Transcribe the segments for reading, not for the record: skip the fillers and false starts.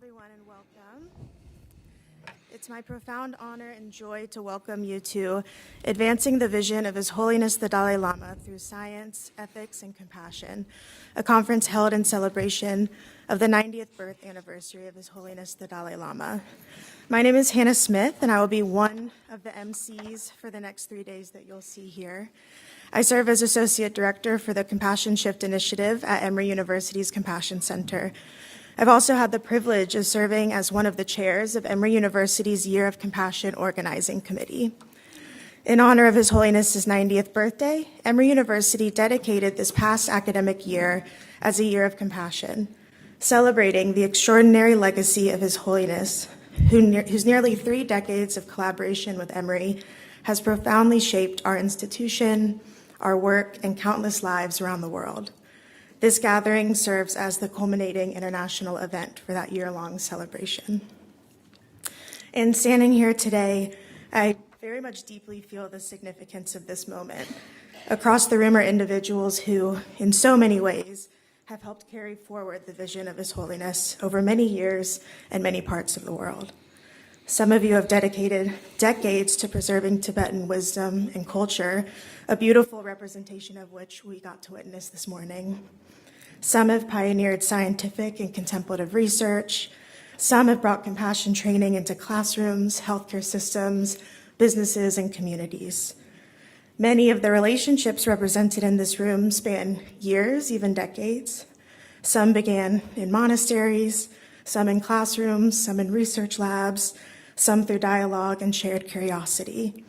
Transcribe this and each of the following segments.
everyone, and welcome. It's my profound honor and joy to welcome you to Advancing the Vision of His Holiness the Dalai Lama Through Science, Ethics, and Compassion, a conference held in celebration of the 90th birth anniversary of His Holiness the Dalai Lama. My name is Hannah Smith, and I will be one of the MCs for the next 3 days that you'll see here. I serve as Associate Director for the Compassion Shift Initiative at Emory University's Compassion Center. I've also had the privilege of serving as one of the chairs of Emory University's Year of Compassion Organizing Committee. In honor of His Holiness's 90th birthday, Emory University dedicated this past academic year as a year of compassion, celebrating the extraordinary legacy of His Holiness, whose nearly 3 decades of collaboration with Emory has profoundly shaped our institution, our work, and countless lives around the world. This gathering serves as the culminating international event for that year-long celebration. In standing here today, I very much deeply feel the significance of this moment. Across the room are individuals who, in so many ways, have helped carry forward the vision of His Holiness over many years and many parts of the world. Some of you have dedicated decades to preserving Tibetan wisdom and culture, a beautiful representation of which we got to witness this morning. Some have pioneered scientific and contemplative research. Some have brought compassion training into classrooms, healthcare systems, businesses, and communities. Many of the relationships represented in this room span years, even decades. Some began in monasteries, some in classrooms, some in research labs, some through dialogue and shared curiosity.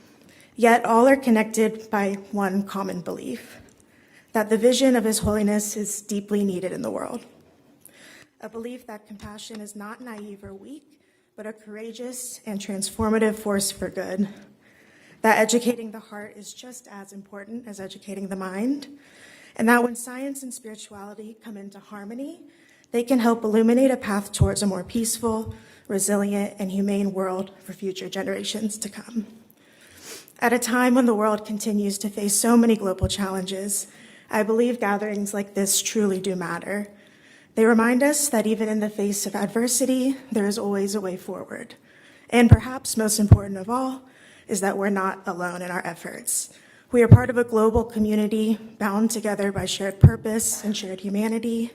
Yet all are connected by one common belief: that the vision of His Holiness is deeply needed in the world. A belief that compassion is not naive or weak, but a courageous and transformative force for good. That educating the heart is just as important as educating the mind. And that when science and spirituality come into harmony, they can help illuminate a path towards a more peaceful, resilient, and humane world for future generations to come. At a time when the world continues to face so many global challenges, I believe gatherings like this truly do matter. They remind us that even in the face of adversity, there is always a way forward. And perhaps most important of all is that we're not alone in our efforts. We are part of a global community bound together by shared purpose and shared humanity.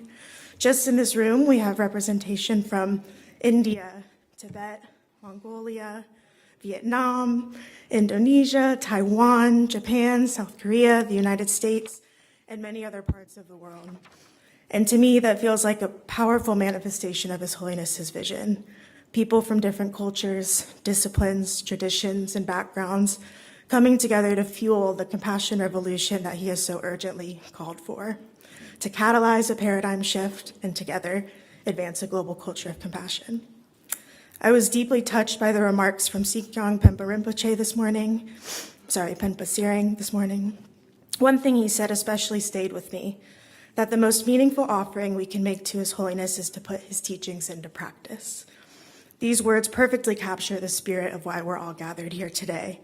Just in this room, we have representation from India, Tibet, Mongolia, Vietnam, Indonesia, Taiwan, Japan, South Korea, the United States, and many other parts of the world. And to me, that feels like a powerful manifestation of His Holiness's vision. People from different cultures, disciplines, traditions, and backgrounds coming together to fuel the compassion revolution that He has so urgently called for, to catalyze a paradigm shift and together advance a global culture of compassion. I was deeply touched by the remarks from Sikyong Penpa Rinpoche Penpa Tsering this morning. One thing he said especially stayed with me, that the most meaningful offering we can make to His Holiness is to put His teachings into practice. These words perfectly capture the spirit of why we're all gathered here today.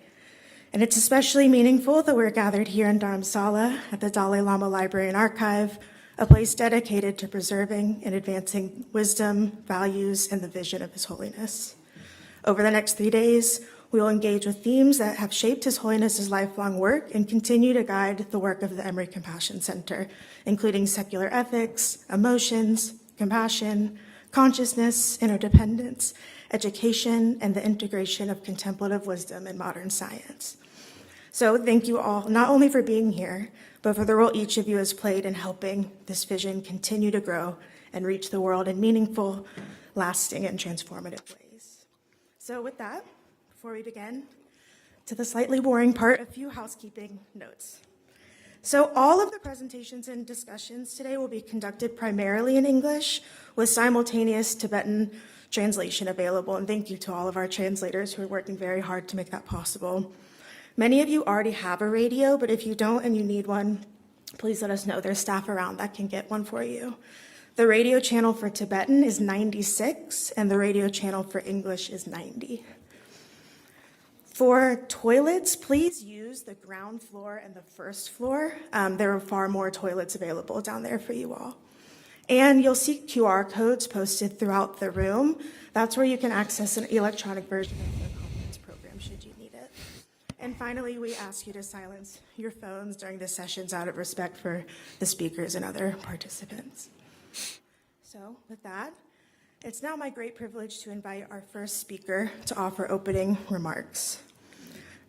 And it's especially meaningful that we're gathered here in Dharamsala at the Dalai Lama Library and Archive, a place dedicated to preserving and advancing wisdom, values, and the vision of His Holiness. Over the next 3 days, we will engage with themes that have shaped His Holiness's lifelong work and continue to guide the work of the Emory Compassion Center, including secular ethics, emotions, compassion, consciousness, interdependence, education, and the integration of contemplative wisdom in modern science. So thank you all, not only for being here, but for the role each of you has played in helping this vision continue to grow and reach the world in meaningful, lasting, and transformative ways. So with that, before we begin, to the slightly boring part, a few housekeeping notes. So all of the presentations and discussions today will be conducted primarily in English with simultaneous Tibetan translation available, and thank you to all of our translators who are working very hard to make that possible. Many of you already have a radio, but if you don't and you need one, please let us know. There's staff around that can get one for you. The radio channel for Tibetan is 96, and the radio channel for English is 90. For toilets, please use the ground floor and the first floor. There are far more toilets available down there for you all. And you'll see QR codes posted throughout the room. That's where you can access an electronic version of the conference program should you need it. And finally, we ask you to silence your phones during the sessions out of respect for the speakers and other participants. So with that, it's now my great privilege to invite our first speaker to offer opening remarks.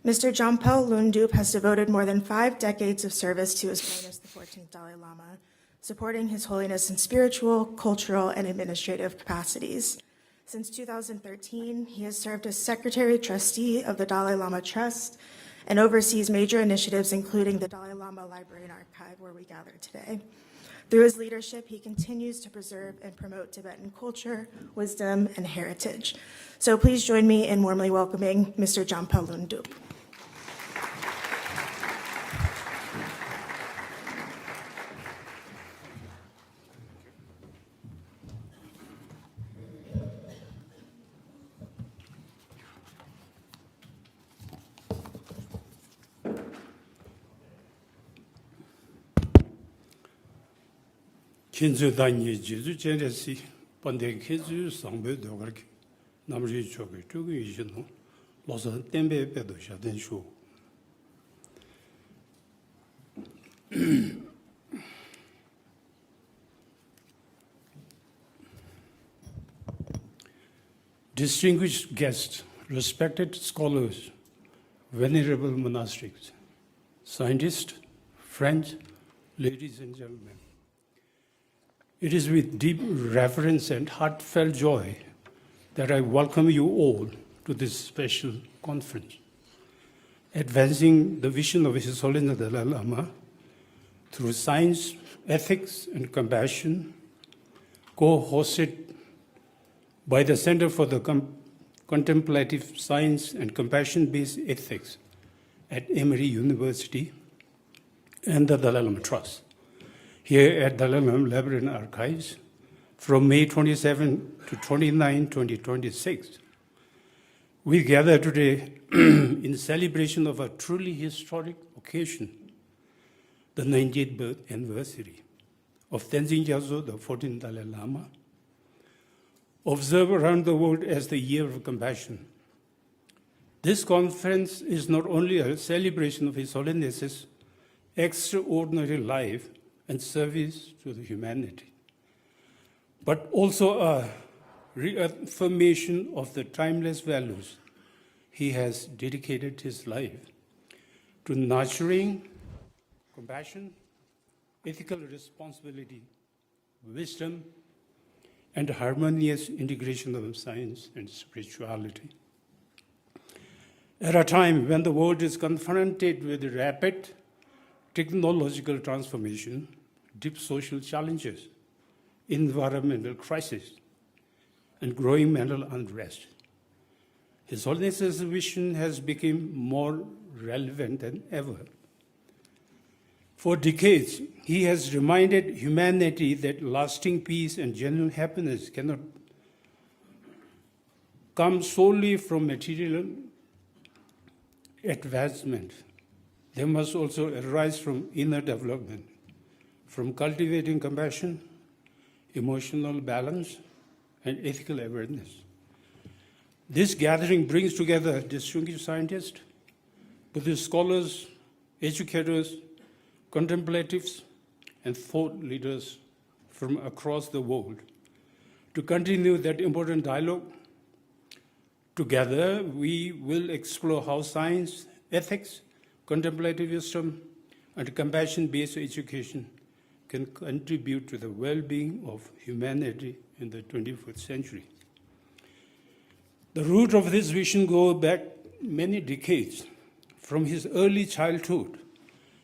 Mr. Jampo Lundup has devoted more than 5 decades of service to His Holiness the 14th Dalai Lama, supporting His Holiness in spiritual, cultural, and administrative capacities. Since 2013, he has served as Secretary Trustee of the Dalai Lama Trust and oversees major initiatives including the Dalai Lama Library and Archive, where we gather today. Through his leadership, he continues to preserve and promote Tibetan culture, wisdom, and heritage. So please join me in warmly welcoming Mr. Jampo Lundup. kinzudanyi jizu jenesi pande kezu sangbe dogarki namri choge chugu yishino losa tembe pedo shaden shu distinguished guests, respected scholars, venerable monastics, scientists, friends, ladies and gentlemen. It is with deep reverence and heartfelt joy that I welcome you all to this special conference, advancing the vision of His Holiness the Dalai Lama through science, ethics, and compassion, co-hosted by the Center for the Contemplative Science and Compassion-Based Ethics at Emory University and the Dalai Lama Trust, here at Dalai Lama Library and Archives from May 27 to 29, 2026. We gather today in celebration of a truly historic occasion, the 90th birth anniversary of Tenzin Gyatso, the 14th Dalai Lama, observed around the world as the Year of Compassion. This conference is not only a celebration of His Holiness's extraordinary life and service to the humanity, but also a reaffirmation of the timeless values he has dedicated his life to nurturing compassion, ethical responsibility, wisdom, and harmonious integration of science and spirituality. At a time when the world is confronted with rapid technological transformation, deep social challenges, environmental crisis, and growing mental unrest, His Holiness's vision has become more relevant than ever. For decades, he has reminded humanity that lasting peace and genuine happiness cannot come solely from material advancement. They must also arise from inner development, from cultivating compassion, emotional balance, and ethical awareness. This gathering brings together distinguished scientists, Buddhist scholars, educators, contemplatives, and thought leaders from across the world to continue that important dialogue. Together, we will explore how science, ethics, contemplative wisdom, and compassion-based education can contribute to the well-being of humanity in the 21st century. The root of this vision goes back many decades. From his early childhood,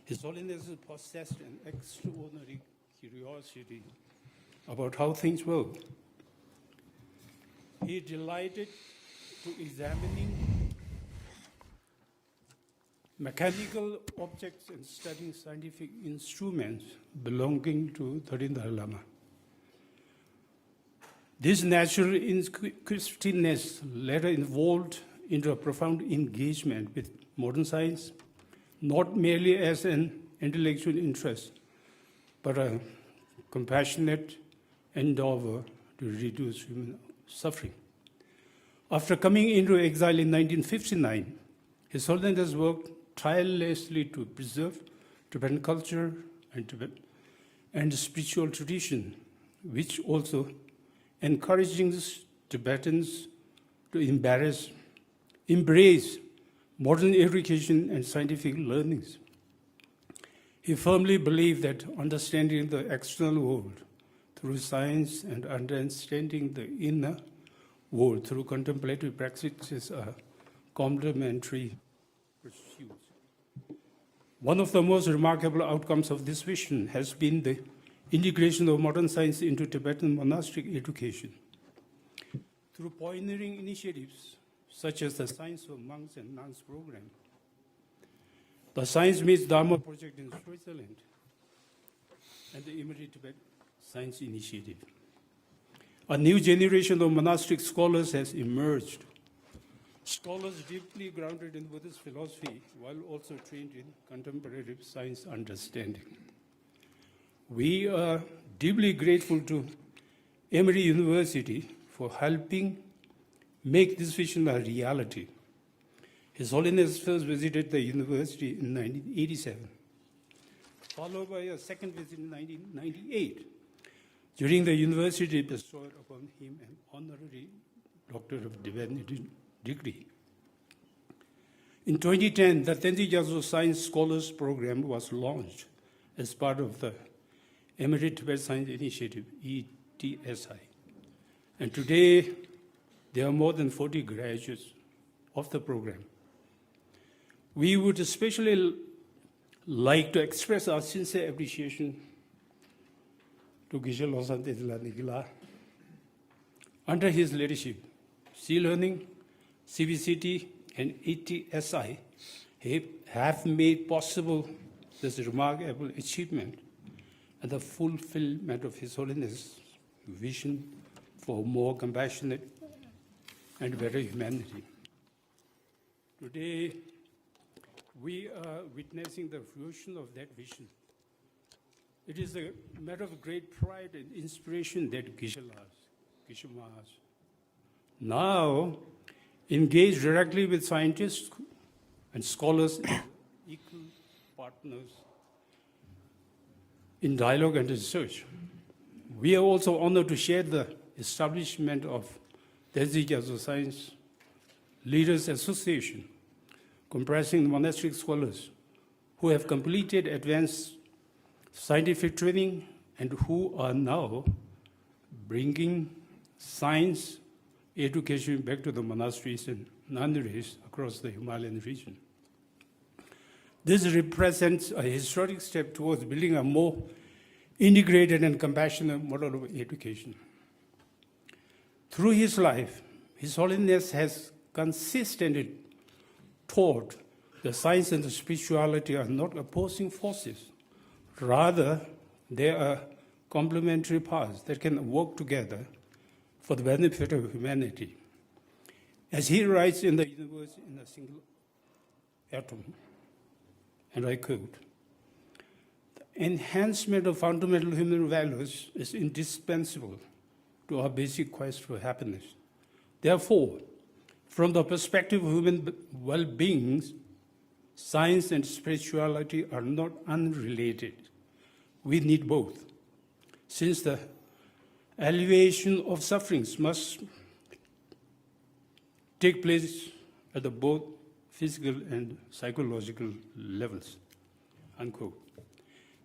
His Holiness possessed an extraordinary curiosity about how things work. He delighted to examining mechanical objects and studying scientific instruments belonging to 13th Dalai Lama. This natural inquisitiveness later evolved into a profound engagement with modern science, not merely as an intellectual interest, but a compassionate endeavor to reduce human suffering. After coming into exile in 1959, His Holiness worked tirelessly to preserve Tibetan culture and spiritual tradition, which also encourages Tibetans to embrace modern education and scientific learnings. He firmly believed that understanding the external world through science and understanding the inner world through contemplative practices are complementary pursuits. One of the most remarkable outcomes of this vision has been the integration of modern science into Tibetan monastic education. Through pioneering initiatives such as the Science for Monks and Nuns program, the Science Meets Dharma project in Switzerland, and the Emerging Tibet Science Initiative, a new generation of monastic scholars has emerged. Scholars deeply grounded in Buddhist philosophy while also trained in contemporary science understanding. We are deeply grateful to Emory University for helping make this vision a reality. His Holiness first visited the university in 1987, followed by a second visit in 1998. During the university bestowed upon him an honorary Doctor of Divinity degree. In 2010, the Tenzin Gyatso Science Scholars Program was launched as part of the Emerging Tibet Science Initiative, ETSI. And today, there are more than 40 graduates of the program. We would especially like to express our sincere appreciation to Geshe Losang Tenzin Nigila. Under his leadership, Sea Learning, CBCT, and ETSI have made possible this remarkable achievement and the fulfillment of His Holiness' vision for more compassionate and better humanity. Today, we are witnessing the fruition of that vision. It is a matter of great pride and inspiration that Geshe Maharaj now engage directly with scientists and scholars as equal partners in dialogue and research. We are also honored to share the establishment of Tenzin Gyatso Science Leaders Association, comprising monastic scholars who have completed advanced scientific training and who are now bringing science education back to the monasteries and nunneries across the Himalayan region. This represents a historic step towards building a more integrated and compassionate model of education. Through his life, His Holiness has consistently taught that science and the spirituality are not opposing forces. Rather, they are complementary paths that can work together for the benefit of humanity. As he writes in the universe in a single atom, and I quote, "The enhancement of fundamental human values is indispensable to our basic quest for happiness. Therefore, from the perspective of human well-being, science and spirituality are not unrelated. We need both, since the alleviation of sufferings must take place at the both physical and psychological levels." Unquote.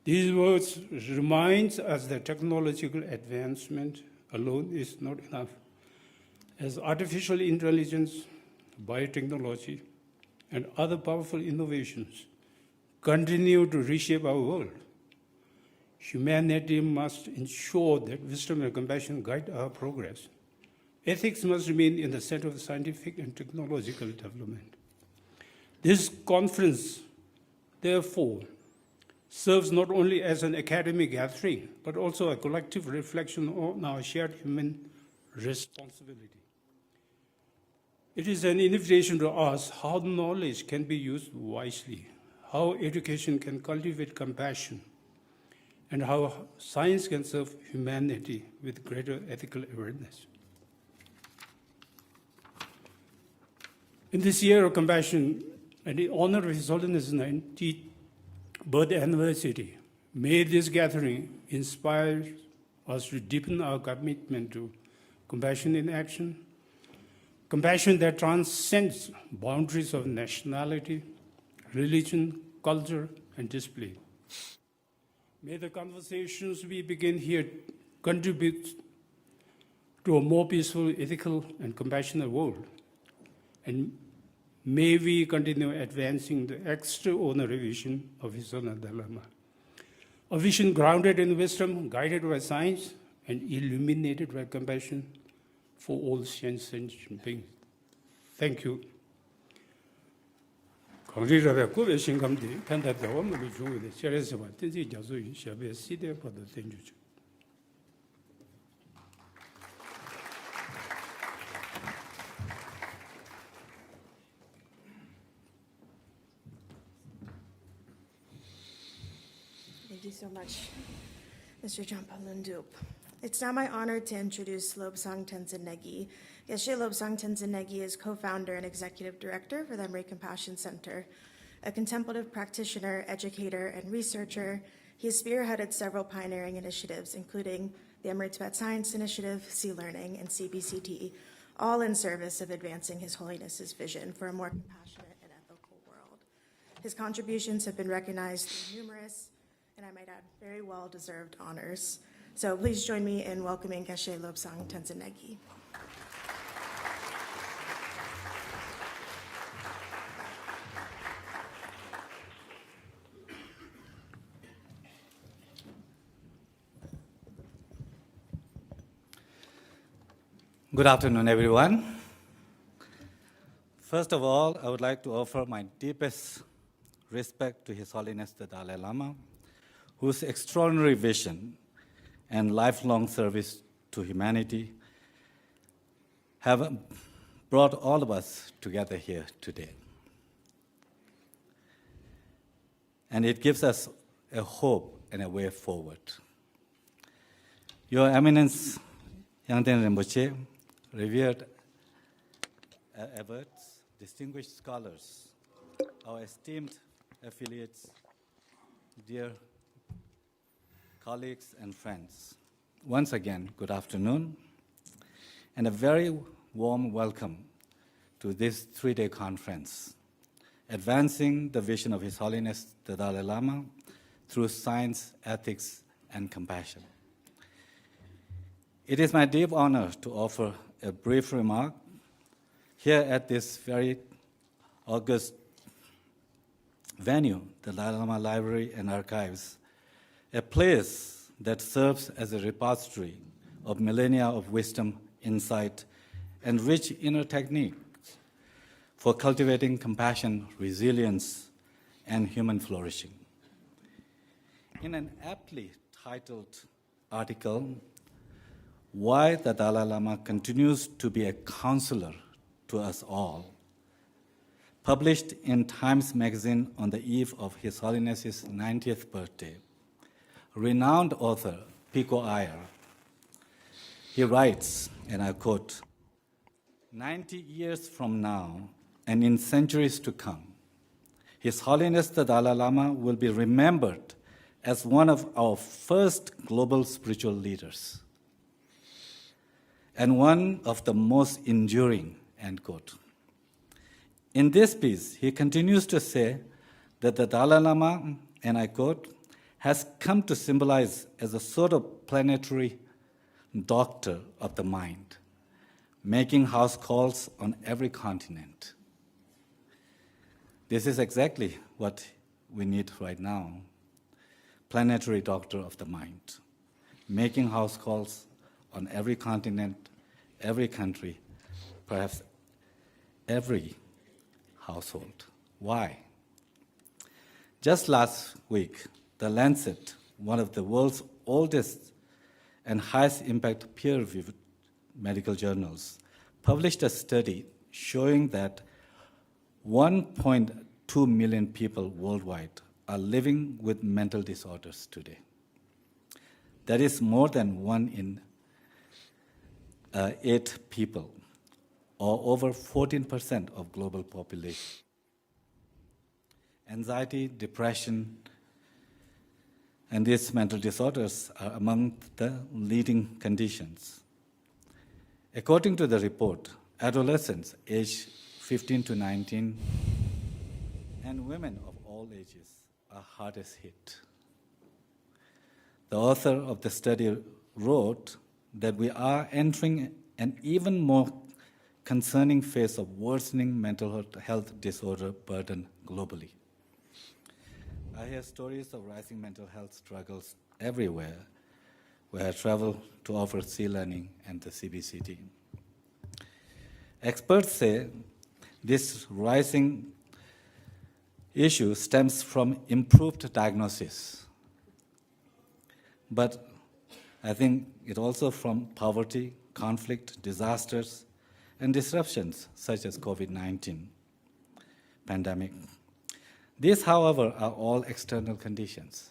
These words remind us that technological advancement alone is not enough. As artificial intelligence, biotechnology, and other powerful innovations continue to reshape our world, humanity must ensure that wisdom and compassion guide our progress. Ethics must remain in the center of scientific and technological development. This conference, therefore, serves not only as an academic gathering, but also a collective reflection on our shared human responsibility. It is an invitation to ask how knowledge can be used wisely, how education can cultivate compassion, and how science can serve humanity with greater ethical awareness. In this year of compassion, and in honor of His Holiness' 90th birth anniversary, may this gathering inspire us to deepen our commitment to compassion in action, compassion that transcends boundaries of nationality, religion, culture, and discipline. May the conversations we begin here contribute to a more peaceful, ethical, and compassionate world. And may we continue advancing the extraordinary vision of His Holiness the Lama. A vision grounded in wisdom, guided by science, and illuminated by compassion for all sentient beings. Thank you. 강리라베 고베 신감디 펜다데 원문이 중요해. 저래서 뜻이 자수인 샤베 시대 받아 된주죠. Thank you so much, Mr. Champalundup. It's now my honor to introduce Lobsang Tenzin Negi. Geshe Lobsang Tenzin Negi is co-founder and executive director for the Emre Compassion Center. A contemplative practitioner, educator, and researcher, he has spearheaded several pioneering initiatives, including the Emre Tibet Science Initiative, C-Learning, and CBCT, all in service of advancing His Holiness's vision for a more compassionate and ethical world. His contributions have been recognized through numerous, and I might add, very well-deserved honors. So please join me in welcoming Geshe Lobsang Tenzin Negi. Good afternoon, everyone. First of all, I would like to offer my deepest respect to His Holiness the Dalai Lama, whose extraordinary vision and lifelong service to humanity have brought all of us together here today. And it gives us a hope and a way forward. Your Eminence, Yangten Rinpoche, revered abbots, distinguished scholars, our esteemed affiliates, dear colleagues and friends, once again, good afternoon, and a very warm welcome to this three-day conference, advancing the vision of His Holiness the Dalai Lama through science, ethics, and compassion. It is my deep honor to offer a brief remark here at this very august venue, the Dalai Lama Library and Archives, a place that serves as a repository of millennia of wisdom, insight, and rich inner techniques for cultivating compassion, resilience, and human flourishing. In an aptly titled article, Why the Dalai Lama Continues to be a Counselor to Us All, published in Times Magazine on the eve of His Holiness's 90th birthday, renowned author Pico Iyer, he writes, and I quote, 90 years from now and in centuries to come, His Holiness the Dalai Lama will be remembered as one of our first global spiritual leaders and one of the most enduring, end quote. In this piece, he continues to say that the Dalai Lama, and I quote, has come to symbolize as a sort of planetary doctor of the mind, making house calls on every continent. This is exactly what we need right now, planetary doctor of the mind, making house calls on every continent, every country, perhaps every household. Why? Just last week, The Lancet, one of the world's oldest and highest impact peer-reviewed medical journals, published a study showing that 1.2 million people worldwide are living with mental disorders today. That is more than 1 in 8 people, or over 14% of global population. Anxiety, depression, and these mental disorders are among the leading conditions. According to the report, adolescents aged 15 to 19 and women of all ages are hardest hit. The author of the study wrote that we are entering an even more concerning phase of worsening mental health disorder burden globally. I hear stories of rising mental health struggles everywhere where I travel to offer sea learning and the CBCT. Experts say this rising issue stems from improved diagnosis, but I think it also from poverty, conflict, disasters, and disruptions such as COVID-19 pandemic. These, however, are all external conditions.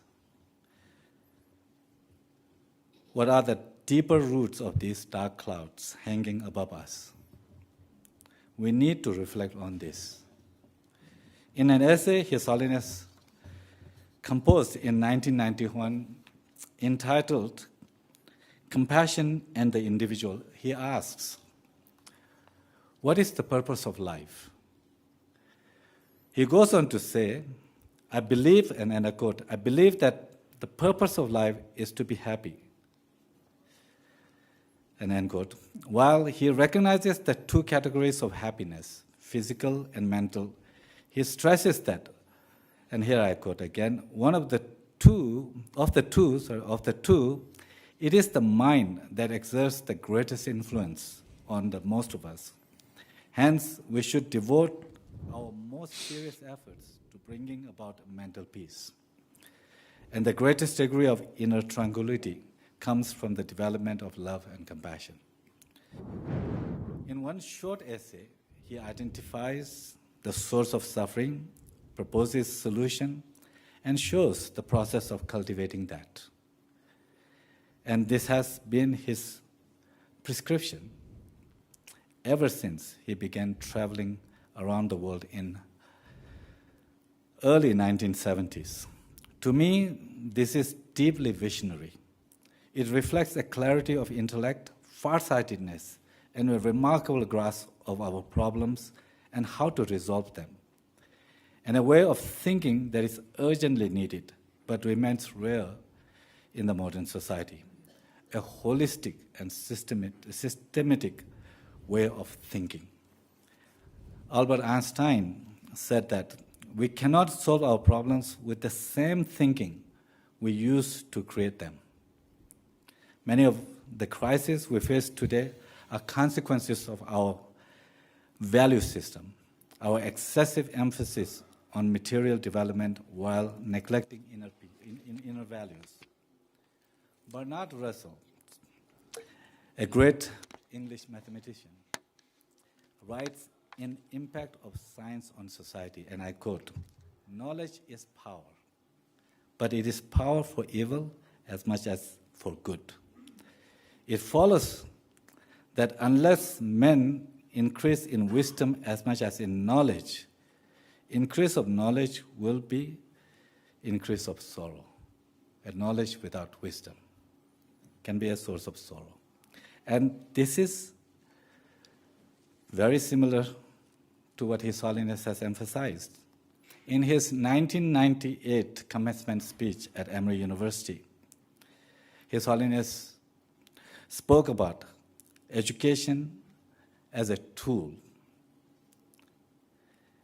What are the deeper roots of these dark clouds hanging above us? We need to reflect on this. In an essay His Holiness composed in 1991 entitled Compassion and the Individual, he asks, what is the purpose of life? He goes on to say, I believe, and I quote, I believe that the purpose of life is to be happy. And end quote. While he recognizes the 2 categories of happiness, physical and mental, he stresses that, and here I quote again, of the two, it is the mind that exerts the greatest influence on the most of us. Hence, we should devote our most serious efforts to bringing about mental peace. And the greatest degree of inner tranquility comes from the development of love and compassion. In one short essay, he identifies the source of suffering, proposes solution, and shows the process of cultivating that. And this has been his prescription ever since he began traveling around the world in early 1970s. To me, this is deeply visionary. It reflects a clarity of intellect, farsightedness, and a remarkable grasp of our problems and how to resolve them, and a way of thinking that is urgently needed but remains rare in the modern society, a holistic and systematic way of thinking. Albert Einstein said that we cannot solve our problems with the same thinking we use to create them. Many of the crises we face today are consequences of our value system, our excessive emphasis on material development while neglecting inner values. Bernard Russell, a great English mathematician, writes in Impact of Science on Society, and I quote, knowledge is power, but it is power for evil as much as for good. It follows that unless men increase in wisdom as much as in knowledge, increase of knowledge will be increase of sorrow. And knowledge without wisdom can be a source of sorrow. And this is very similar to what His Holiness has emphasized. In his 1998 commencement speech at Emory University, His Holiness spoke about education as a tool.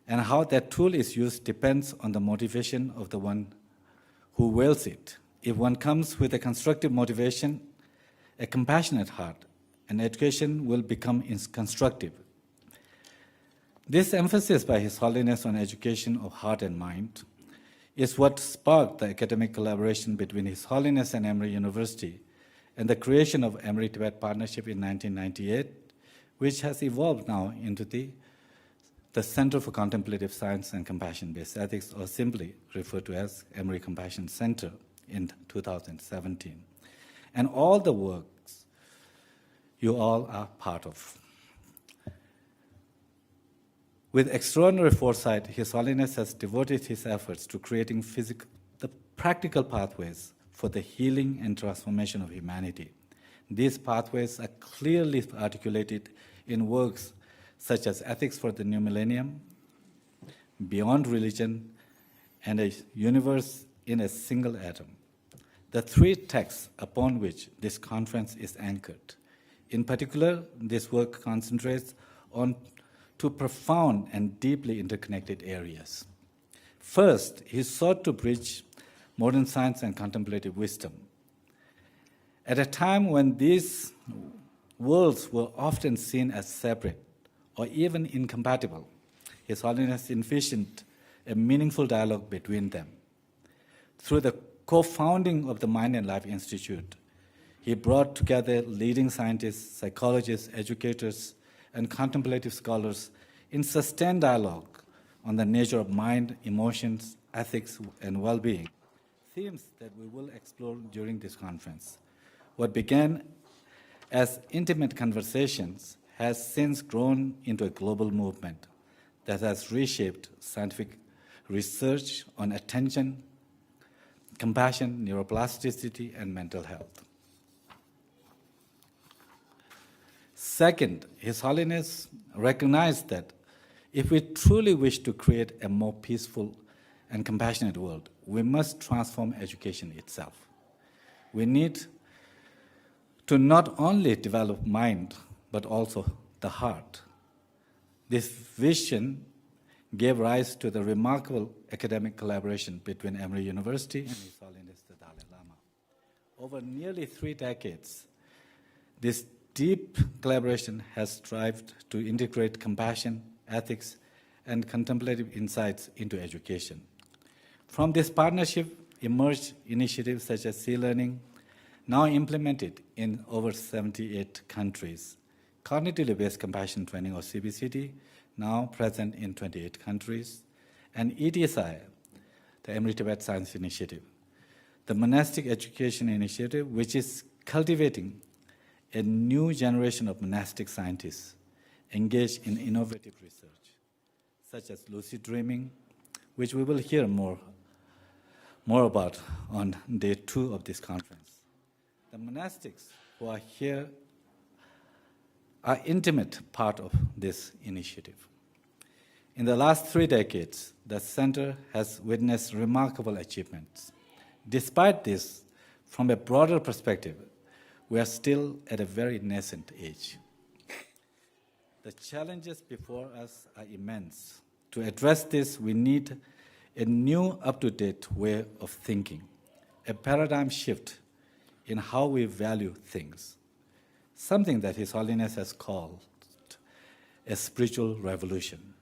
And how that tool is used depends on the motivation of the one who wields it. If one comes with a constructive motivation, a compassionate heart, and education will become constructive. This emphasis by His Holiness on education of heart and mind is what sparked the academic collaboration between His Holiness and Emory University and the creation of Emory-Tibet Partnership in 1998, which has evolved now into the Center for Contemplative Science and Compassion-Based Ethics, or simply referred to as Emory Compassion Center in 2017. and all the works you all are part of. With extraordinary foresight, His Holiness has devoted his efforts to creating the practical pathways for the healing and transformation of humanity. These pathways are clearly articulated in works such as Ethics for the New Millennium, Beyond Religion, and A Universe in a Single Atom, the three texts upon which this conference is anchored. In particular, this work concentrates on two profound and deeply interconnected areas. First, he sought to bridge modern science and contemplative wisdom. At a time when these worlds were often seen as separate or even incompatible, His Holiness envisioned a meaningful dialogue between them. Through the co-founding of the Mind and Life Institute, he brought together leading scientists, psychologists, educators, and contemplative scholars in sustained dialogue on the nature of mind, emotions, ethics, and well-being, themes that we will explore during this conference. What began as intimate conversations has since grown into a global movement that has reshaped scientific research on attention, compassion, neuroplasticity, and mental health. Second, His Holiness recognized that if we truly wish to create a more peaceful and compassionate world, we must transform education itself. We need to not only develop mind, but also the heart. This vision gave rise to the remarkable academic collaboration between Emory University and His Holiness the Dalai Lama. Over nearly 3 decades, this deep collaboration has strived to integrate compassion, ethics, and contemplative insights into education. From this partnership emerged initiatives such as C-learning, now implemented in over 78 countries, cognitively based compassion training or CBCT, now present in 28 countries, and ETSI, the Emory Tibet Science Initiative, the Monastic Education Initiative, which is cultivating a new generation of monastic scientists engaged in innovative research, such as lucid dreaming, which we will hear more about on day 2 of this conference. The monastics who are here are intimate part of this initiative. In the last 3 decades, the center has witnessed remarkable achievements. Despite this, from a broader perspective, we are still at a very nascent age. The challenges before us are immense. To address this, we need a new, up-to-date way of thinking, a paradigm shift in how we value things, something that His Holiness has called a spiritual revolution.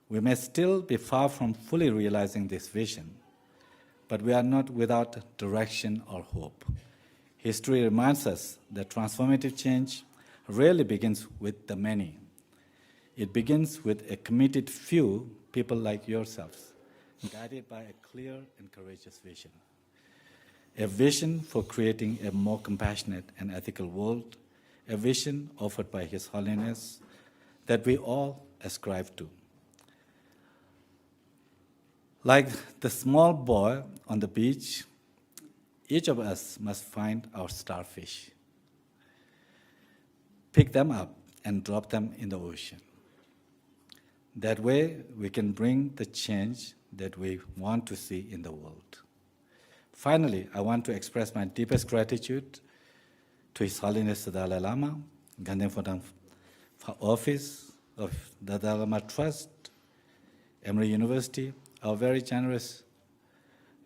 We may still be far from fully realizing this vision, but we are not without direction or hope. History reminds us that transformative change rarely begins with the many. It begins with a committed few people like yourselves, guided by a clear and courageous vision. A vision for creating a more compassionate and ethical world, a vision offered by His Holiness that we all ascribe to. Like the small boy on the beach, each of us must find our starfish, pick them up, and drop them in the ocean. That way, we can bring the change that we want to see in the world. Finally, I want to express my deepest gratitude to His Holiness the Dalai Lama, Ganden Photang Office of the Dalai Lama Trust, Emory University, our very generous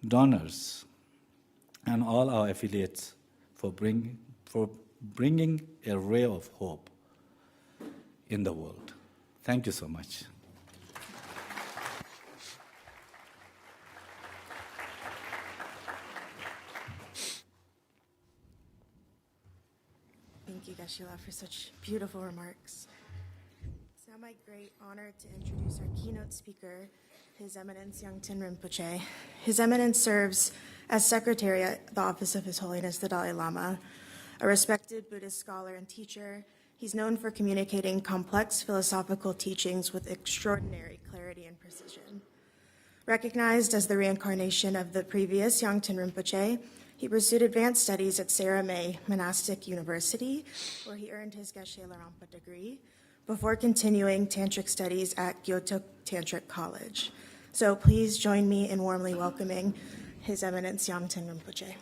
donors, and all our affiliates for bringing a ray of hope in the world. Thank you so much. Thank you, Geshe-la, for such beautiful remarks. It's now my great honor to introduce our keynote speaker, His Eminence Yangten Rinpoche. His Eminence serves as Secretary at the Office of His Holiness the Dalai Lama. A respected Buddhist scholar and teacher, he's known for communicating complex philosophical teachings with extraordinary clarity and precision. Recognized as the reincarnation of the previous Yangten Rinpoche, he pursued advanced studies at Sarah May Monastic University, where he earned his Geshe Larampa degree, before continuing tantric studies at Kyoto Tantric College. So please join me in warmly welcoming His Eminence Yangten Rinpoche.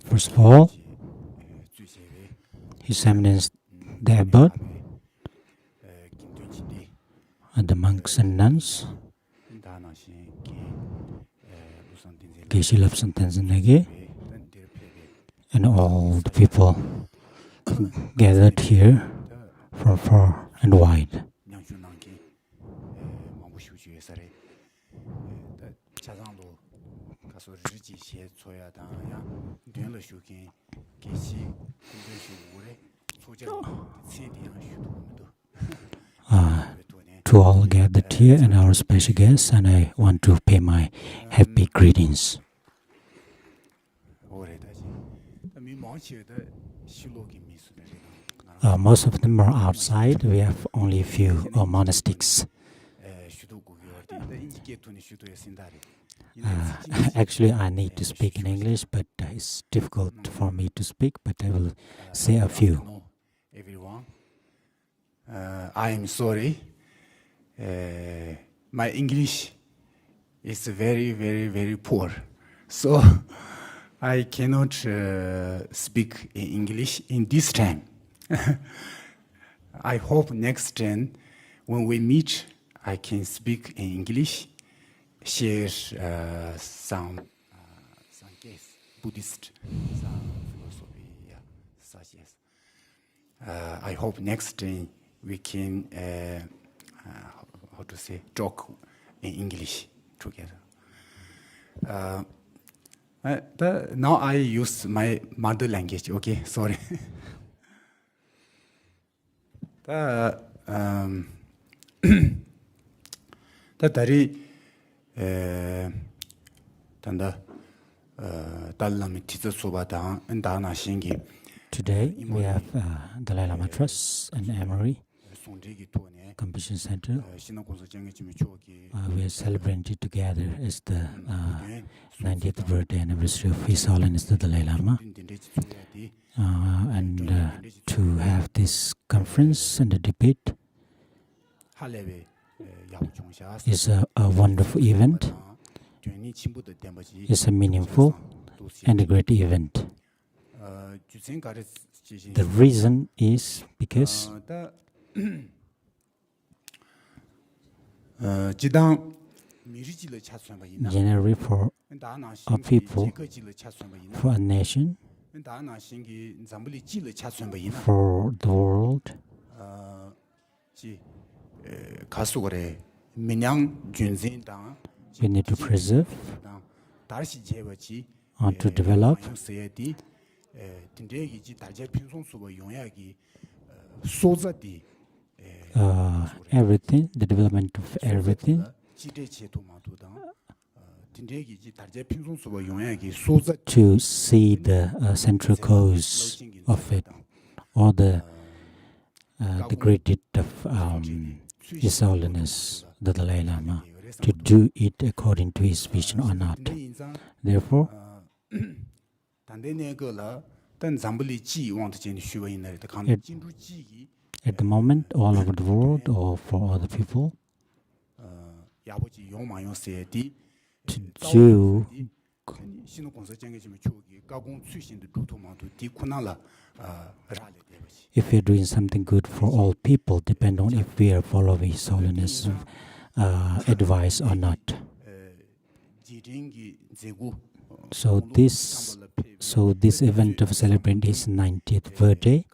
First of all, His Eminence the Abbot, and the monks and nuns, Geshe Lapsan Tanzanege, and all the people gathered here from far and wide. To all gathered here and our special guests, and I want to pay my happy greetings. Most of them are outside. We have only a few monastics. Actually, I need to speak in English, but it's difficult for me to speak, but I will say a few. Everyone, I am sorry. My English is very, very, very poor. So I cannot speak in English in this time. I hope next time when we meet, I can speak in English, share some guess, Buddhist, some philosophy, such as. I hope next time we can, talk in English together. Now I use my mother language, okay? Sorry. Dari tanda Dalai Titsa Soba Dang and Dana Shingi. Today we have Dalai Lama Trust and Emory Compassion Center. We are celebrating together as the 90th birthday anniversary of His Holiness the Dalai Lama. And to have this conference and the debate is a wonderful event. It's a meaningful and a great event. The reason is because generally for a people, for a nation, for the world, we need to preserve or to develop everything, the development of everything, to see the central cause of it, or the great deed of His Holiness the Dalai Lama, to do it according to his vision or not. Therefore, at the moment, all over the world, or for other people, to do if we are doing something good for all people, depend on if we are following His Holiness' advice or not. So this event of celebrating his 90th birthday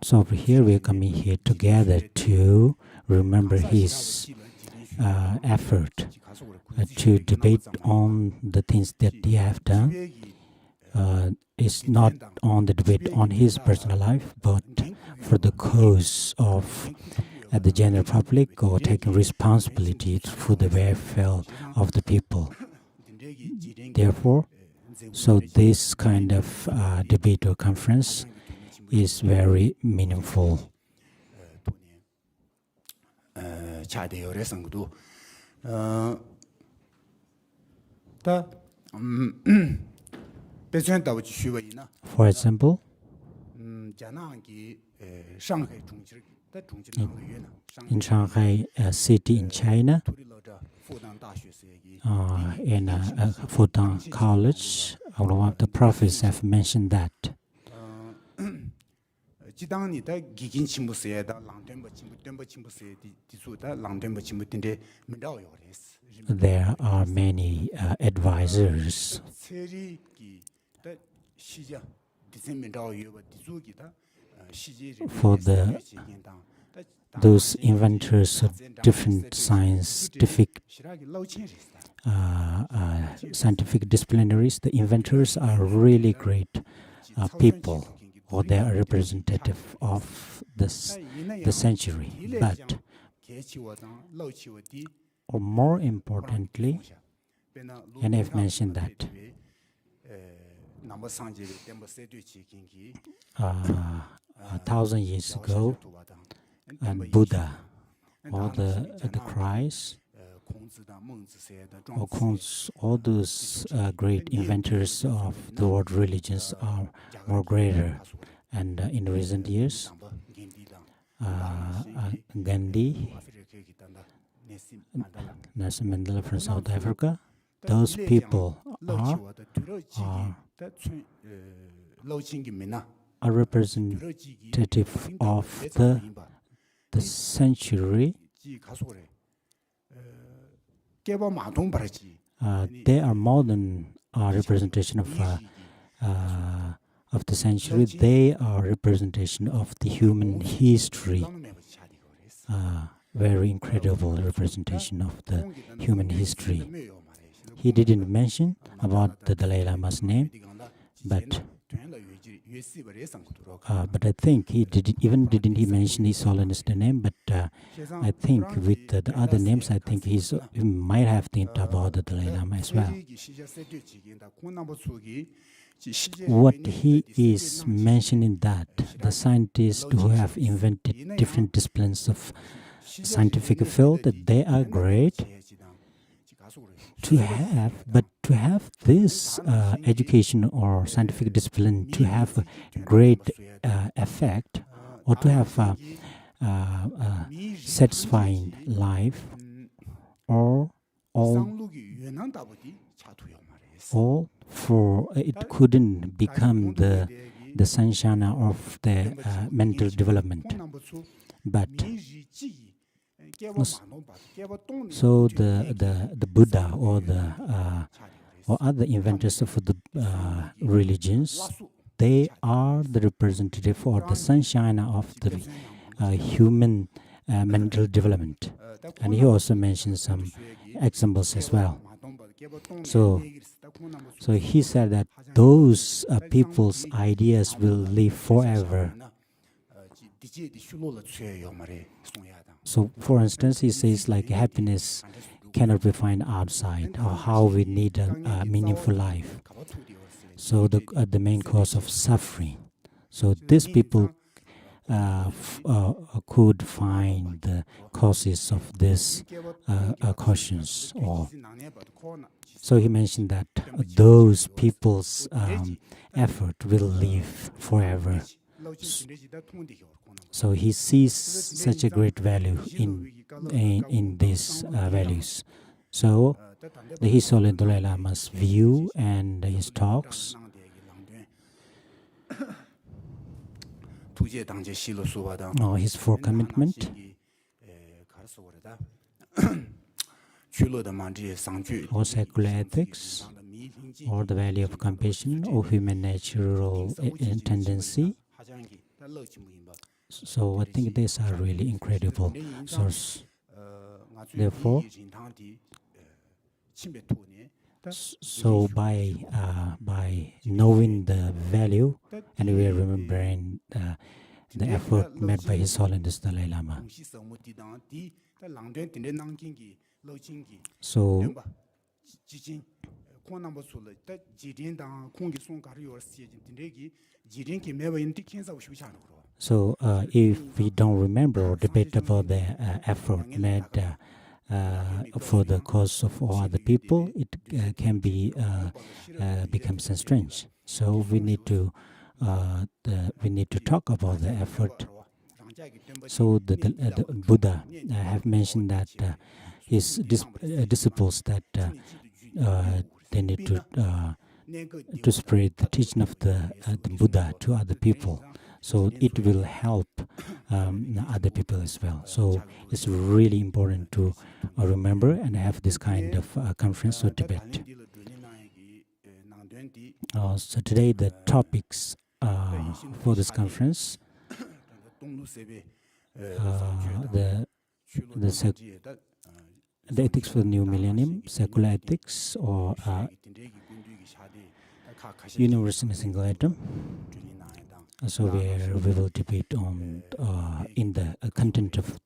So over here we are coming here together to remember his effort to debate on the things that he have done. It's not on the debate on his personal life, but for the cause of the general public, or taking responsibility for the welfare of the people. Therefore, so this kind of debate or conference is very meaningful. For example, in Shanghai city in China, in Fudan College, one of the prophets have mentioned that there are many advisors for those inventors of different scientific disciplinaries. The inventors are really great people, or they are representative of the century. But, or more importantly, and I've mentioned that 1,000 years ago, and Buddha, or the Christ, or all those great inventors of the world religions are more greater. And in recent years, Gandhi, Nelson Mandela from South Africa, those people are a representative of the century. They are more than a representation of the century. They are representation of the human history. Very incredible representation of the human history. He didn't mention about the Dalai Lama's name, but I think he didn't he mention His Holiness the name. But I think with the other names, I think he might have think about the Dalai Lama as well. What he is mentioning, that the scientists who have invented different disciplines of scientific field, that they are great to have, but to have this education or scientific discipline to have a great effect, or to have a satisfying life, or all for it couldn't become the sunshine of the mental development. But so the Buddha or other inventors of the religions, they are the representative or the sunshine of the human mental development. And he also mentioned some examples as well. So he said that those people's ideas will live forever. So, for instance, he says like happiness cannot be found outside, or how we need a meaningful life. So the main cause of suffering. So these people could find the causes of these cautions. So he mentioned that those people's effort will live forever. So he sees such a great value in these values. So His Holiness Dalai Lama's view and his talks 두제 당제 실로 수바당 his four commitment, 가르소르다 줄로다 만지 상주 or secular ethics, or the value of compassion, or human natural tendency. So I think these are really incredible source. Therefore, so by knowing the value, and we are remembering the effort made by His Holiness Dalai Lama. So if we don't remember or debate about the effort made for the cause of all other people, it can be becomes strange. So we need to talk about the effort. So the Buddha have mentioned that his disciples that they need to spread the teaching of the Buddha to other people. So it will help other people as well. So it's really important to remember and have this kind of conference or debate. So today the topics for this conference, the ethics for the new millennium, secular ethics, or universe in a single atom. So we will debate on in the content of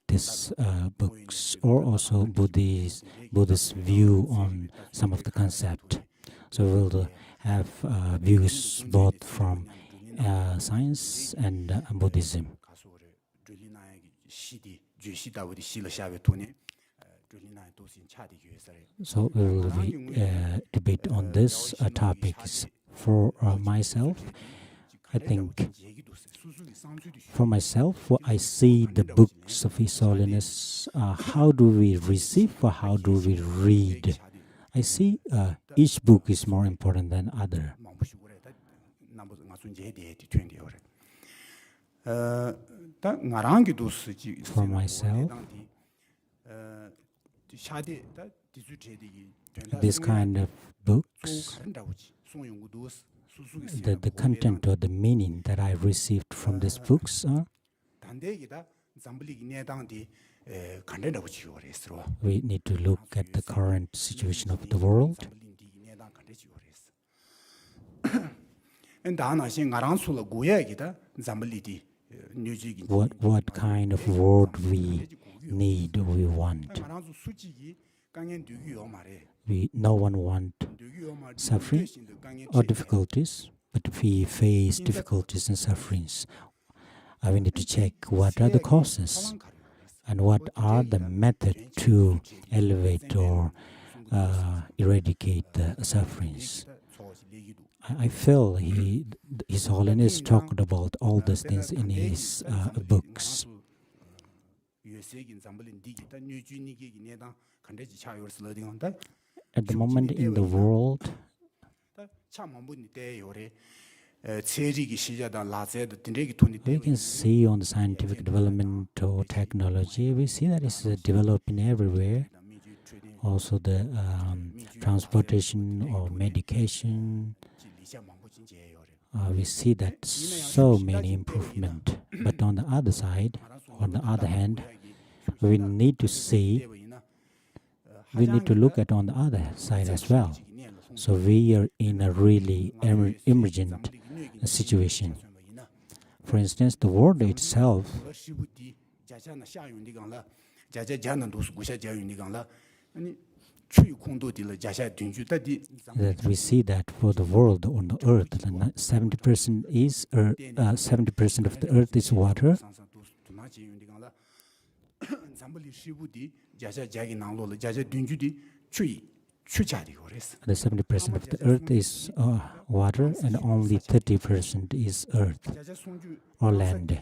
this books, or also Buddhist view on some of the concept. So we will have views both from science and Buddhism. So we will debate on this topics. For myself, I think for myself, I see the books of His Holiness, how do we receive or how do we read? I see each book is more important than other. For myself, this kind of books, the content or the meaning that I received from these books are, we need to look at the current situation of the world. What kind of world we need, we want. No one wants suffering or difficulties, but if we face difficulties and sufferings, we need to check what are the causes and what are the methods to elevate or eradicate the sufferings. I feel His Holiness talked about all these things in his books. At the moment in the world, we can see on the scientific development or technology, we see that it's developing everywhere. Also the transportation or medication, we see that so many improvement. But on the other side, on the other hand, we need to look at on the other side as well. So we are in a really emergent situation. For instance, the world itself, that we see that for the world on the earth, 70% is 70% of the earth is water. The 70% of the earth is water, and only 30% is earth or land.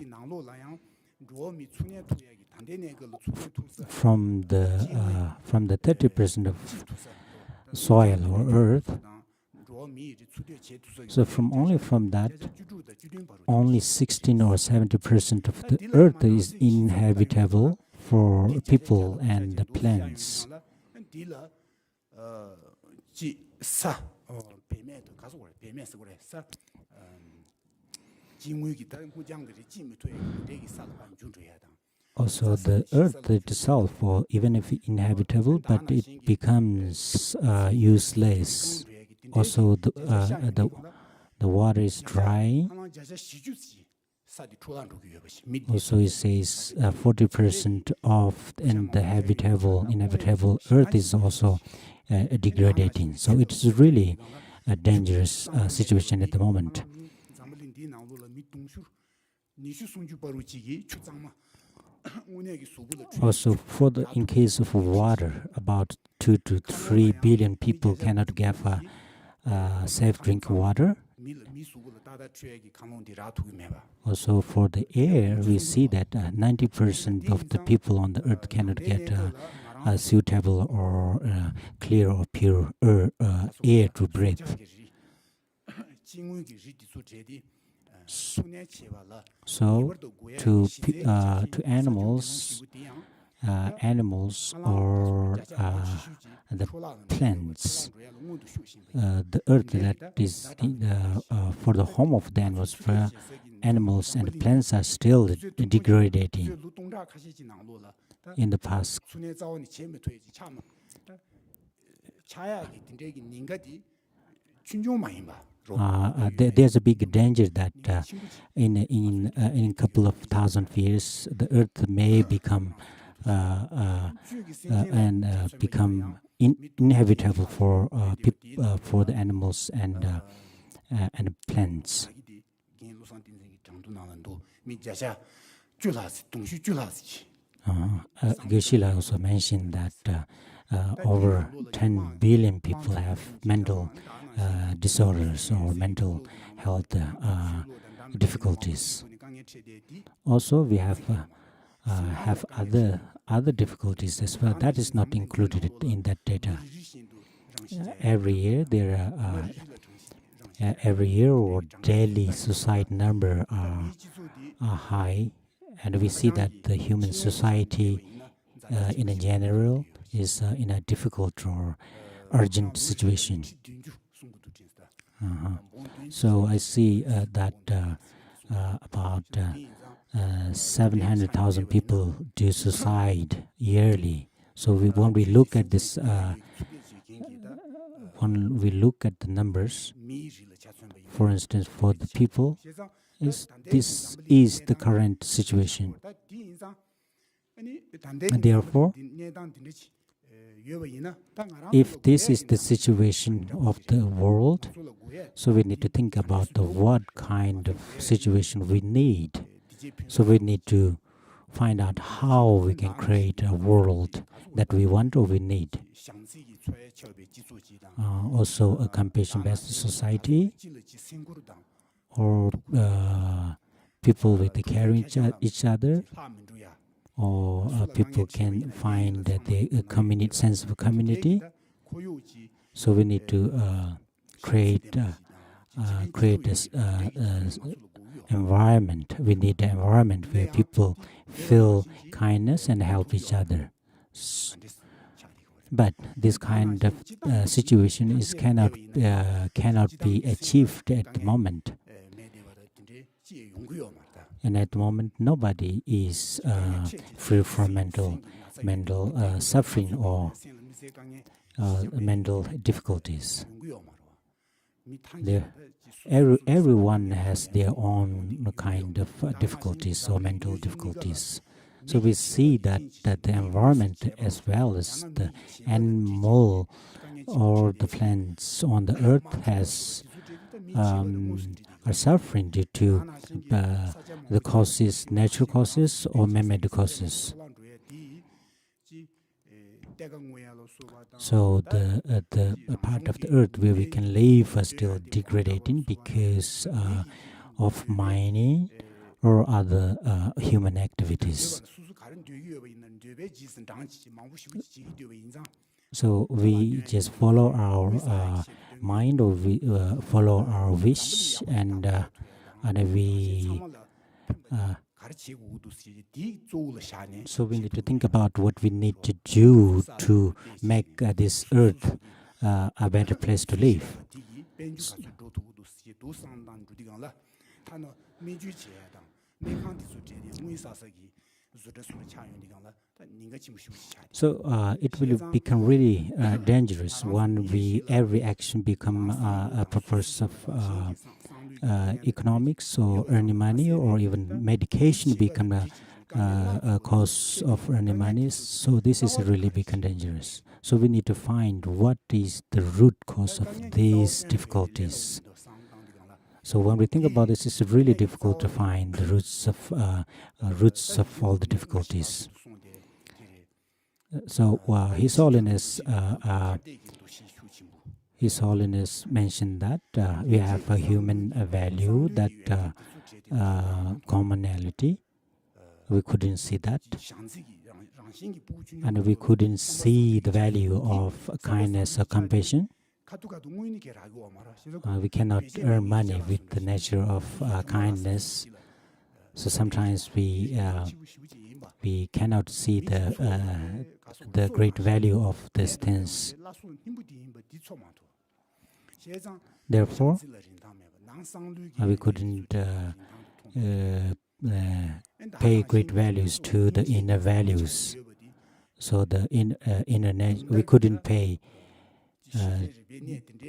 From the 30% of soil or earth, So from that, only 16 or 70% of the earth is inhabitable for people and the plants. Also, the earth itself, or even if inhabitable, but it becomes useless. Also, the water is dry. Also, it says 40% of the inhabitable earth is also degrading. So it's really a dangerous situation at the moment. Also, in case of water, about 2 to 3 billion people cannot get safe drinking water. Also, for the air, we see that 90% of the people on the earth cannot get a suitable or clear or pure air to breathe. So, to animals or the plants, the earth that is for the home of the atmosphere, animals and plants are still degrading in the past. There's a big danger that in a couple of thousand years, the earth may become inhabitable for the animals and plants. Geshe-la also mentioned that over 10 billion people have mental disorders or mental health difficulties. Also, we have other difficulties as well. That is not included in that data. Every year there are every year or daily suicide number are high, and we see that the human society in a general is in a difficult or urgent situation. So I see that about 700,000 people do suicide yearly. So when we look at this, when we look at the numbers, for instance, for the people, this is the current situation. And therefore, if this is the situation of the world, so we need to think about what kind of situation we need. So we need to find out how we can create a world that we want or we need. Also, a compassion-based society, or people with caring each other, or people can find the sense of community. So we need to create this environment. We need an environment where people feel kindness and help each other. But this kind of situation cannot be achieved at the moment. And at the moment, nobody is free from mental suffering or mental difficulties. Everyone has their own kind of difficulties or mental difficulties. So we see that the environment as well as the animal or the plants on the earth are suffering due to the causes, natural causes or man-made causes. So the part of the earth where we can live are still degrading because of mining or other human activities. So we just follow our mind, or we follow our wish, and we. So we need to think about what we need to do to make this earth a better place to live. So it will become really dangerous when every action become a purpose of economics or earning money, or even medication become a cause of earning money. So this is really become dangerous. So we need to find what is the root cause of these difficulties. So when we think about this, it's really difficult to find the roots of all the difficulties. So His Holiness mentioned that we have a human value, that commonality. We couldn't see that, and we couldn't see the value of kindness or compassion. We cannot earn money with the nature of kindness. So sometimes we cannot see the great value of these things. Therefore, we couldn't pay great values to the inner values. So the we couldn't pay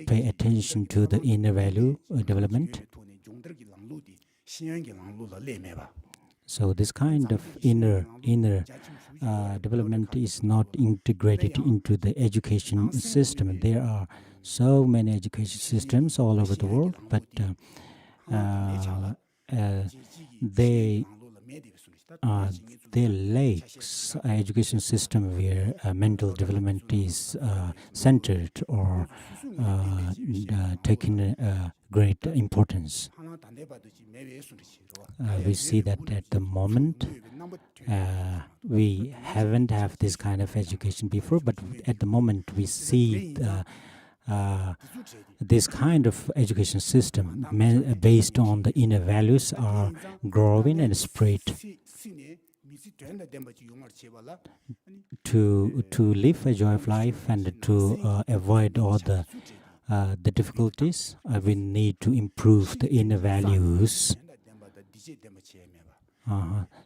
attention to the inner value development. So this kind of inner development is not integrated into the education system. There are so many education systems all over the world, but they lacks an education system where mental development is centered or taken great importance. We see that at the moment we haven't have this kind of education before, but at the moment we see this kind of education system based on the inner values are growing and spread to live a joyful life and to avoid all the difficulties. We need to improve the inner values.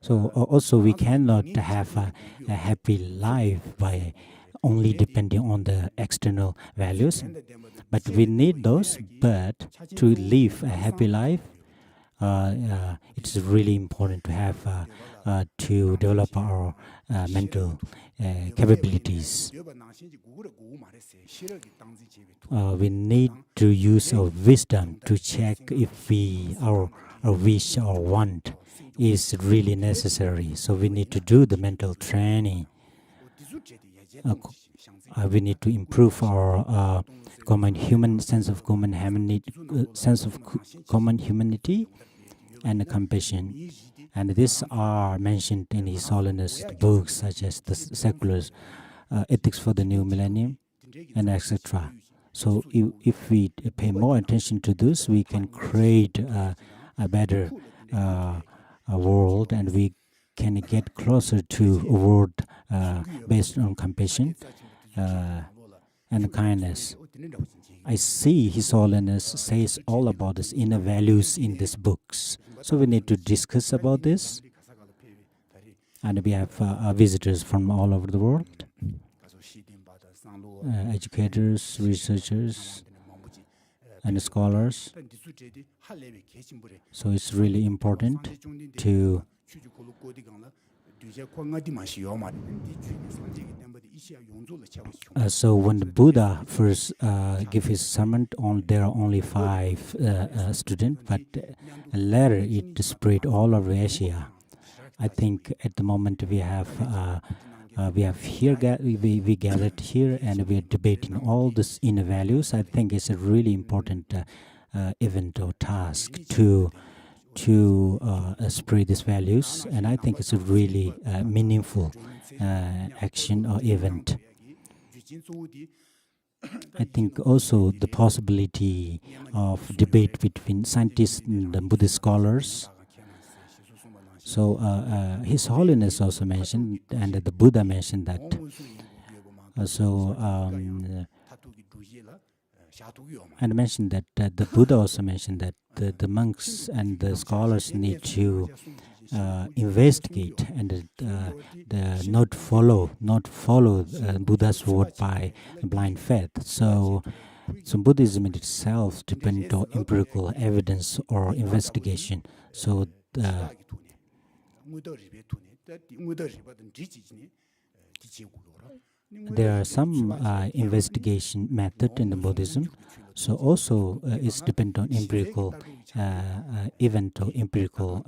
So also we cannot have a happy life by only depending on the external values, but we need those. But to live a happy life, it's really important to have to develop our mental capabilities. We need to use our wisdom to check if our wish or want is really necessary. So we need to do the mental training. We need to improve our sense of common humanity and compassion. And these are mentioned in His Holiness books, such as the secular ethics for the new millennium, and etc. So if we pay more attention to this, we can create a better world, and we can get closer to a world based on compassion and kindness. I see His Holiness says all about this inner values in these books. So we need to discuss about this. And we have visitors from all over the world, educators, researchers, and scholars. So it's really important to so when the Buddha first gave his sermon, there are only 5 students, but later it spread all over Asia. I think at the moment we gathered here and we are debating all these inner values. I think it's a really important event or task to spread these values, and I think it's a really meaningful action or event. I think also the possibility of debate between scientists and the Buddhist scholars. So His Holiness also mentioned, and the Buddha mentioned that. And mentioned that the Buddha also mentioned that the monks and the scholars need to investigate and not follow Buddha's word by blind faith. So Buddhism in itself depends on empirical evidence or investigation. So there are some investigation method in the Buddhism. So also it's dependent on empirical event or empirical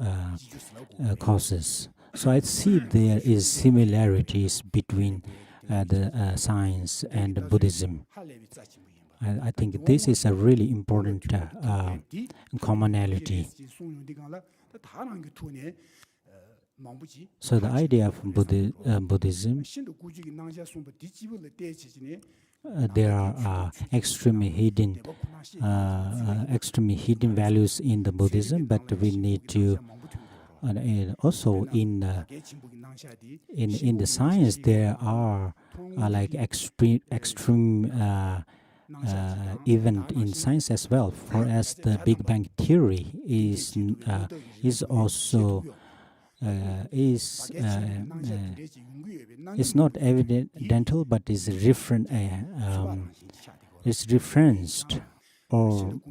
causes. So I see there is similarities between the science and Buddhism. I think this is a really important commonality. So the idea of Buddhism, there are extremely hidden values in the Buddhism, but we need to also in the science there are like extreme event in science as well. For as the Big Bang theory is also it's not evidental, but is is referenced, or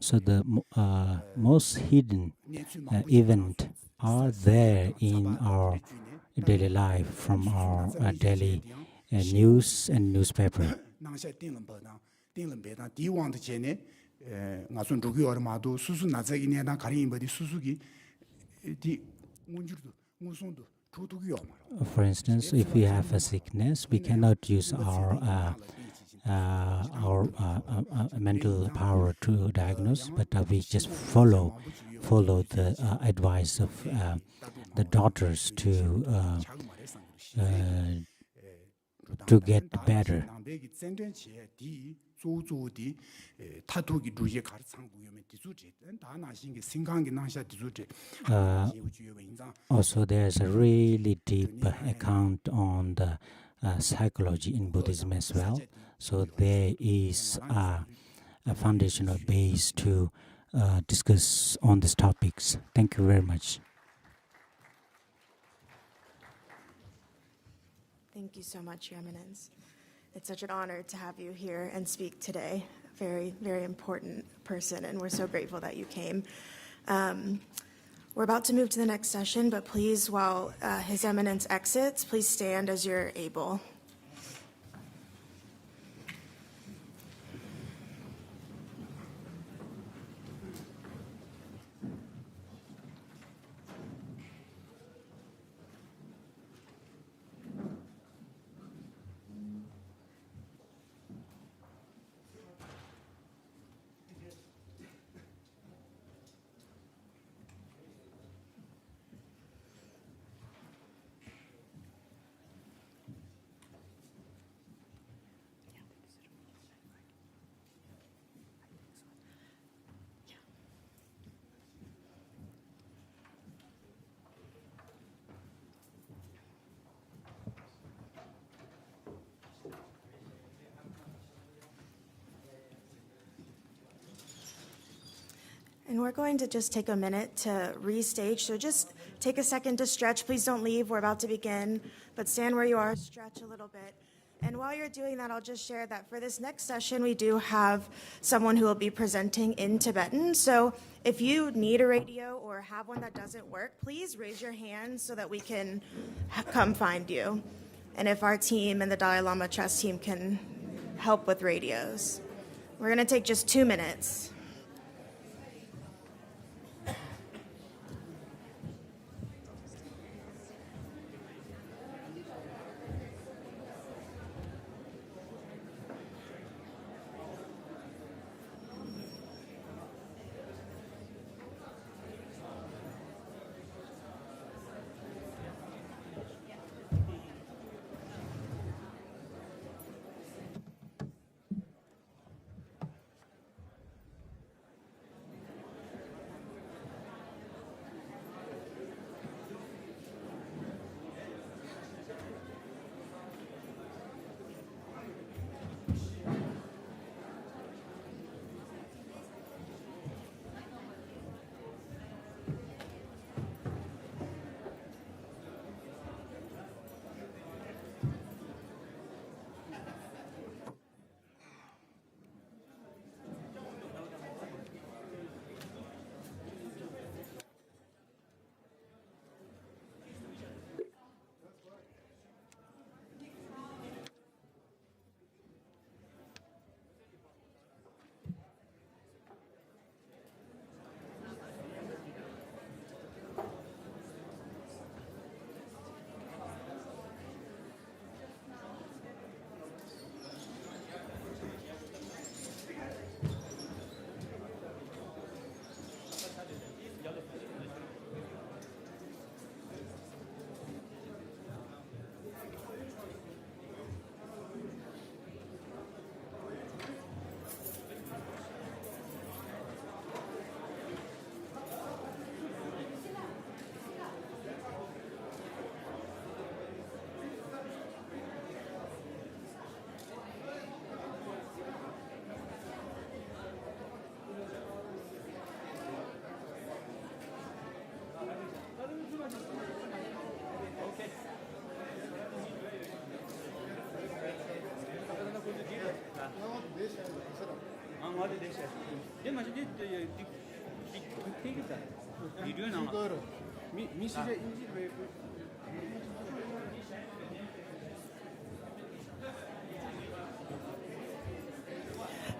so the most hidden event are there in our daily life from our daily news and newspaper. For instance, if we have a sickness, we cannot use our mental power to diagnose, but we just follow the advice of the doctors to get better. Also, there's a really deep account on the psychology in Buddhism as well. So there is a foundational base to discuss on these topics. Thank you very much. Thank you so much, Your Eminence. It's such an honor to have you here and speak today. Very, very important person, and we're so grateful that you came. We're about to move to the next session, but please, while His Eminence exits, please stand as you're able. And we're going to just take a minute to restage. So just take a second to stretch. Please don't leave. We're about to begin. But stand where you are, stretch a little bit. And while you're doing that, I'll just share that for this next session, we do have someone who will be presenting in Tibetan. So if you need a radio or have one that doesn't work, please raise your hand so that we can come find you. And if our team and the Dalai Lama Trust team can help with radios. We're going to take just 2 minutes.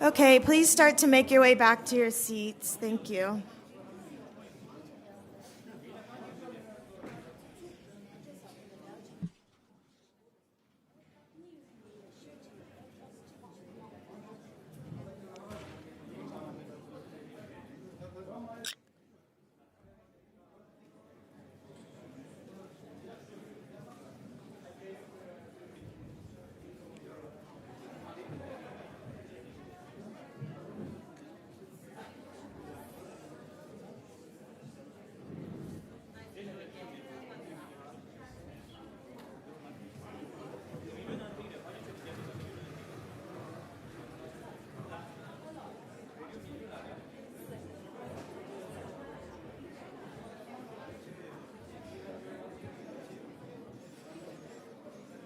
Okay, please start to make your way back to your seats. Thank you.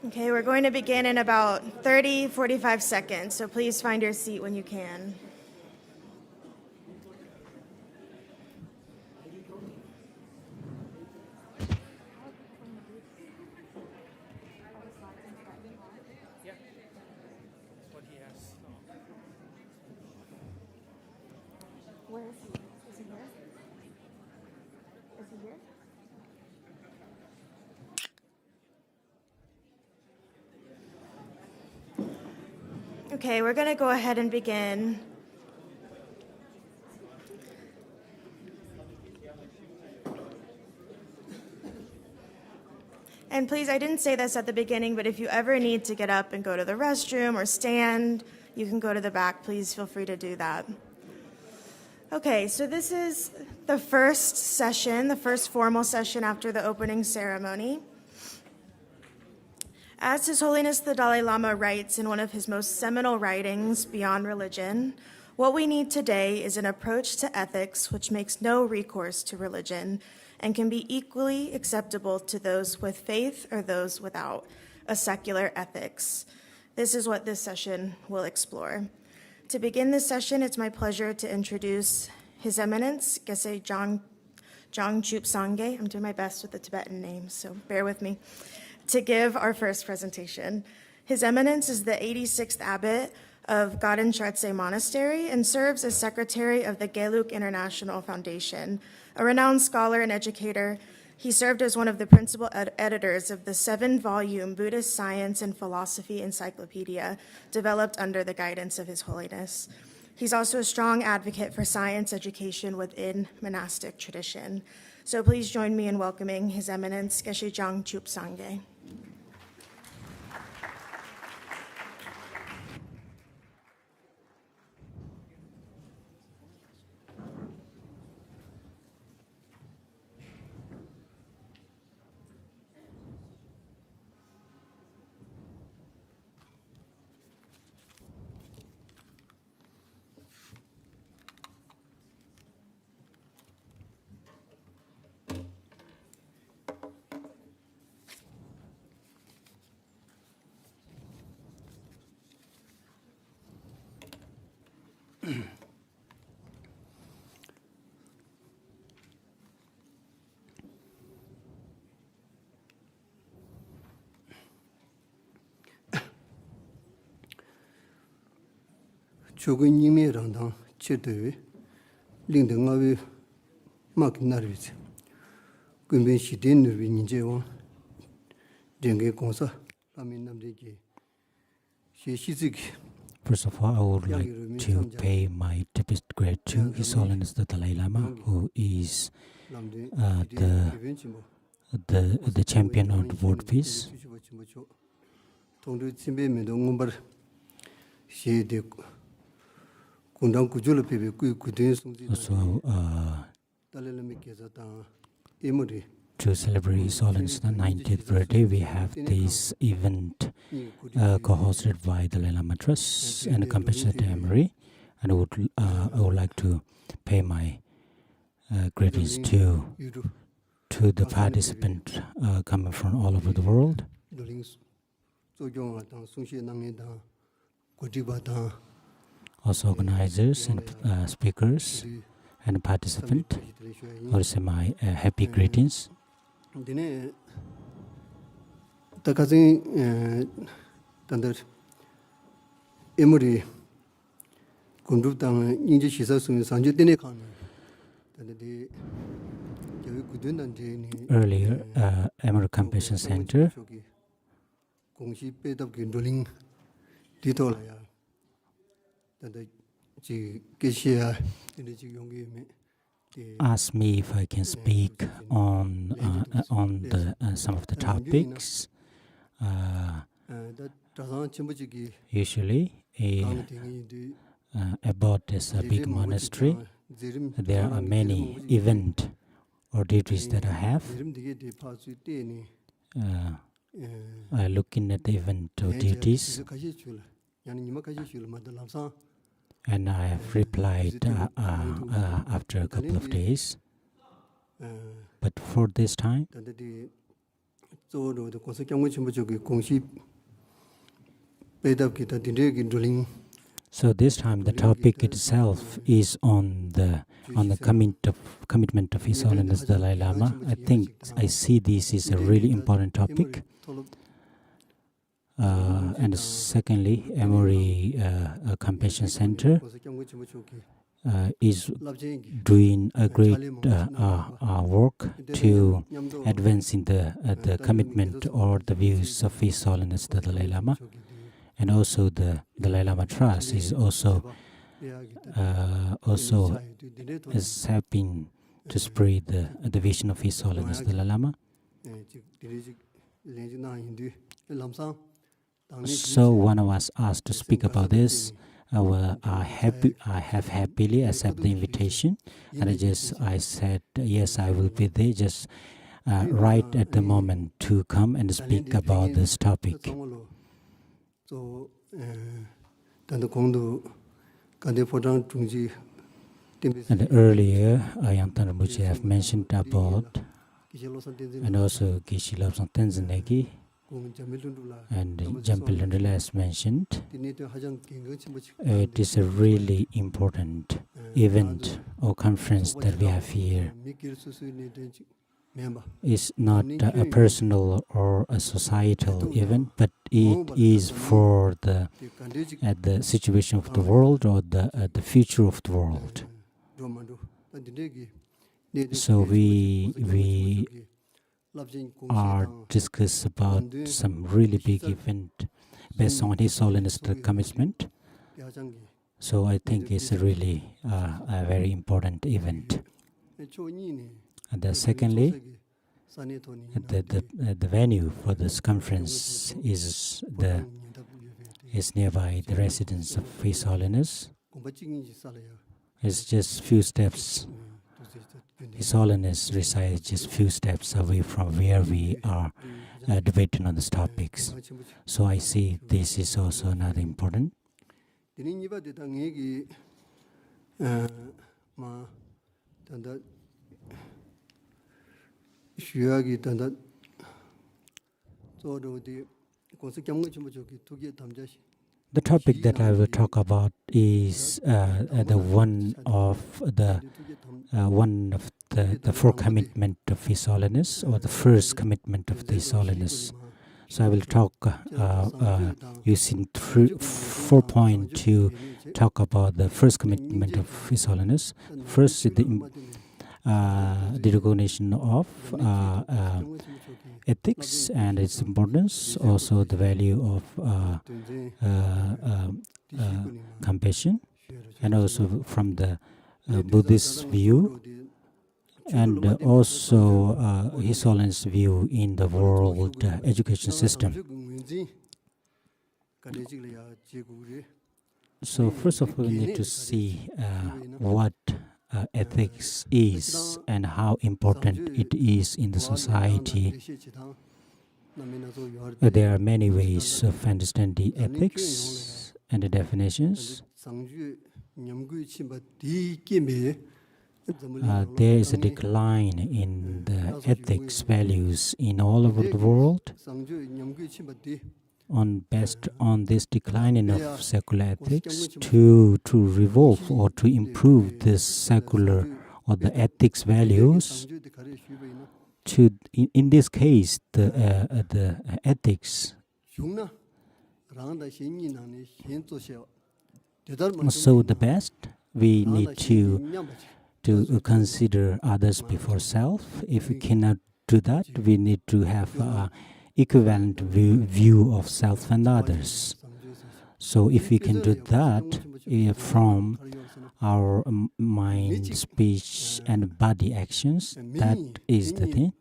Okay, we're going to begin in about 45 seconds, so please find your seat when you can. Where is he? Is he here? Is he here? Okay, we're going to go ahead and begin. And please, I didn't say this at the beginning, but if you ever need to get up and go to the restroom or stand, you can go to the back. Please feel free to do that. Okay, so this is the first session, the first formal session after the opening ceremony. As His Holiness the Dalai Lama writes in one of his most seminal writings, Beyond Religion, what we need today is an approach to ethics which makes no recourse to religion and can be equally acceptable to those with faith or those without, a secular ethics. This is what this session will explore. To begin this session, it's my pleasure to introduce His Eminence, Geshe Jangchup Sangye. I'm doing my best with the Tibetan names, so bear with me, to give our first presentation. His Eminence is the 86th abbot of Gaden Chartse Monastery and serves as secretary of the Geluk International Foundation. A renowned scholar and educator, he served as one of the principal editors of the 7-volume Buddhist Science and Philosophy Encyclopedia developed under the guidance of His Holiness. He's also a strong advocate for science education within monastic tradition. So please join me in welcoming His Eminence, Geshe Jangchup Sangye. 조근 님이랑당 제대로 링등아위 막나르지 근ben 시된 느비니제와 쟁게 공사 라민남데기 시시직. First of all, I would like to pay my deepest gratitude to His Holiness the Dalai Lama, who is the champion of the world peace. Also, to celebrate His Holiness the 90th birthday, we have this event co-hosted by the Dalai Lama Trust and the Compassionate Memory, and I would like to pay my greetings to the participants coming from all over the world. also organizers and speakers and participants. Also my happy greetings. Dine takazin tandar emori kundup tang inje shisa sumi sanju dine khan tanda de jawi gudun dan je ni Earlier, Emerald Compassion Center kongshi pedap ki rolling dito la ya tanda ji keshiya dine ji yongi me asked me if I can speak on some of the topics. Usually, about this big monastery, there are many events or duties that I have. Looking at the event or duties, and I have replied after a couple of days. But for this time, so this time the topic itself is on the commitment of His Holiness Dalai Lama. I think I see this is a really important topic. And secondly, Emory Compassion Center is doing a great work to advancing the commitment or the views of His Holiness the Dalai Lama, and also the Dalai Lama Trust is also is helping to spread the vision of His Holiness the Dalai Lama. So one of us asked to speak about this. I have happily accepted the invitation, and I said yes, I will be there just right at the moment to come and speak about this topic. And earlier, Ayang Tanramuchi have mentioned about, and also Gishi Lobsang Tenzanegi and Jampilundula has mentioned, it is a really important event or conference that we have here. It's not a personal or a societal event, but it is for the situation of the world or the future of the world. So we are discuss about some really big event based on His Holiness the commitment. So I think it's a really a very important event. And then secondly, the venue for this conference is nearby the residence of His Holiness. It's just few steps. His Holiness resides just few steps away from where we are debating on these topics. So I see this is also another important. The topic that I will talk about is the one of the four commitment of His Holiness, or the first commitment of His Holiness. So I will talk using 4 points to talk about the first commitment of His Holiness. First is the recognition of ethics and its importance, also the value of compassion, and also from the Buddhist view, and also His Holiness view in the world education system. So first of all, we need to see what ethics is and how important it is in the society. There are many ways of understanding ethics and the definitions. There is a decline in the ethics values in all over the world. based on this declining of secular ethics to revolve or to improve this secular or the ethics values. In this case, the ethics. So the best, we need to consider others before self. If we cannot do that, we need to have equivalent view of self and others. So if we can do that from our mind, speech, and body actions, that is the thing.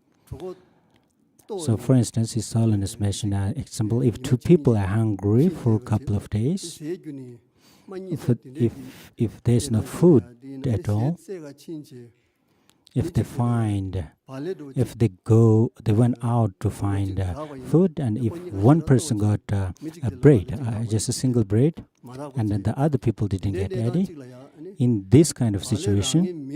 So for instance, His Holiness mentioned an example, if two people are hungry for a couple of days, if there's no food at all, if they went out to find food, and if one person got a bread, just a single bread, and then the other people didn't get any, in this kind of situation,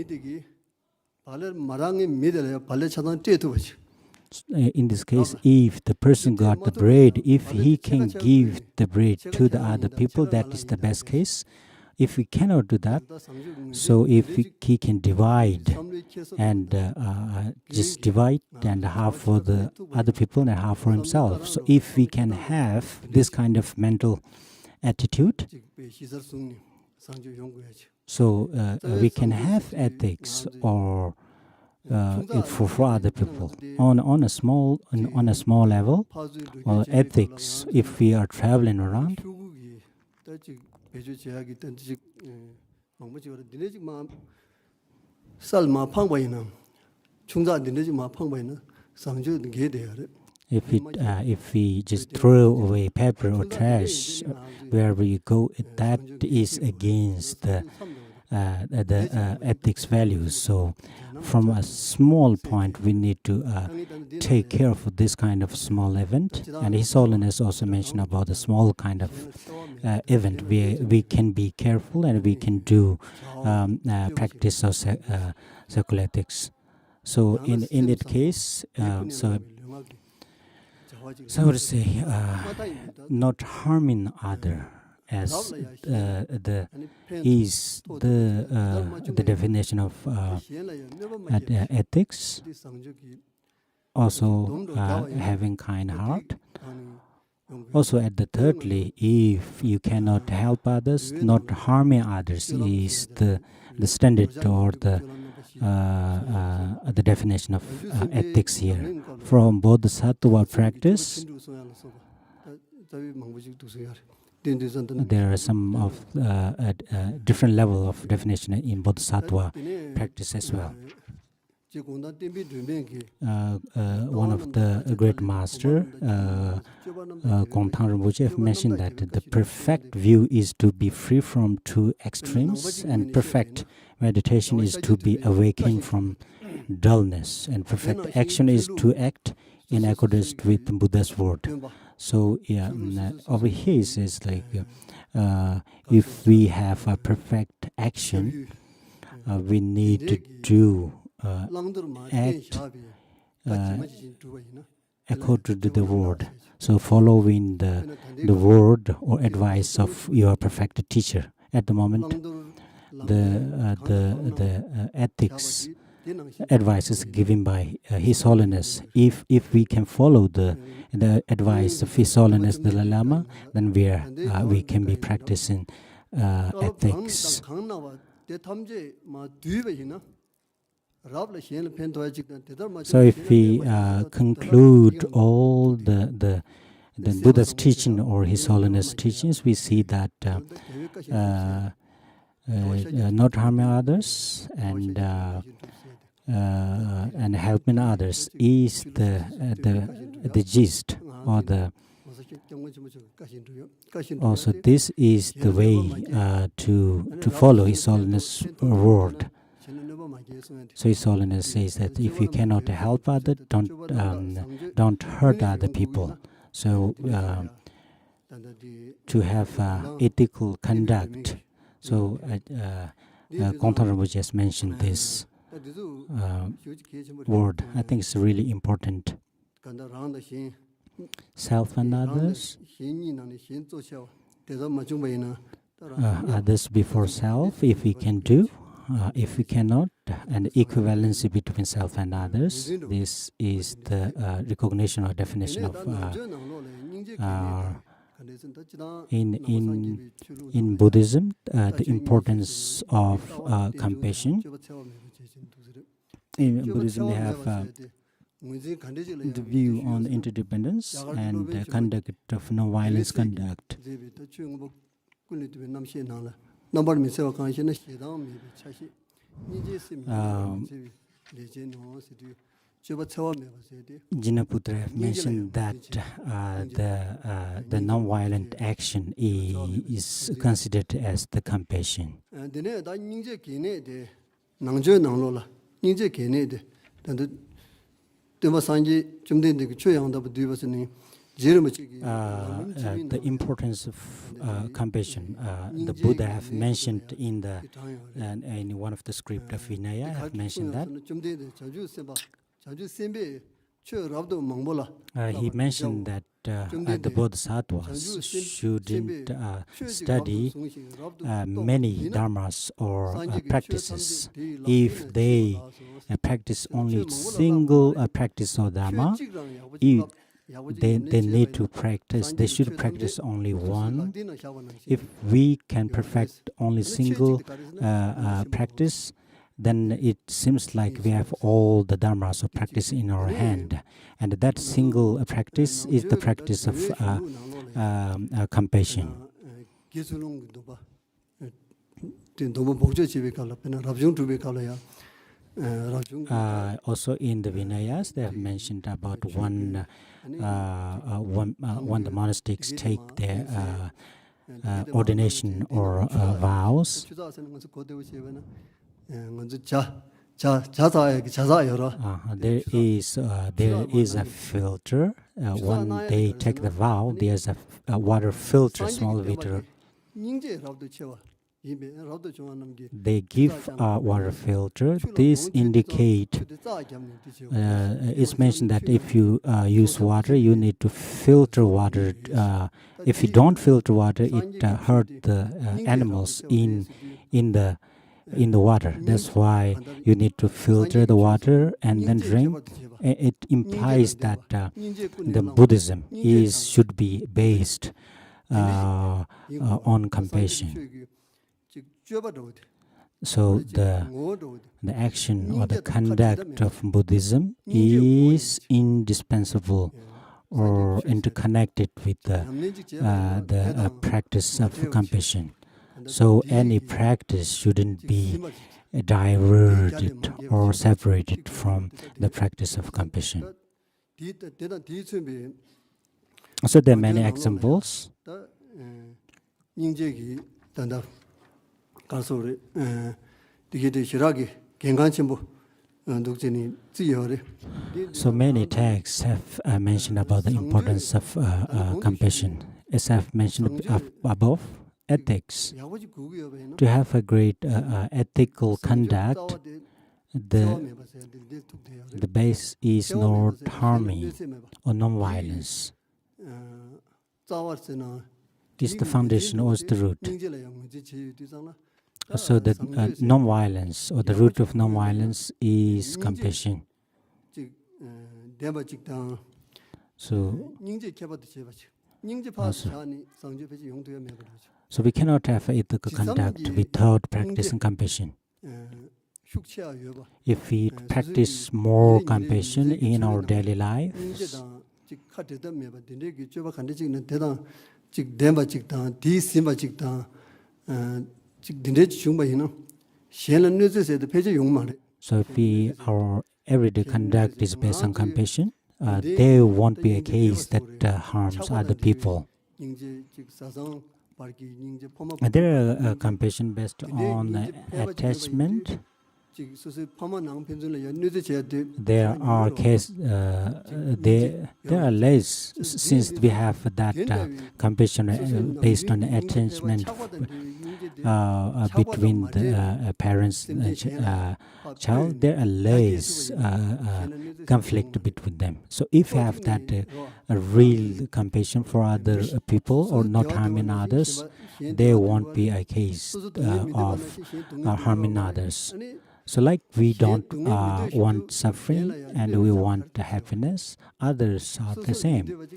in this case, if the person got the bread, if he can give the bread to the other people, that is the best case. If we cannot do that, so if he can divide and just divide and half for the other people and half for himself. So if we can have this kind of mental attitude, so we can have ethics or for other people on a small level, or ethics if we are traveling around. If we just throw away paper or trash wherever you go, that is against the ethics values. So from a small point, we need to take care of this kind of small event. And His Holiness also mentioned about the small kind of event where we can be careful and we can do practice of secular ethics. So in that case, so I would say not harming other as is the definition of ethics. Also having kind heart. Also at the thirdly, if you cannot help others, not harming others is the standard or the definition of ethics here. From Bodhisattva practice, there are some of different level of definition in Bodhisattva practice as well. One of the great master, Gongtang Rinpoche, mentioned that the perfect view is to be free from two extremes, and perfect meditation is to be awakened from dullness, and perfect action is to act in accordance with Buddha's word. So over here it says like, if we have a perfect action, we need to do act according to the word. So following the word or advice of your perfect teacher. At the moment, the ethics advice is given by His Holiness. If we can follow the advice of His Holiness Dalai Lama, then we can be practicing ethics. So if we conclude all the Buddha's teaching or His Holiness teachings, we see that not harming others and helping others is the gist, or the also this is the way to follow His Holiness word. So His Holiness says that if you cannot help others, don't hurt other people. So to have ethical conduct. So Gongtang Rinpoche just mentioned this word. I think it's really important. self and others, 先你呢，先做小，得到么准备呢？ others before self, if we can do. If we cannot, and equivalency between self and others, this is the recognition or definition of in Buddhism, the importance of compassion. In Buddhism, they have the view on interdependence and the conduct of non-violence conduct. Jinaputra have mentioned that the non-violent action is considered as the compassion. The importance of compassion, the Buddha have mentioned in one of the script of Vinaya, have mentioned that. He mentioned that the Bodhisattvas shouldn't study many dharmas or practices. If they practice only single practice or dharma, they need to practice, they should practice only one. If we can perfect only single practice, then it seems like we have all the dharmas of practice in our hand. And that single practice is the practice of compassion. Also in the Vinayas, they have mentioned about when the monastics take their ordination or vows. There is a filter. When they take the vow, there's a water filter, small filter. They give a water filter. This indicate, it's mentioned that if you use water, you need to filter water. If you don't filter water, it hurt the animals in the water. That's why you need to filter the water and then drink. It implies that the Buddhism should be based on compassion. So the action or the conduct of Buddhism is indispensable or interconnected with the practice of compassion. So any practice shouldn't be diverted or separated from the practice of compassion. So there are many examples. So many texts have mentioned about the importance of compassion. As I've mentioned above, ethics. To have a great ethical conduct, the base is not harming or non-violence. Is the foundation or is the root? So the non-violence or the root of non-violence is compassion. So we cannot have ethical conduct without practicing compassion. If we practice more compassion in our daily lives, so if our everyday conduct is based on compassion, there won't be a case that harms other people. There are compassion based on attachment. There are less, since we have that compassion based on attachment. between the parents and child, there are less conflict between them. So if you have that a real compassion for other people or not harming others, there won't be a case of harming others. So like we don't want suffering and we want happiness, others are the same.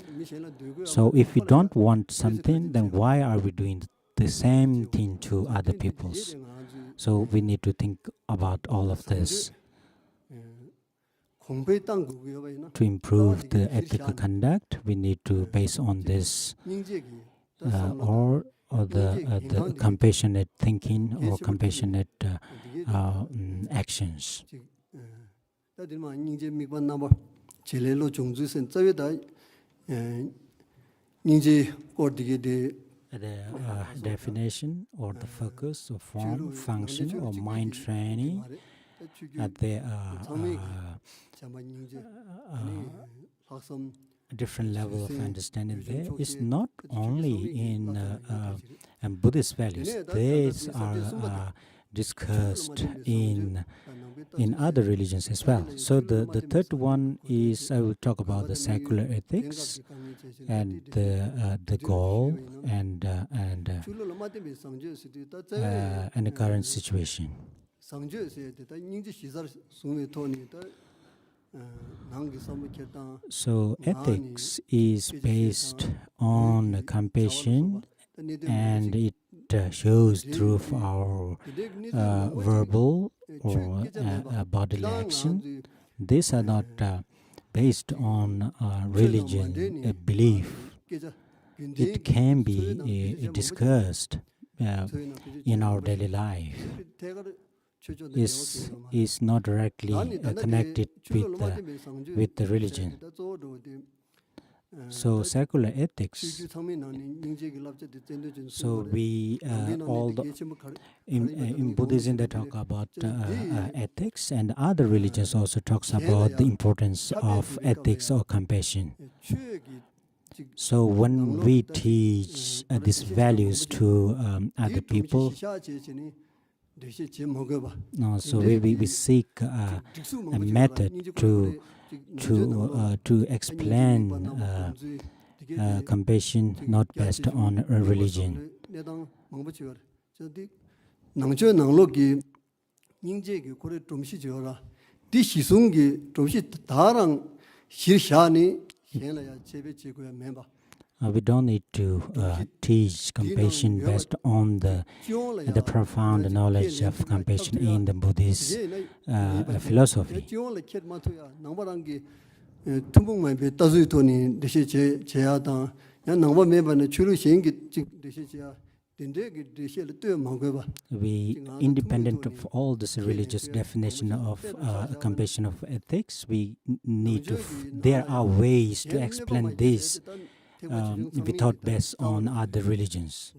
So if we don't want something, then why are we doing the same thing to other peoples? So we need to think about all of this. To improve the ethical conduct, we need to base on this or the compassionate thinking or compassionate actions. The definition or the focus or form, function or mind training, there are different level of understanding there. It's not only in Buddhist values. These are discussed in other religions as well. So the third one is, I will talk about the secular ethics and the goal and the current situation. So ethics is based on compassion, and it shows through our verbal or bodily action. These are not based on religion, a belief. It can be discussed in our daily life. Is not directly connected with the religion. So secular ethics. So we in Buddhism they talk about ethics, and other religions also talks about the importance of ethics or compassion. So when we teach these values to other people, so we seek a method to explain compassion not based on a religion. We don't need to teach compassion based on the profound knowledge of compassion in the Buddhist philosophy. We, independent of all this religious definition of compassion of ethics, we need to. There are ways to explain this without based on other religions.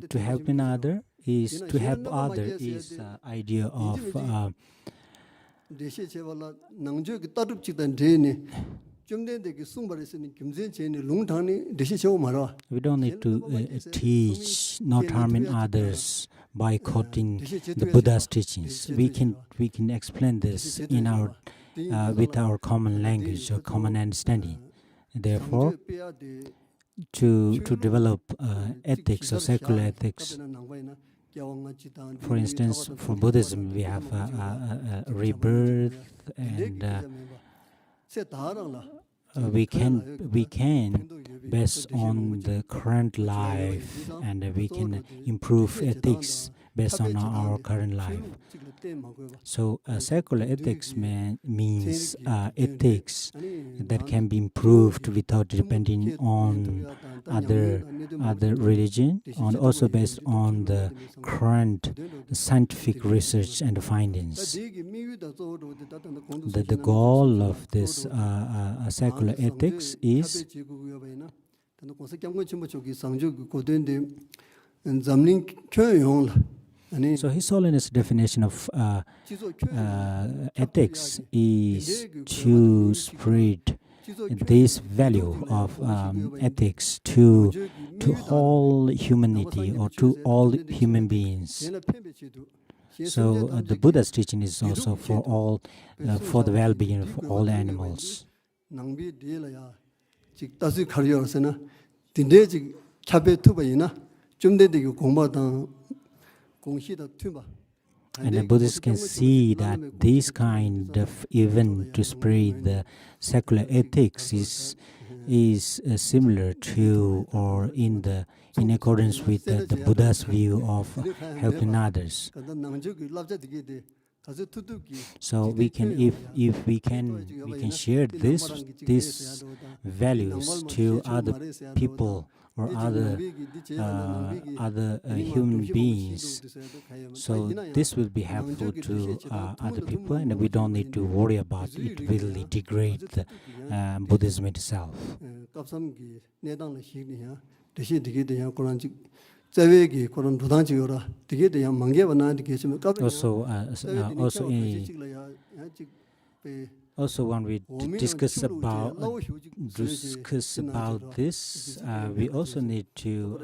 To help another is to help other is idea of we don't need to teach not harming others by quoting the Buddha's teachings. We can explain this in our with our common language or common understanding. Therefore, to develop ethics or secular ethics, for instance, for Buddhism we have rebirth, and we can based on the current life, and we can improve ethics based on our current life. So secular ethics means ethics that can be improved without depending on other religion, and also based on the current scientific research and findings. The goal of this secular ethics is so His Holiness' definition of ethics is to spread this value of ethics to to all humanity or to all human beings. So the Buddha's teaching is also for all, for the well-being of all animals. And the Buddhists can see that this kind of event to spread the secular ethics is similar to or in accordance with the Buddha's view of helping others. So we can, if we can share these values to other people or other human beings. So this will be helpful to other people, and we don't need to worry about it will degrade the Buddhism itself. Also, when we discuss about this, we also need to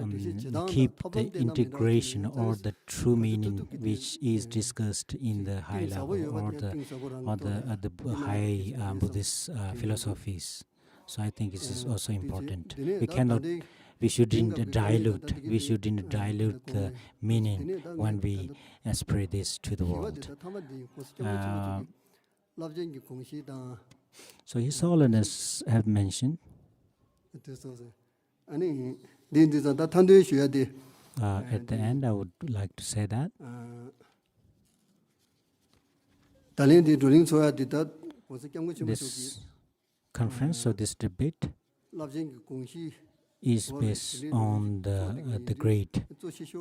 keep the integration or the true meaning which is discussed in the high level or the high Buddhist philosophies. So I think this is also important. We shouldn't dilute the meaning when we spread this to the world. So His Holiness have mentioned at the end, I would like to say that this conference or this debate is based on the great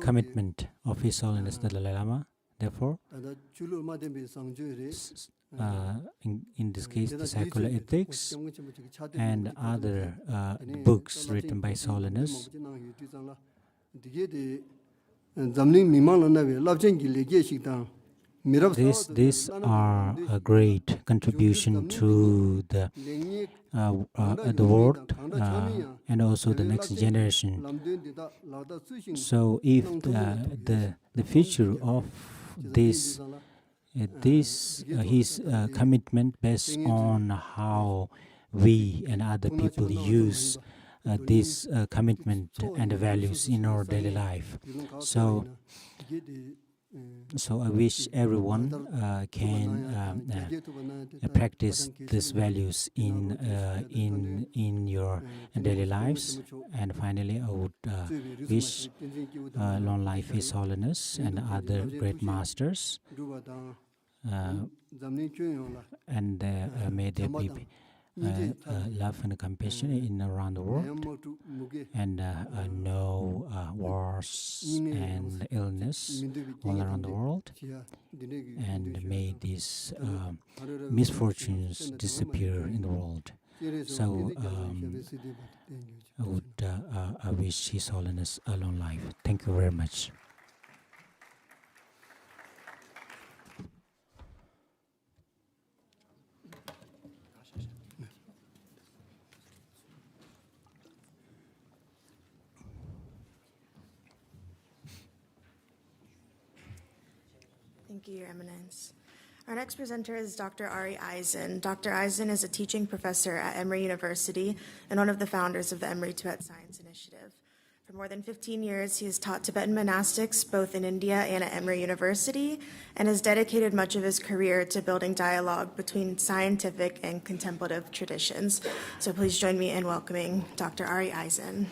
commitment of His Holiness the Dalai Lama. Therefore, in this case, the secular ethics and other books written by His Holiness these are a great contribution to the world and also the next generation. So if the future of this his commitment based on how we and other people use this commitment and values in our daily life. So I wish everyone can practice these values in your daily lives. And finally, I would wish long life His Holiness and other great masters, and may there be love and compassion in around the world, and no wars and illness all around the world, and may these misfortunes disappear in the world. So I wish His Holiness a long life. Thank you very much. Thank you, Your Eminence. Our next presenter is Dr. Ari Eisen. Dr. Eisen is a teaching professor at Emory University and one of the founders of the Emory Tibet Science Initiative. For more than 15 years, he has taught Tibetan monastics both in India and at Emory University, and has dedicated much of his career to building dialogue between scientific and contemplative traditions. So please join me in welcoming Dr. Ari Eisen.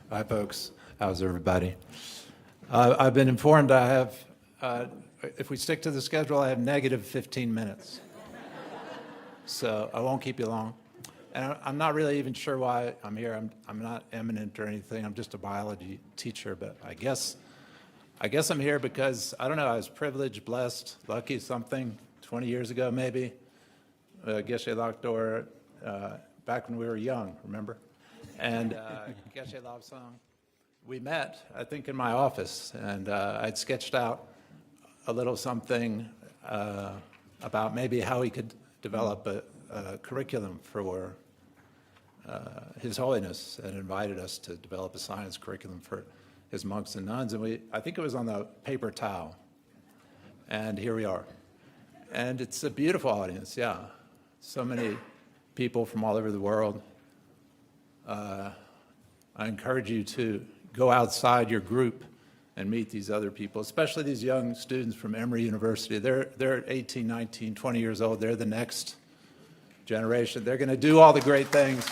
Hi, folks. How's everybody? I've been informed I have, if we stick to the schedule, I have negative 15 minutes. So I won't keep you long. And I'm not really even sure why I'm here. I'm not eminent or anything. I'm just a biology teacher. But I guess I'm here because, I don't know, I was privileged, blessed, lucky, something, 20 years ago maybe. Geshe Lakdor, back when we were young, remember? And Geshe Labsang, we met, I think, in my office, and I'd sketched out a little something about maybe how he could develop a curriculum for His Holiness, and invited us to develop a science curriculum for his monks and nuns. And I think it was on the paper towel. And here we are. And it's a beautiful audience, yeah. So many people from all over the world. I encourage you to go outside your group and meet these other people, especially these young students from Emory University. They're 18, 19, 20 years old. They're the next generation. They're going to do all the great things.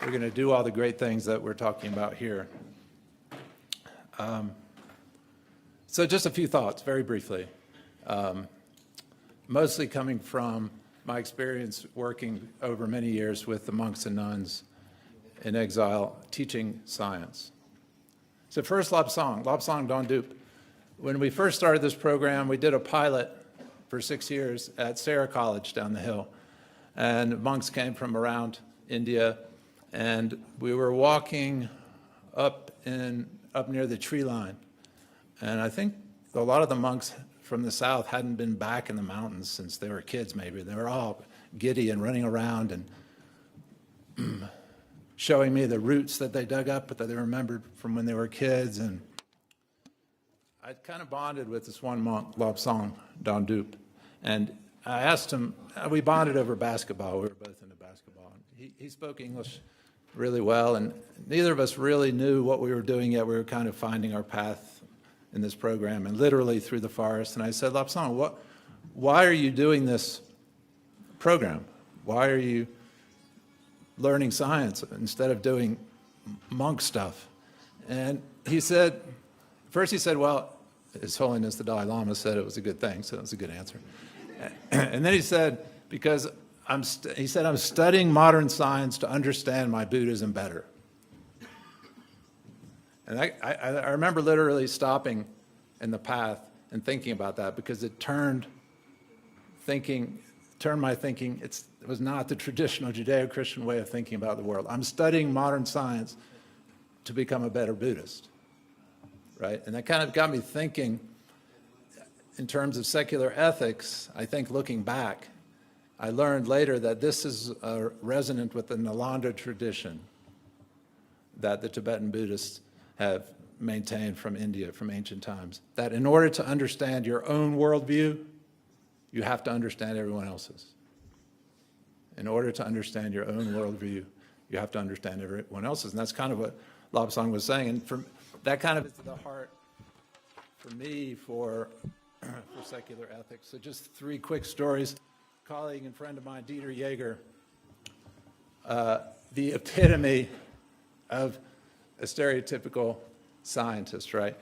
We're going to do all the great things that we're talking about here. So just a few thoughts, very briefly. Mostly coming from my experience working over many years with the monks and nuns in exile, teaching science. So first, Lobsang Dongdup. When we first started this program, we did a pilot for 6 years at Sarah College down the hill. And monks came from around India, and we were walking up near the tree line. And I think a lot of the monks from the south hadn't been back in the mountains since they were kids, maybe. They were all giddy and running around and showing me the roots that they dug up, but that they remembered from when they were kids. And I kind of bonded with this one monk, Lobsang Dongdup. And I asked him, we bonded over basketball. We were both into basketball. He spoke English really well, and neither of us really knew what we were doing yet. We were kind of finding our path in this program, and literally through the forest. And I said, Lobsang, why are you doing this program? Why are you learning science instead of doing monk stuff? And he said, first he said, well, His Holiness the Dalai Lama said it was a good thing, so it was a good answer. And then he said, because I'm studying modern science to understand my Buddhism better. And I remember literally stopping in the path and thinking about that, because it turned my thinking. It was not the traditional Judeo-Christian way of thinking about the world. I'm studying modern science to become a better Buddhist, right? And that kind of got me thinking in terms of secular ethics. I think looking back, I learned later that this is resonant with the Nalanda tradition that the Tibetan Buddhists have maintained from India, from ancient times, that in order to understand your own worldview, you have to understand everyone else's. In order to understand your own worldview, you have to understand everyone else's. And that's kind of what Lobsang was saying. And that kind of is the heart for me for secular ethics. So just 3 quick stories. A colleague and friend of mine, Dieter Jaeger, the epitome of a stereotypical scientist, right?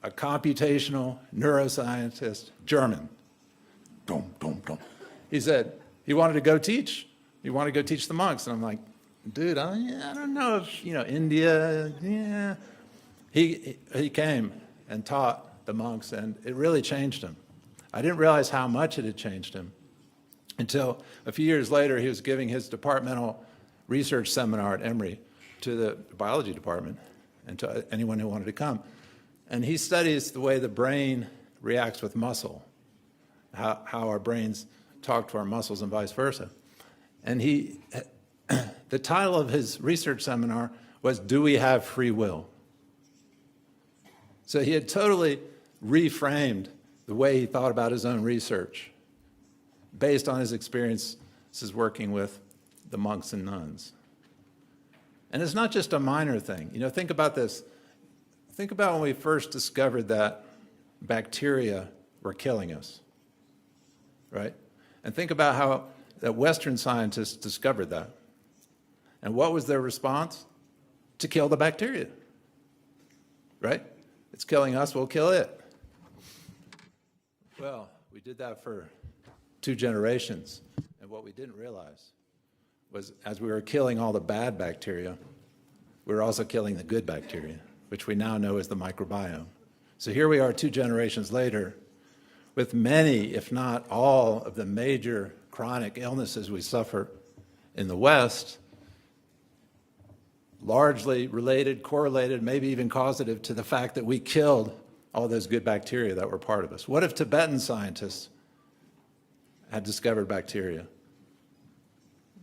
A computational neuroscientist, German. He said he wanted to go teach. He wanted to go teach the monks. And I'm like, dude, I don't know if, India, yeah. He came and taught the monks, and it really changed him. I didn't realize how much it had changed him until a few years later he was giving his departmental research seminar at Emory to the biology department and to anyone who wanted to come. And he studies the way the brain reacts with muscle, how our brains talk to our muscles and vice versa. And the title of his research seminar was, "Do We Have Free Will?" So he had totally reframed the way he thought about his own research based on his experiences working with the monks and nuns. And it's not just a minor thing. Think about this. Think about when we first discovered that bacteria were killing us, right? And think about how that Western scientists discovered that. And what was their response? To kill the bacteria, right? It's killing us, we'll kill it. Well, we did that for 2 generations. And what we didn't realize was, as we were killing all the bad bacteria, we were also killing the good bacteria, which we now know is the microbiome. So here we are 2 generations later with many, if not all, of the major chronic illnesses we suffer in the West, largely related, correlated, maybe even causative to the fact that we killed all those good bacteria that were part of us? What if Tibetan scientists had discovered bacteria?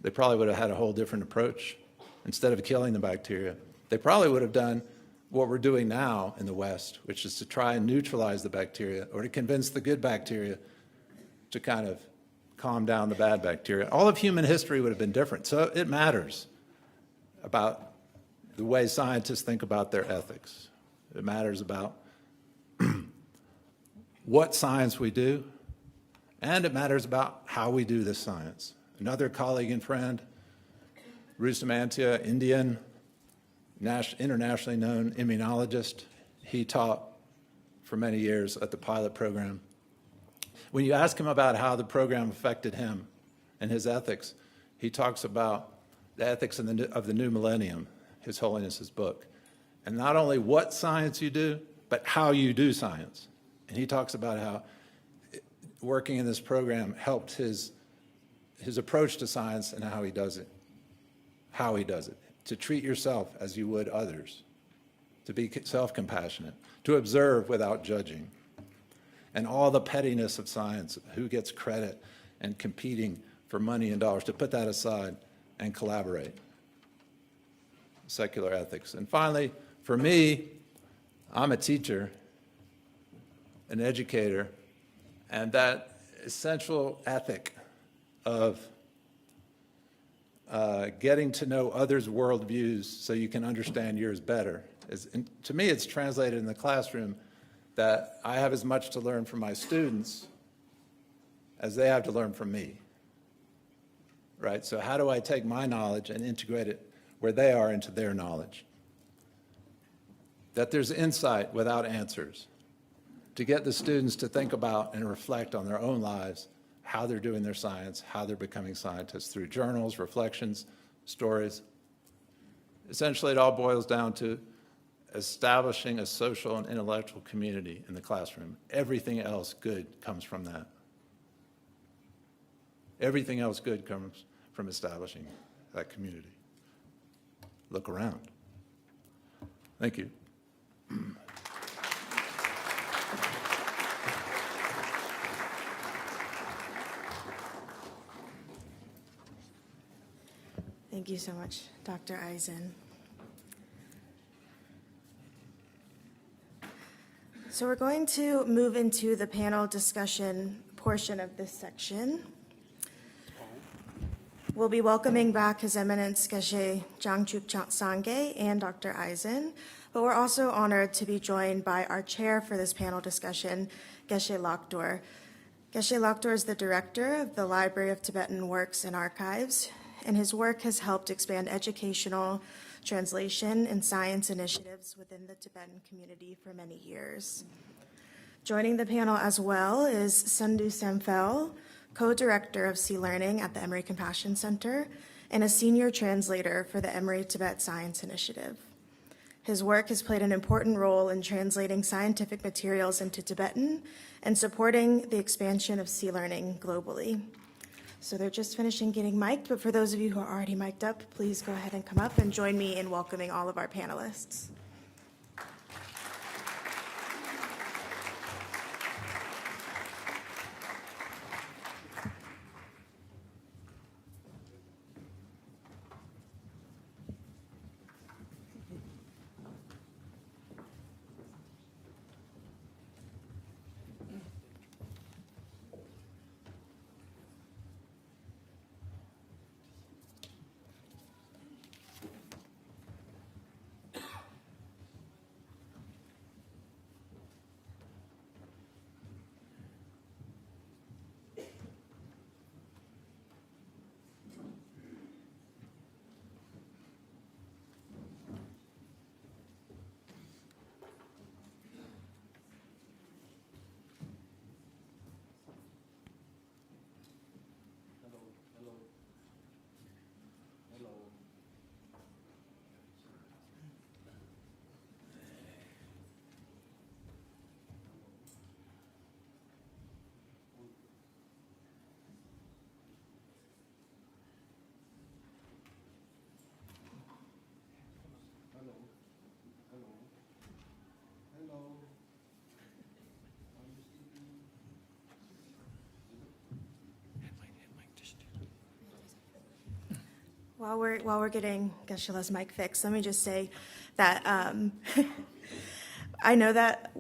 They probably would have had a whole different approach. Instead of killing the bacteria, they probably would have done what we're doing now in the West, which is to try and neutralize the bacteria or to convince the good bacteria to kind of calm down the bad bacteria. All of human history would have been different. So it matters about the way scientists think about their ethics. It matters about what science we do, and it matters about how we do this science. Another colleague and friend, Rustamantia, Indian, internationally known immunologist, he taught for many years at the pilot program. When you ask him about how the program affected him and his ethics, he talks about the ethics of the new millennium, His Holiness's book. And not only what science you do, but how you do science. And he talks about how working in this program helped his approach to science and how he does it. How he does it. To treat yourself as you would others. To be self-compassionate. To observe without judging. And all the pettiness of science, who gets credit and competing for money and dollars, to put that aside and collaborate. Secular ethics. And finally, for me, I'm a teacher, an educator, and that essential ethic of getting to know others' worldviews so you can understand yours better. To me, it's translated in the classroom that I have as much to learn from my students as they have to learn from me, right? So how do I take my knowledge and integrate it where they are into their knowledge? That there's insight without answers, to get the students to think about and reflect on their own lives, how they're doing their science, how they're becoming scientists through journals, reflections, stories. Essentially, it all boils down to establishing a social and intellectual community in the classroom. Everything else good comes from that. Everything else good comes from establishing that community. Look around. Thank you. Thank you so much, Dr. Eisen. So we're going to move into the panel discussion portion of this section. We'll be welcoming back His Eminence Geshe Jangchuk Sangye and Dr. Eisen, but we're also honored to be joined by our chair for this panel discussion, Geshe Lakdor. Geshe Lakdor is the director of the Library of Tibetan Works and Archives, and his work has helped expand educational, translation, and science initiatives within the Tibetan community for many years. Joining the panel as well is Sundhu Samphel, co-director of Sea Learning at the Emory Compassion Center and a senior translator for the Emory Tibet Science Initiative. His work has played an important role in translating scientific materials into Tibetan and supporting the expansion of Sea Learning globally. So they're just finishing getting mic'd, but for those of you who are already mic'd up, please go ahead and come up and join me in welcoming all of our panelists. While we're getting Geshe-la's mic fixed, let me just say that I know that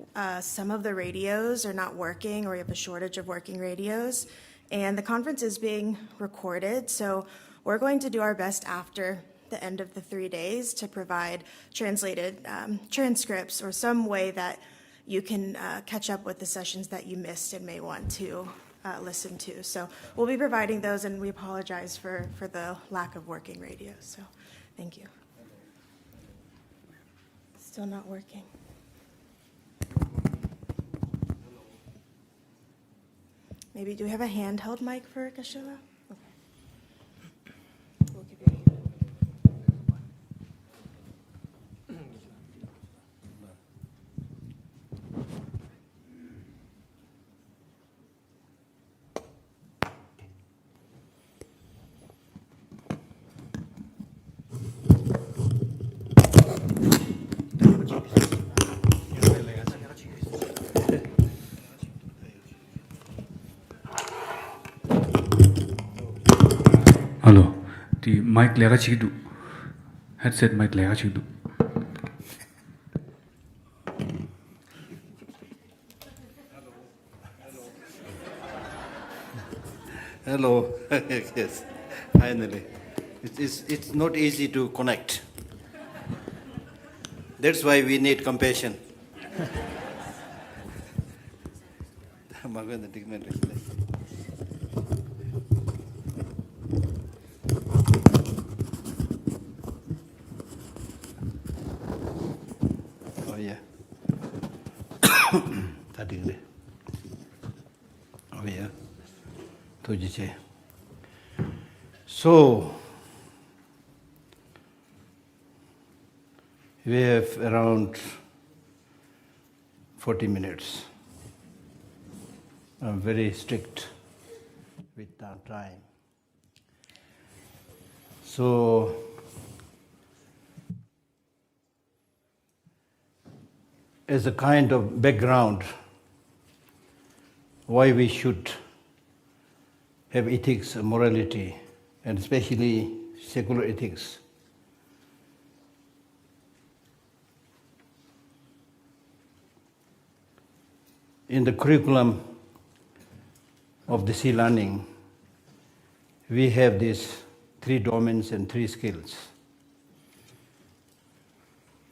some of the radios are not working, or we have a shortage of working radios, and the conference is being recorded, so we're going to do our best after the end of the 3 days to provide translated transcripts or some way that you can catch up with the sessions that you missed and may want to listen to. So we'll be providing those, and we apologize for the lack of working radios. So thank you. Still not working. Maybe do we have a handheld mic for Geshe-la? Okay. We'll give you a hand. Hello, the mic lega chidu. Headset mic lega chidu. Hello. Yes, finally. It's not easy to connect. That's why we need compassion. Oh yeah. Oh yeah. So, we have around 40 minutes. I'm very strict with our time. So, as a kind of background, why we should have ethics and morality, and especially secular ethics. In the curriculum of the sea learning, we have these 3 domains and 3 skills.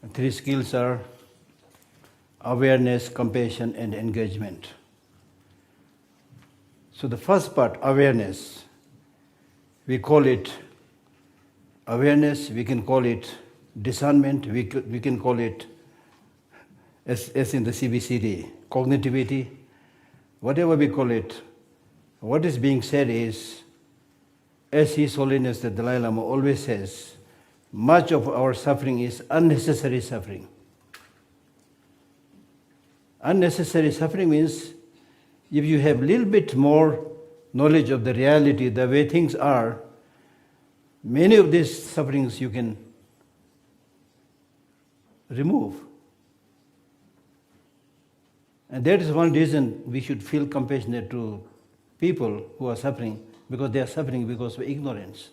The 3 skills are awareness, compassion, and engagement. So the first part, awareness, we call it awareness, we can call it discernment, we can call it, as in the CBCD, cognitivity, whatever we call it. What is being said is, as His Holiness the Dalai Lama always says, much of our suffering is unnecessary suffering. Unnecessary suffering means if you have a little bit more knowledge of the reality, the way things are, many of these sufferings you can remove. And that is one reason we should feel compassionate to people who are suffering, because they are suffering because of ignorance.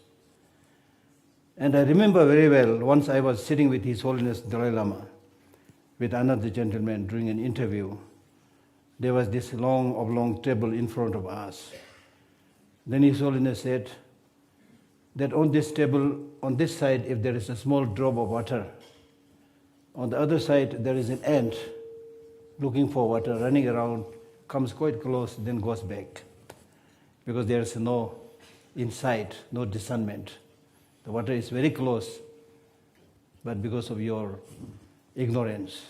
And I remember very well, once I was sitting with His Holiness Dalai Lama with another gentleman during an interview. There was this long oblong table in front of us. Then His Holiness said that on this table, on this side, if there is a small drop of water, on the other side there is an ant looking for water, running around, comes quite close, then goes back. Because there is no insight, no discernment. The water is very close, but because of your ignorance,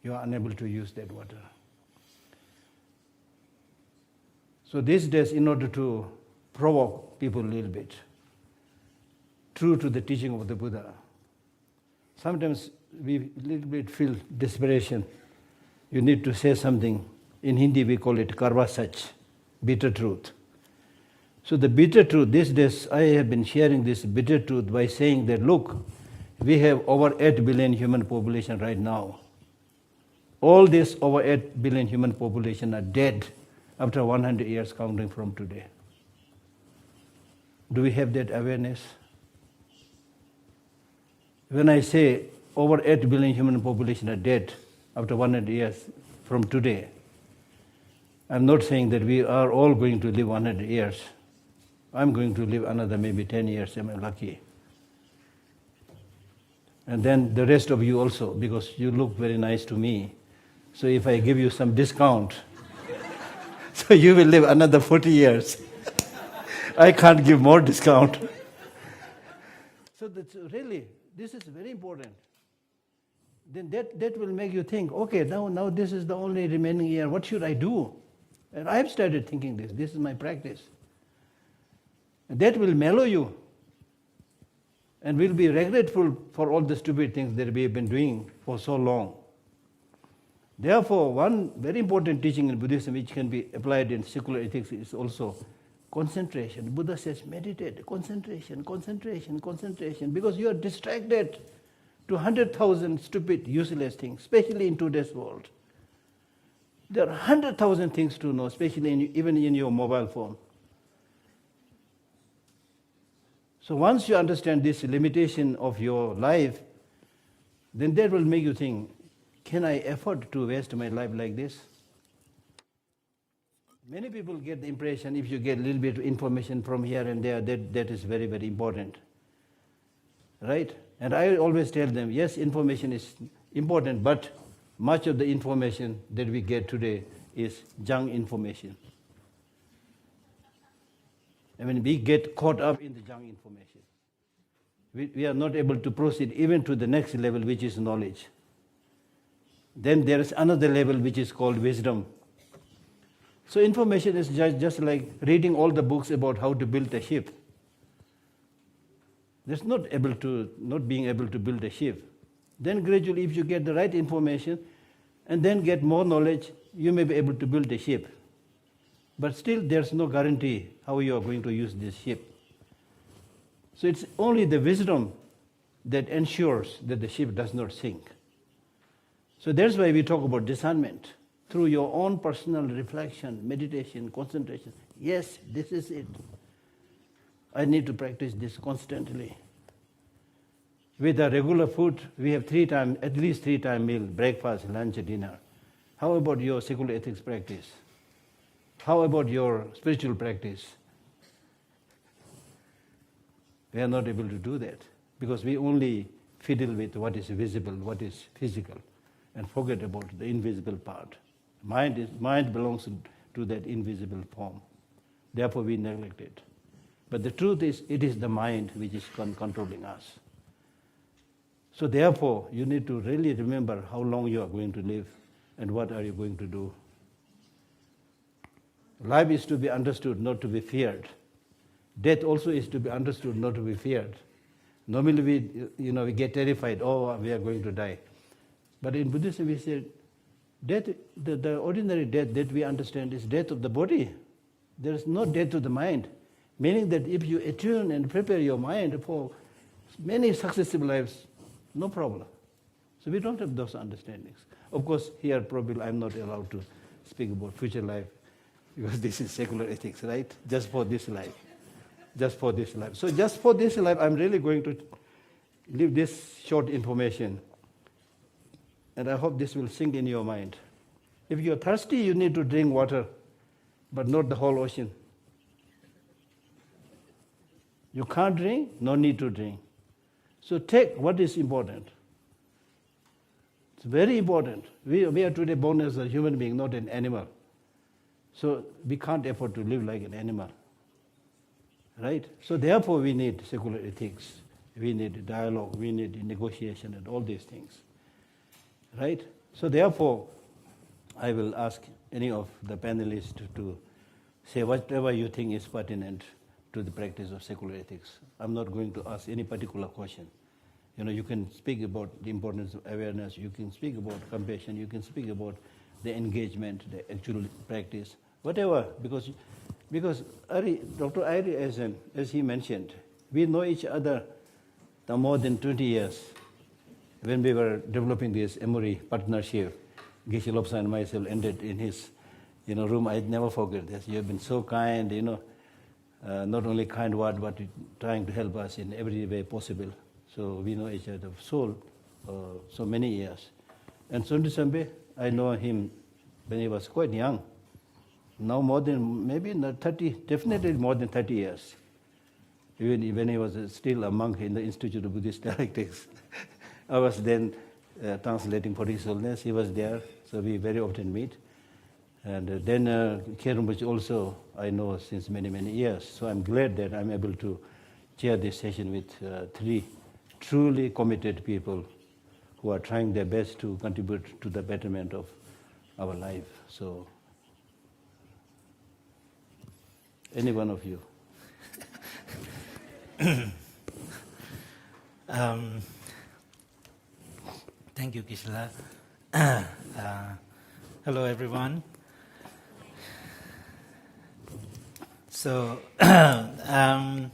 you are unable to use that water. So these days, in order to provoke people a little bit, true to the teaching of the Buddha, sometimes we a little bit feel desperation. You need to say something. In Hindi we call it karva sach, bitter truth. So the bitter truth, these days I have been sharing this bitter truth by saying that, look, we have over 8 billion human population right now. All this over 8 billion human population are dead after 100 years counting from today. Do we have that awareness? when I say over 8 billion human population are dead after 100 years from today, I'm not saying that we are all going to live 100 years. I'm going to live another maybe 10 years, am I lucky? And then the rest of you also, because you look very nice to me. So if I give you some discount, so you will live another 40 years. I can't give more discount. So that's really, this is very important. Then that will make you think, okay, now this is the only remaining year, what should I do? And I've started thinking this is my practice. And that will mellow you. And we'll be regretful for all the stupid things that we have been doing for so long. Therefore, one very important teaching in Buddhism which can be applied in secular ethics is also concentration. Buddha says, meditate, concentration, concentration, concentration, because you are distracted to 100,000 stupid, useless things, especially in today's world. There are 100,000 things to know, especially even in your mobile phone. So once you understand this limitation of your life, then that will make you think, can I afford to waste my life like this? Many people get the impression if you get a little bit of information from here and there, that is very, very important. Right? And I always tell them, yes, information is important, but much of the information that we get today is junk information. I mean, we get caught up in the junk information. We are not able to proceed even to the next level, which is knowledge. Then there is another level which is called wisdom. So information is just like reading all the books about how to build a ship. That's not being able to build a ship. Then gradually, if you get the right information and then get more knowledge, you may be able to build a ship. But still, there's no guarantee how you are going to use this ship. So it's only the wisdom that ensures that the ship does not sink. So that's why we talk about discernment. Through your own personal reflection, meditation, concentration. Yes, this is it. I need to practice this constantly. With our regular food, we have at least 3 times meal, breakfast, lunch, dinner. How about your secular ethics practice? How about your spiritual practice? We are not able to do that because we only fiddle with what is visible, what is physical, and forget about the invisible part. Mind belongs to that invisible form. Therefore, we neglect it. But the truth is, it is the mind which is controlling us. So therefore, you need to really remember how long you are going to live and what are you going to do. Life is to be understood, not to be feared. Death also is to be understood, not to be feared. Normally we get terrified, oh, we are going to die. But in Buddhism we say, death, the ordinary death that we understand is death of the body. There is no death of the mind. Meaning that if you attune and prepare your mind for many successive lives, no problem. So we don't have those understandings. Of course, here probably I'm not allowed to speak about future life because this is secular ethics, right? Just for this life. Just for this life. So just for this life, I'm really going to leave this short information. And I hope this will sink in your mind. If you're thirsty, you need to drink water, but not the whole ocean. You can't drink, no need to drink. So take what is important. It's very important. We are today born as a human being, not an animal. So we can't afford to live like an animal. Right? So therefore we need secular ethics. We need dialogue, we need negotiation and all these things. Right? So therefore, I will ask any of the panelists to say whatever you think is pertinent to the practice of secular ethics. I'm not going to ask any particular question. You can speak about the importance of awareness, you can speak about compassion, you can speak about the engagement, the actual practice, whatever, because Dr. Ari, as he mentioned, we know each other for more than 20 years. When we were developing this Emory partnership, Geshe Lobsang and myself ended in his room. I'd never forget this. You have been so kind, not only kind word, but trying to help us in every way possible. So we know each other soul so many years. And Sunday Sambe, I know him when he was quite young. Now more than, maybe not 30, definitely more than 30 years. Even when he was still a monk in the Institute of Buddhist Dialectics. I was then translating for His Holiness. He was there, so we very often meet. And then Kherumbuch also I know since many, many years. So I'm glad that I'm able to chair this session with three truly committed people who are trying their best to contribute to the betterment of our life. So, any one of you. Thank you, Kishla. Hello, everyone. So, I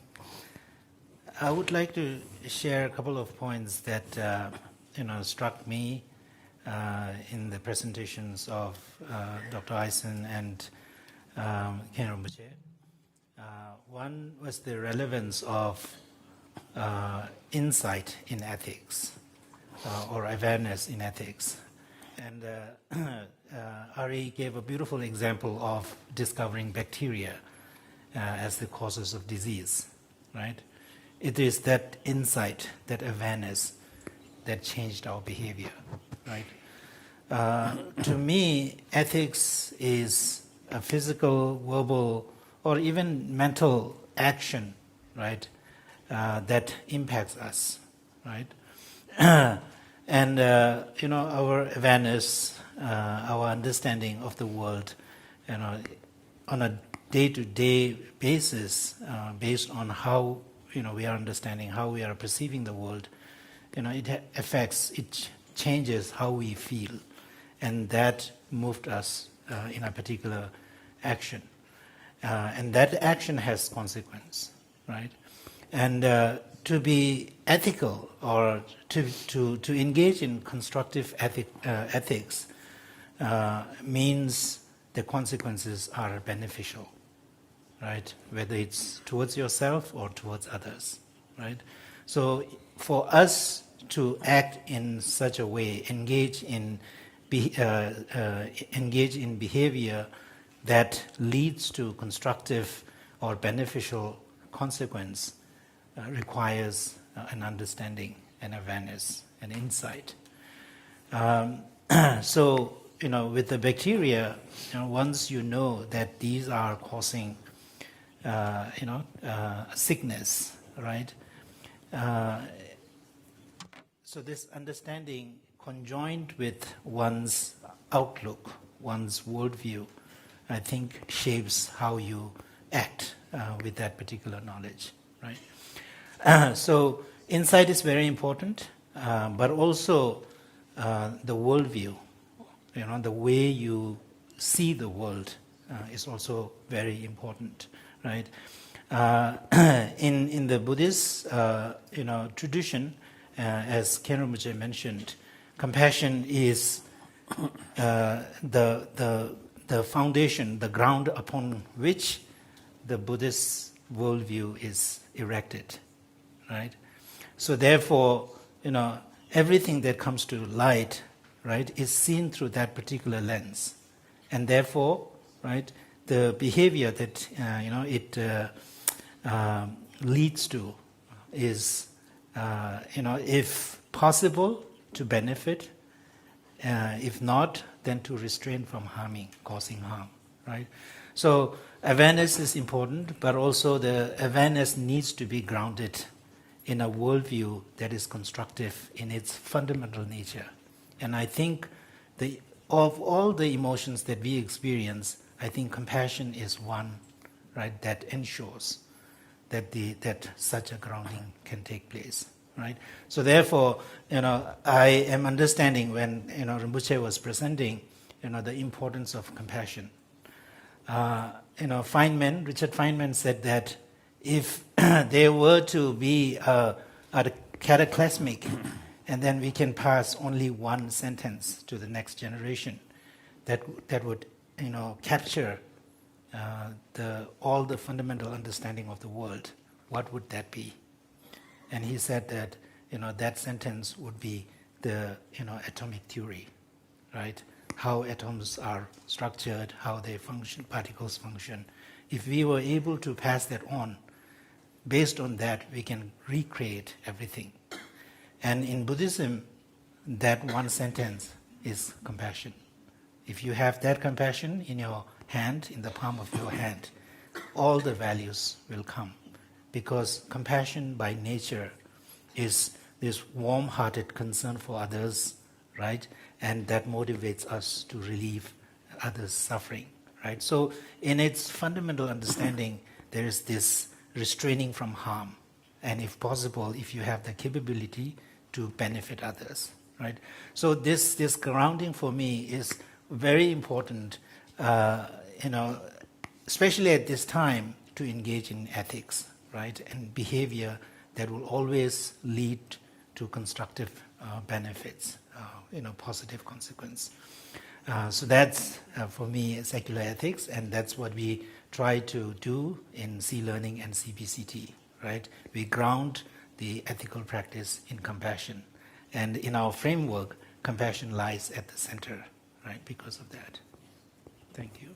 would like to share a couple of points that struck me in the presentations of Dr. Eisen and Khenpo. One was the relevance of insight in ethics or awareness in ethics. And Ari gave a beautiful example of discovering bacteria as the causes of disease, right? It is that insight, that awareness that changed our behavior, right? To me, ethics is a physical, verbal, or even mental action, right, that impacts us, right? And, our awareness, our understanding of the world, on a day-to-day basis, based on how, we are understanding, how we are perceiving the world, it affects, it changes how we feel. And that moved us in a particular action. And that action has consequence, right? And to be ethical or to engage in constructive ethics means the consequences are beneficial, right? Whether it's towards yourself or towards others, right? So for us to act in such a way, engage in behavior that leads to constructive or beneficial consequence requires an understanding, an awareness, an insight. So, with the bacteria, once you know that these are causing, sickness, right? So this understanding conjoined with one's outlook, one's worldview, I think shapes how you act with that particular knowledge, right? So insight is very important, but also the worldview, the way you see the world is also very important, right? In the Buddhist, tradition, as Khenpo mentioned, compassion is the foundation, the ground upon which the Buddhist worldview is erected, right? So therefore, everything that comes to light, right, is seen through that particular lens. And therefore, right, the behavior that, it leads to is, if possible, to benefit. If not, then to restrain from harming, causing harm, right? So awareness is important, but also the awareness needs to be grounded in a worldview that is constructive in its fundamental nature. And I think of all the emotions that we experience, I think compassion is one, right, that ensures that such a grounding can take place, right? So therefore, I am understanding when, Rinpoche was presenting, the importance of compassion. Richard Feynman said that if there were to be a cataclysmic, and then we can pass only one sentence to the next generation, that would, capture all the fundamental understanding of the world, what would that be? And he said that, that sentence would be the atomic theory, right? How atoms are structured, how they function, particles function. If we were able to pass that on, based on that, we can recreate everything. And in Buddhism, that one sentence is compassion. If you have that compassion in your hand, in the palm of your hand, all the values will come. Because compassion by nature is this warm-hearted concern for others, right? And that motivates us to relieve others' suffering, right? So in its fundamental understanding, there is this restraining from harm. And if possible, if you have the capability to benefit others, right? So this grounding for me is very important, especially at this time, to engage in ethics, right? And behavior that will always lead to constructive benefits, positive consequence. So that's, for me, secular ethics, and that's what we try to do in C-Learning and CBCT, right? We ground the ethical practice in compassion. And in our framework, compassion lies at the center, right, because of that. Thank you.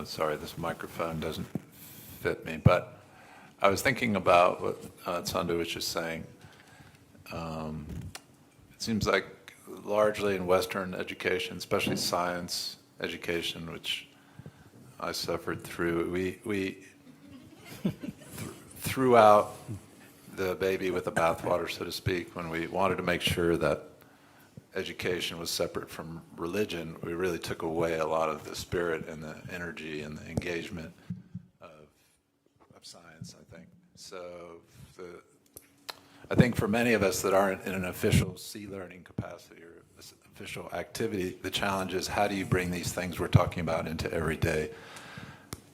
Sorry, this microphone doesn't fit me, but I was thinking about what Tsandu was just saying. It seems like largely in Western education, especially science education, which I suffered through, we threw out the baby with the bathwater, so to speak, when we wanted to make sure that education was separate from religion. We really took away a lot of the spirit and the energy and the engagement of science, I think. So I think for many of us that aren't in an official C-Learning capacity or official activity, the challenge is how do you bring these things we're talking about into everyday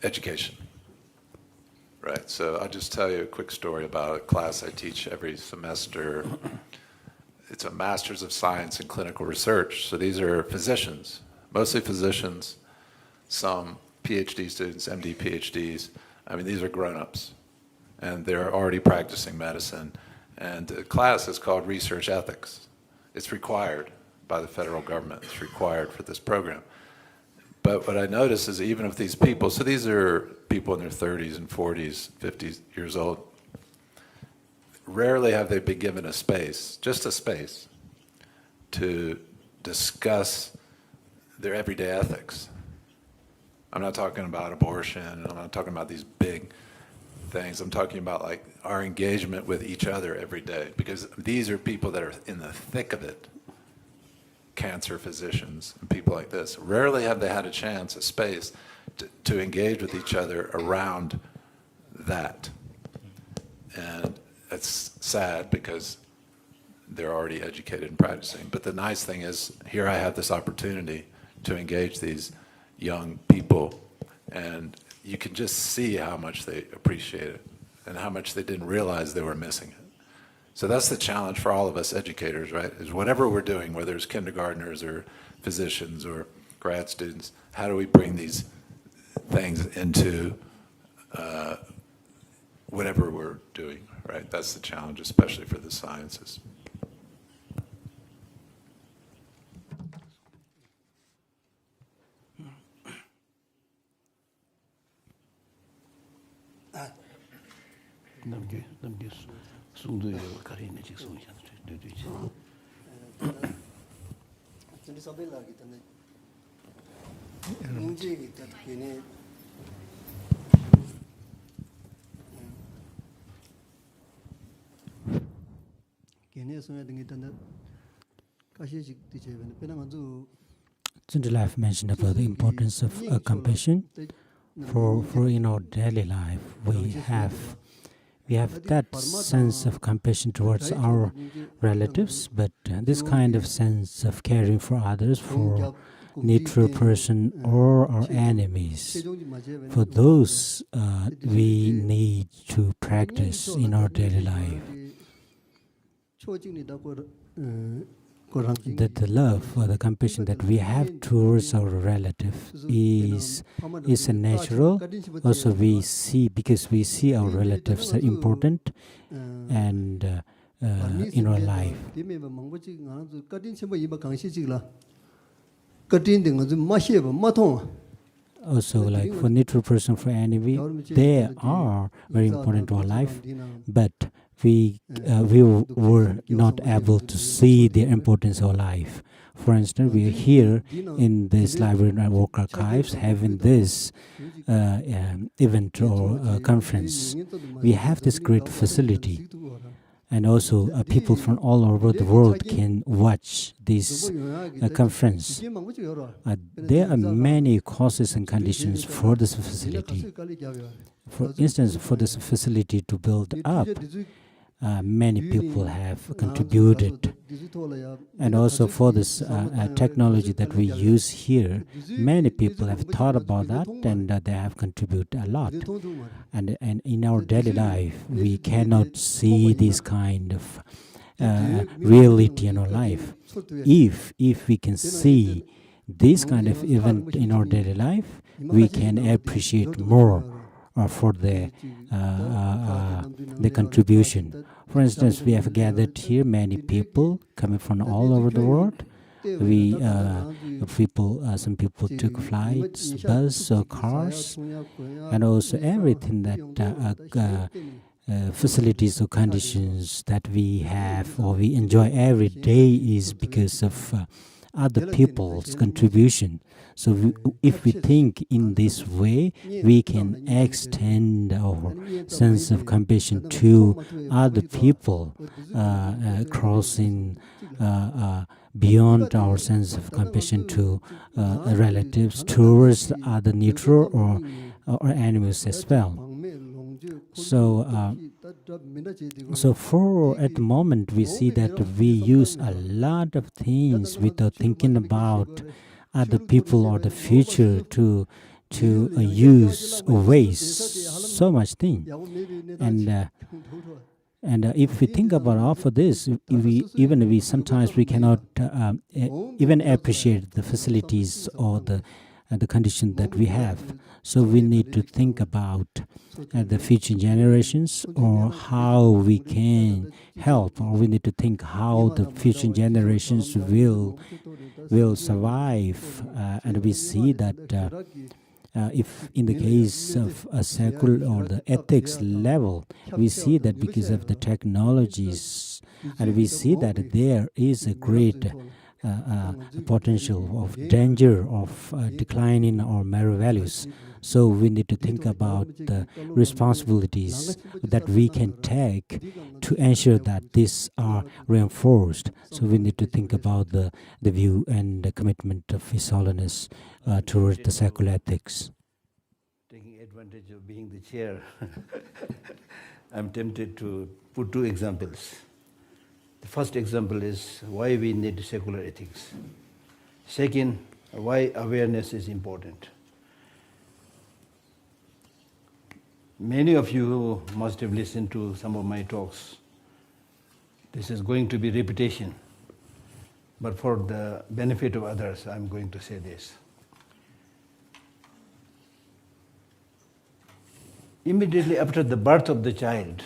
education, right? So I'll just tell you a quick story about a class I teach every semester. It's a Master's of Science in Clinical Research. So these are physicians, mostly physicians, some PhD students, MD, PhDs. I mean, these are grown-ups, and they're already practicing medicine. And the class is called Research Ethics. It's required by the federal government. It's required for this program. But what I notice is even if these people, so these are people in their 30s and 40s, 50s years old, rarely have they been given a space, just a space, to discuss their everyday ethics. I'm not talking about abortion, I'm not talking about these big things, I'm talking about like our engagement with each other every day, because these are people that are in the thick of it. Cancer physicians and people like this. Rarely have they had a chance, a space, to engage with each other around that. And it's sad because they're already educated and practicing. But the nice thing is, here I have this opportunity to engage these young people, and you can just see how much they appreciate it and how much they didn't realize they were missing it. So that's the challenge for all of us educators, right? Is whatever we're doing, whether it's kindergartners or physicians or grad students, how do we bring these things into whatever we're doing, right? That's the challenge, especially for the sciences. Chandra have mentioned about the importance of compassion. For in our daily life, we have that sense of compassion towards our relatives, but this kind of sense of caring for others, for neutral person or our enemies, for those we need to practice in our daily life. the love or the compassion that we have towards our relative is a natural. Also, we see, because we see our relatives are important and in our life. Also, like for neutral person, for enemy, they are very important to our life, but we were not able to see their importance of our life. For instance, we are here in this library network archives having this event or conference. We have this great facility, and also people from all over the world can watch this conference. There are many causes and conditions for this facility. For instance, for this facility to build up, many people have contributed. And also for this technology that we use here, many people have thought about that, and they have contributed a lot. And in our daily life, we cannot see this kind of reality in our life. If we can see this kind of event in our daily life, we can appreciate more for the contribution. For instance, we have gathered here many people coming from all over the world. Some people took flights, bus or cars, and also everything that facilities or conditions that we have or we enjoy every day is because of other people's contribution. So if we think in this way, we can extend our sense of compassion to other people, crossing beyond our sense of compassion to relatives, towards other neutral or animals as well. So for at the moment, we see that we use a lot of things without thinking about other people or the future to use or waste so much thing. And if we think about all of this, we sometimes we cannot even appreciate the facilities or the condition that we have. So we need to think about the future generations, or how we can help, or we need to think how the future generations will survive. And we see that if in the case of a secular or the ethics level, we see that because of the technologies, and we see that there is a great potential of danger of declining our moral values. So we need to think about the responsibilities that we can take to ensure that these are reinforced. So we need to think about the view and the commitment of His Holiness towards the secular ethics. Taking advantage of being the chair, I'm tempted to put two examples. The first example is why we need secular ethics. Second, why awareness is important. Many of you must have listened to some of my talks. This is going to be repetition, but for the benefit of others, I'm going to say this. Immediately after the birth of the child,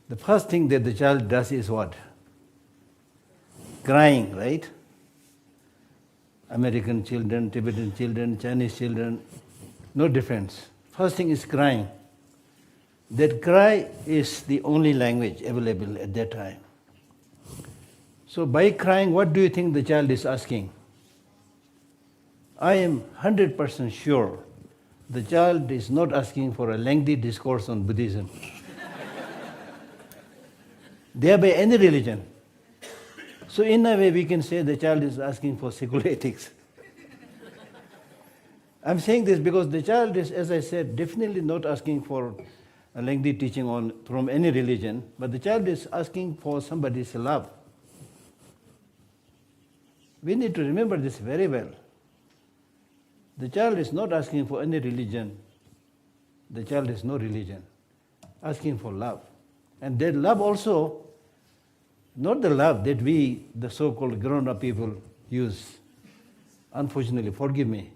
the first thing that the child does is what? Crying, right? American children, Tibetan children, Chinese children, no difference. First thing is crying. That cry is the only language available at that time. So by crying, what do you think the child is asking? I am 100% sure the child is not asking for a lengthy discourse on Buddhism. Thereby any religion. So in a way we can say the child is asking for secular ethics. I'm saying this because the child is, as I said, definitely not asking for a lengthy teaching from any religion, but the child is asking for somebody's love. We need to remember this very well. The child is not asking for any religion. The child is no religion, asking for love. And that love also not the love that we, the so-called grown-up people, use. Unfortunately, forgive me.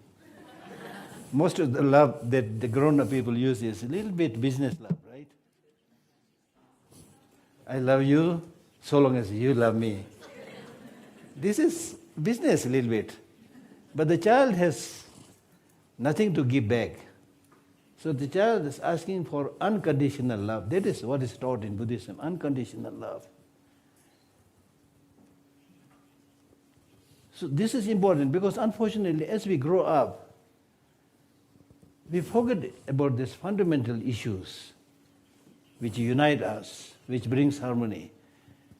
Most of the love that the grown-up people use is a little bit business love, right? I love you so long as you love me. This is business a little bit. But the child has nothing to give back. So the child is asking for unconditional love. That is what is taught in Buddhism, unconditional love. So this is important because unfortunately as we grow up, we forget about these fundamental issues which unite us, which brings harmony.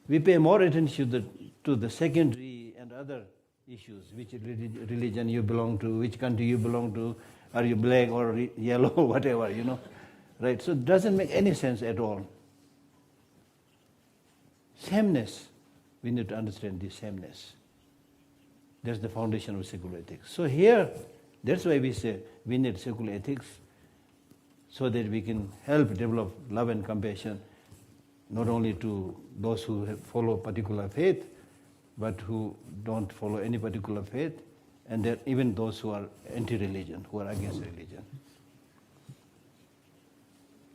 We pay more attention to the secondary and other issues, which religion you belong to, which country you belong to, are you black or yellow, whatever, right? So it doesn't make any sense at all. Sameness, we need to understand this sameness. That's the foundation of secular ethics. So here, that's why we say we need secular ethics so that we can help develop love and compassion, not only to those who follow particular faith, but who don't follow any particular faith, and that even those who are anti-religion, who are against religion.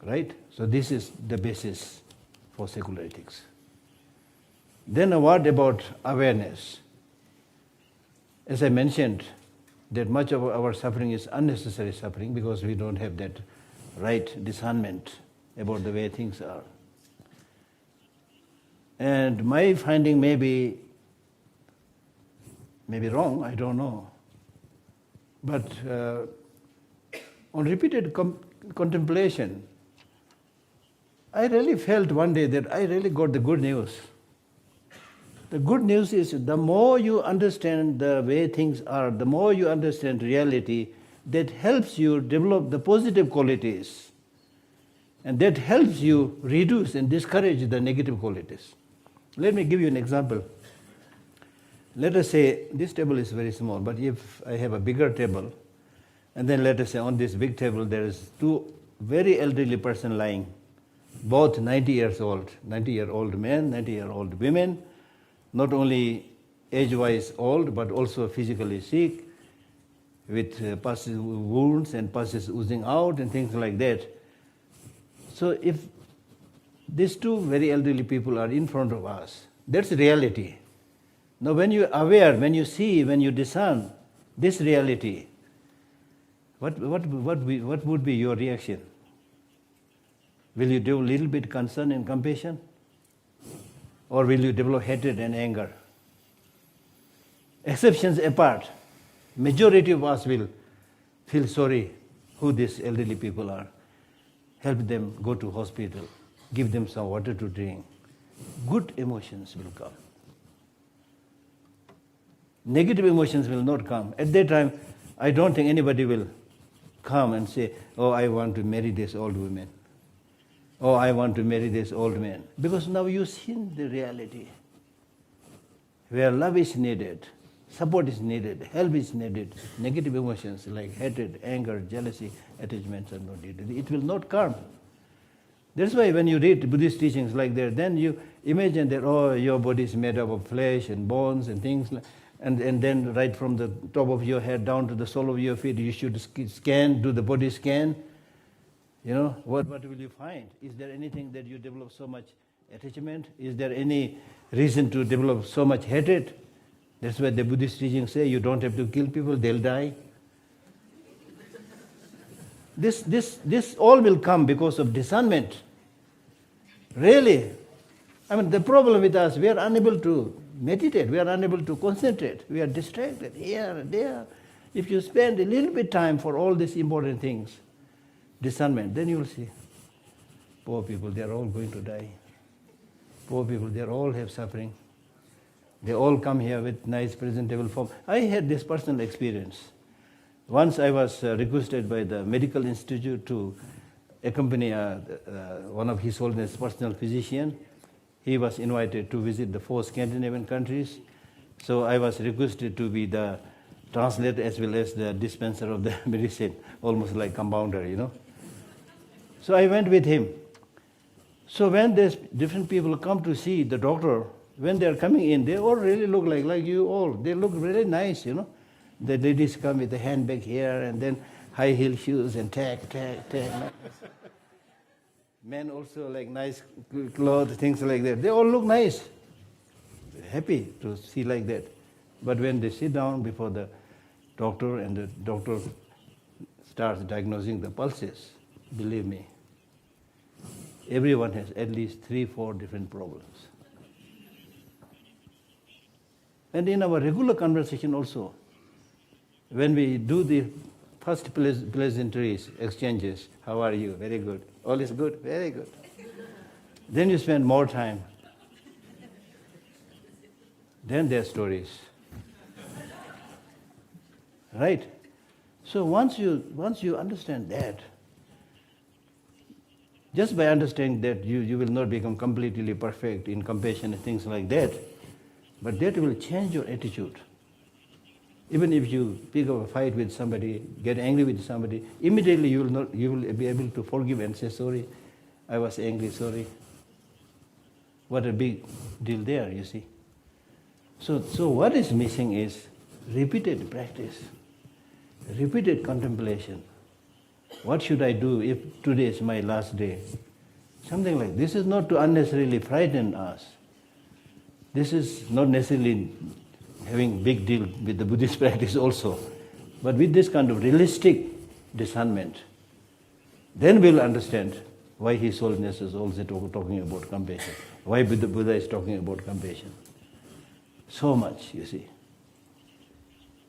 Right? So this is the basis for secular ethics. Then a word about awareness. As I mentioned, that much of our suffering is unnecessary suffering because we don't have that right discernment about the way things are. And my finding may be wrong, I don't know. But on repeated contemplation, I really felt one day that I really got the good news. The good news is the more you understand the way things are, the more you understand reality, that helps you develop the positive qualities. And that helps you reduce and discourage the negative qualities. Let me give you an example. Let us say this table is very small, but if I have a bigger table, and then let us say on this big table there is two very elderly person lying, both 90 years old, 90-year-old men, 90-year-old women, not only age-wise old, but also physically sick, with pus wounds and pus oozing out and things like that. So if these two very elderly people are in front of us, that's reality. Now when you are aware, when you see, when you discern this reality, what would be your reaction? Will you do a little bit concern and compassion? Or will you develop hatred and anger? Exceptions apart, majority of us will feel sorry who these elderly people are. Help them go to hospital, give them some water to drink. Good emotions will come. Negative emotions will not come. At that time, I don't think anybody will come and say, oh, I want to marry this old woman. Oh, I want to marry this old man. Because now you've seen the reality. Where love is needed, support is needed, help is needed, negative emotions like hatred, anger, jealousy, attachments are not needed. It will not come. That's why when you read Buddhist teachings like that, then you imagine that, oh, your body is made up of flesh and bones and things, and then right from the top of your head down to the sole of your feet, you should scan, do the body scan. What will you find? Is there anything that you develop so much attachment? Is there any reason to develop so much hatred? That's why the Buddhist teachings say you don't have to kill people, they'll die. This all will come because of discernment. Really. The problem with us, we are unable to meditate, we are unable to concentrate, we are distracted here and there. If you spend a little bit time for all these important things, discernment, then you will see, poor people, they are all going to die. Poor people, they all have suffering. They all come here with nice presentable form. I had this personal experience. Once I was requested by the medical institute to accompany one of His Holiness personal physician. He was invited to visit the 4 Scandinavian countries. So I was requested to be the translator as well as the dispenser of the medicine, almost like compounder, So I went with him. So when there's different people come to see the doctor, when they are coming in, they all really look like you all. They look really nice, you know. The ladies come with the handbag here and then high heel shoes and tag. Men also like nice clothes, things like that. They all look nice. Happy to see like that. But when they sit down before the doctor and the doctor starts diagnosing the pulses, believe me, everyone has at least 3-4 different problems. And in our regular conversation also, when we do the first pleasantries, exchanges, how are you? Very good. All is good? Very good. Then you spend more time. Then there are stories. Right? So once you understand that, just by understanding that you will not become completely perfect in compassion and things like that, but that will change your attitude. Even if you pick up a fight with somebody, get angry with somebody, immediately you will be able to forgive and say, sorry, I was angry, sorry. What a big deal there, you see. So what is missing is repeated practice, repeated contemplation. What should I do if today is my last day? Something like this is not to unnecessarily frighten us. This is not necessarily having big deal with the Buddhist practice also, but with this kind of realistic discernment, then we'll understand why His Holiness is also talking about compassion, why the Buddha is talking about compassion. So much, you see.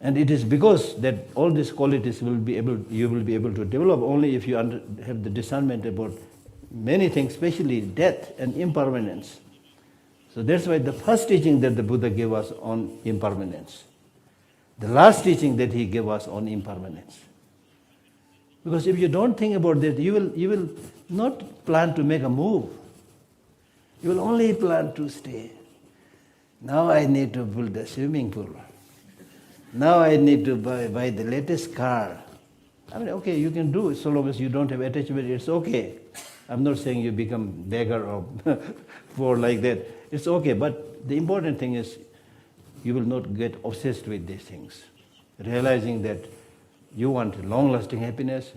And it is because that all these qualities you will be able to develop only if you have the discernment about many things, especially death and impermanence. So that's why the first teaching that the Buddha gave us on impermanence, the last teaching that he gave us on impermanence. Because if you don't think about that, you will not plan to make a move. You will only plan to stay. Now I need to build a swimming pool. Now I need to buy the latest car. I mean, okay, you can do it so long as you don't have attachment, it's okay. I'm not saying you become beggar or poor like that. It's okay, but the important thing is you will not get obsessed with these things. Realizing that you want long-lasting happiness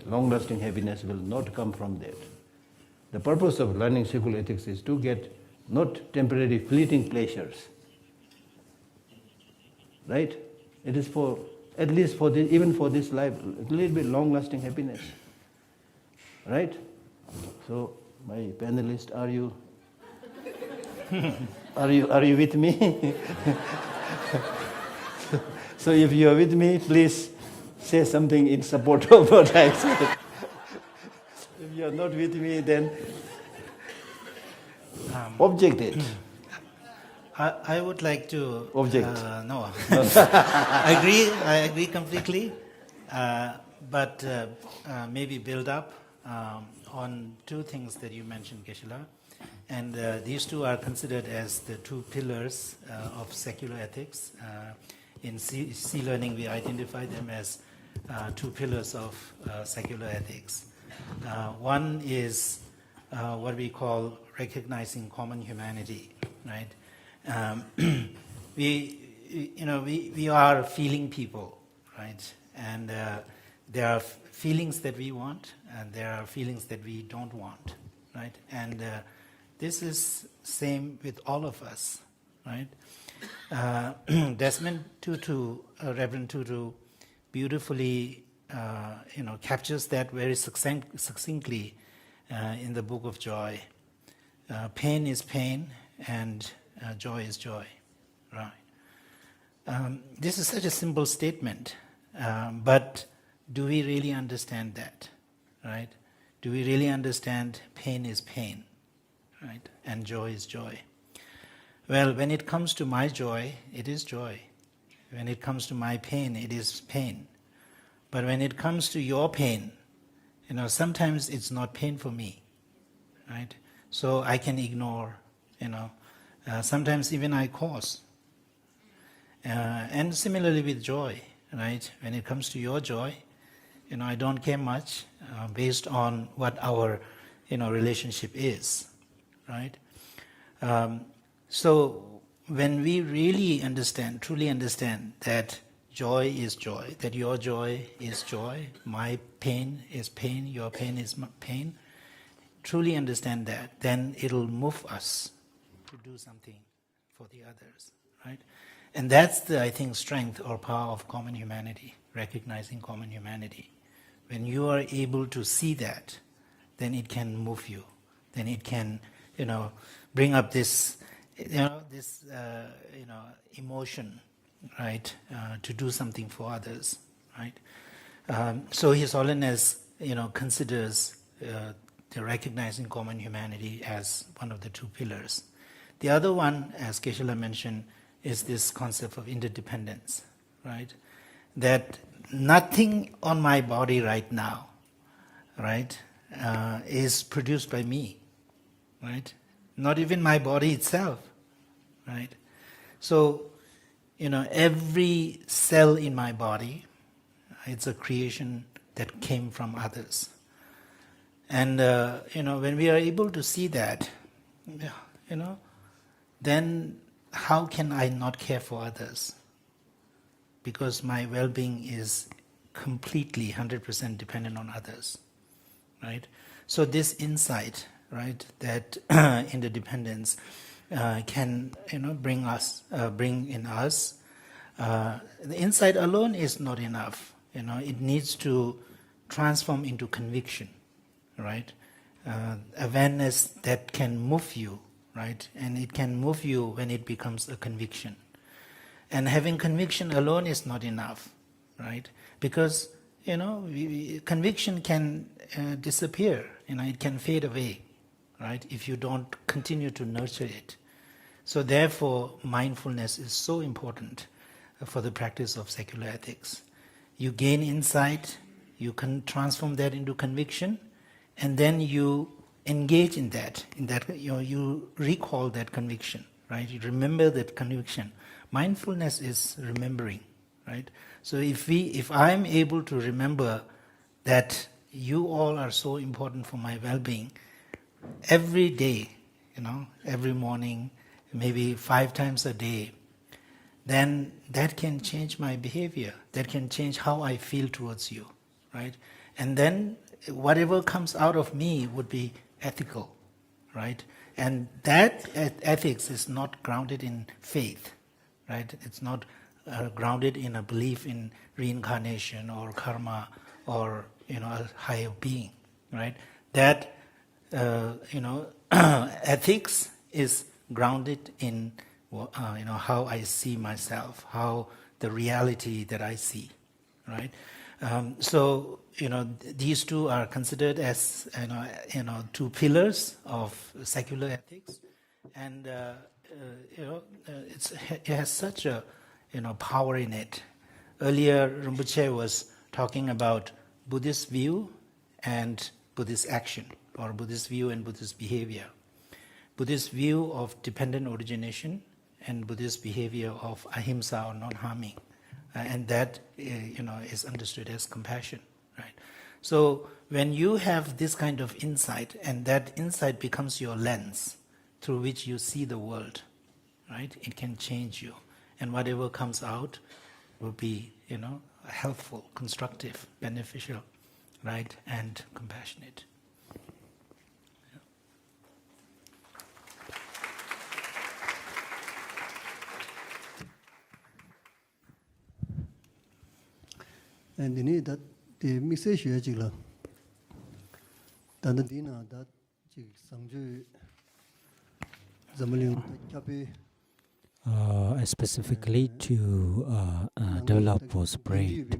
will not come from that. The purpose of learning secular ethics is to get not temporary fleeting pleasures. Right? It is for, at least for this, even for this life, a little bit long-lasting happiness. Right? So, my panelists, are you with me? So if you are with me, please say something in support of what I said. If you are not with me, then object it. I would like to Object. No, I agree completely, but maybe build up on two things that you mentioned, Geshe-la. And these two are considered as the two pillars of secular ethics. In C learning, we identify them as two pillars of secular ethics. One is what we call recognizing common humanity, right? We are feeling people, right? And there are feelings that we want, and there are feelings that we don't want, right? And this is same with all of us, right? Desmond Tutu, Reverend Tutu, beautifully, captures that very succinctly in the Book of Joy. Pain is pain, and joy is joy, right? This is such a simple statement, but do we really understand that, right? Do we really understand pain is pain, right? And joy is joy? Well, when it comes to my joy, it is joy. When it comes to my pain, it is pain. But when it comes to your pain, sometimes it's not pain for me, right? So I can ignore, sometimes even I cause. And similarly with joy, right? When it comes to your joy, I don't care much based on what our, relationship is, right? So when we really understand, truly understand that joy is joy, that your joy is joy, my pain is pain, your pain is pain, truly understand that, then it'll move us to do something for the others, right? And that's the, I think, strength or power of common humanity, recognizing common humanity. When you are able to see that, then it can move you. Then it can, bring up this, emotion, right, to do something for others, right? So His Holiness, considers the recognizing common humanity as one of the two pillars. The other one, as Geshe-la mentioned, is this concept of interdependence, right? That nothing on my body right now, right, is produced by me, right? Not even my body itself, right? So, every cell in my body, it's a creation that came from others. And, when we are able to see that, then how can I not care for others? Because my well-being is completely 100% dependent on others, right? So this insight, right, that interdependence can, bring in us. The insight alone is not enough. It needs to transform into conviction, right? Awareness that can move you, right? And it can move you when it becomes a conviction. And having conviction alone is not enough, right? Because, conviction can disappear, it can fade away, right? If you don't continue to nurture it. So therefore, mindfulness is so important for the practice of secular ethics. You gain insight, you can transform that into conviction, and then you engage in that, you recall that conviction, right? You remember that conviction. Mindfulness is remembering, right? So if I'm able to remember that you all are so important for my well-being, every day, every morning, maybe 5 times a day, then that can change my behavior. That can change how I feel towards you, right? And then whatever comes out of me would be ethical, right? And that ethics is not grounded in faith, right? It's not grounded in a belief in reincarnation or karma or a higher being, right? That ethics is grounded in how I see myself, how the reality that I see, right? So these two are considered as two pillars of secular ethics, and it has such a power in it. Earlier, Rinpoche was talking about Buddhist view and Buddhist action, or Buddhist view and Buddhist behavior. Buddhist view of dependent origination and Buddhist behavior of ahimsa or non-harming, and that is understood as compassion, right? So when you have this kind of insight, and that insight becomes your lens through which you see the world, right? It can change you, and whatever comes out will be, helpful, constructive, beneficial, right, and compassionate. And you need that the message is jigla. Tanda dina that jig sangju zamaling kape. Specifically to develop for spread,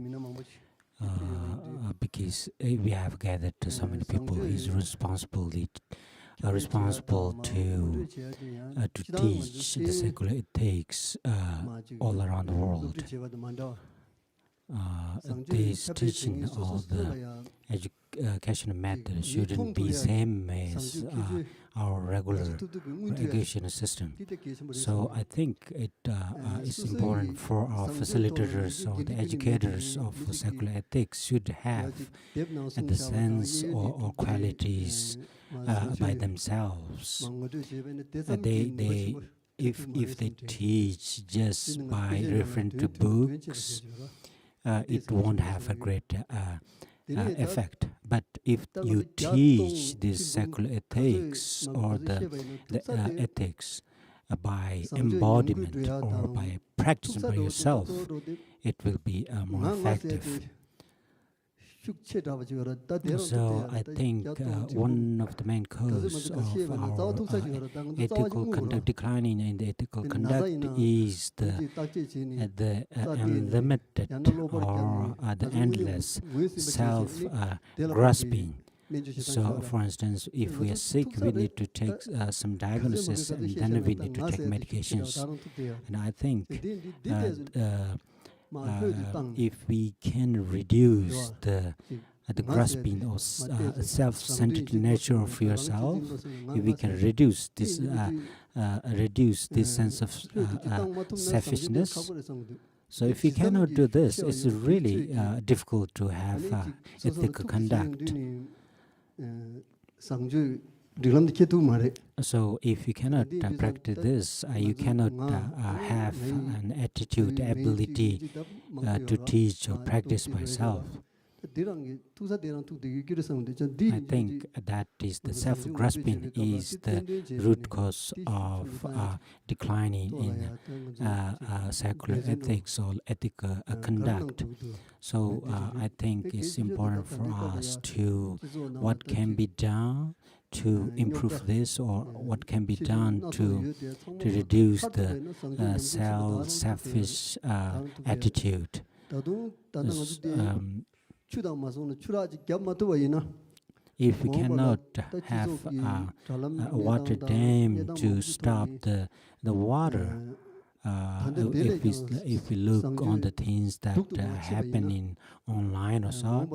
because we have gathered so many people who is responsible to teach the secular ethics all around the world. This teaching of the education method shouldn't be same as our regular education system. So I think it is important for our facilitators or the educators of secular ethics should have the sense or qualities by themselves. They if they teach just by referring to books, it won't have a great effect. But if you teach this secular ethics or the ethics by embodiment or by practicing by yourself, it will be more effective. So I think one of the main causes of our ethical conduct declining in the ethical conduct is the unlimited or the endless self-grasping. So, for instance, if we are sick, we need to take some diagnosis, and then we need to take medications. And I think if we can reduce the grasping or self-centered nature of yourself, if we can reduce this sense of selfishness. So if we cannot do this, it's really difficult to have ethical conduct. So if you cannot practice this, you cannot have an attitude, ability to teach or practice myself. I think that is the self-grasping is the root cause of declining in secular ethics or ethical conduct. So I think it's important for us to what can be done to improve this, or what can be done to reduce the selfish attitude. If we cannot have a water dam to stop the water, if we look on the things that are happening online or so,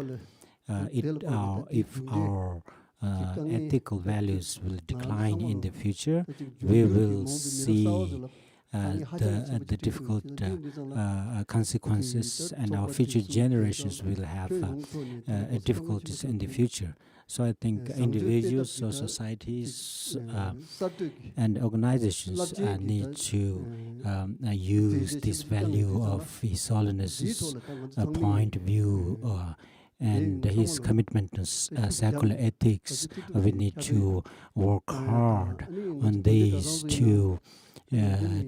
if our ethical values will decline in the future, we will see the difficult consequences, and our future generations will have difficulties in the future. So I think individuals or societies and organizations need to use this value of His Holiness's point of view and his commitment to secular ethics. We need to work hard on these to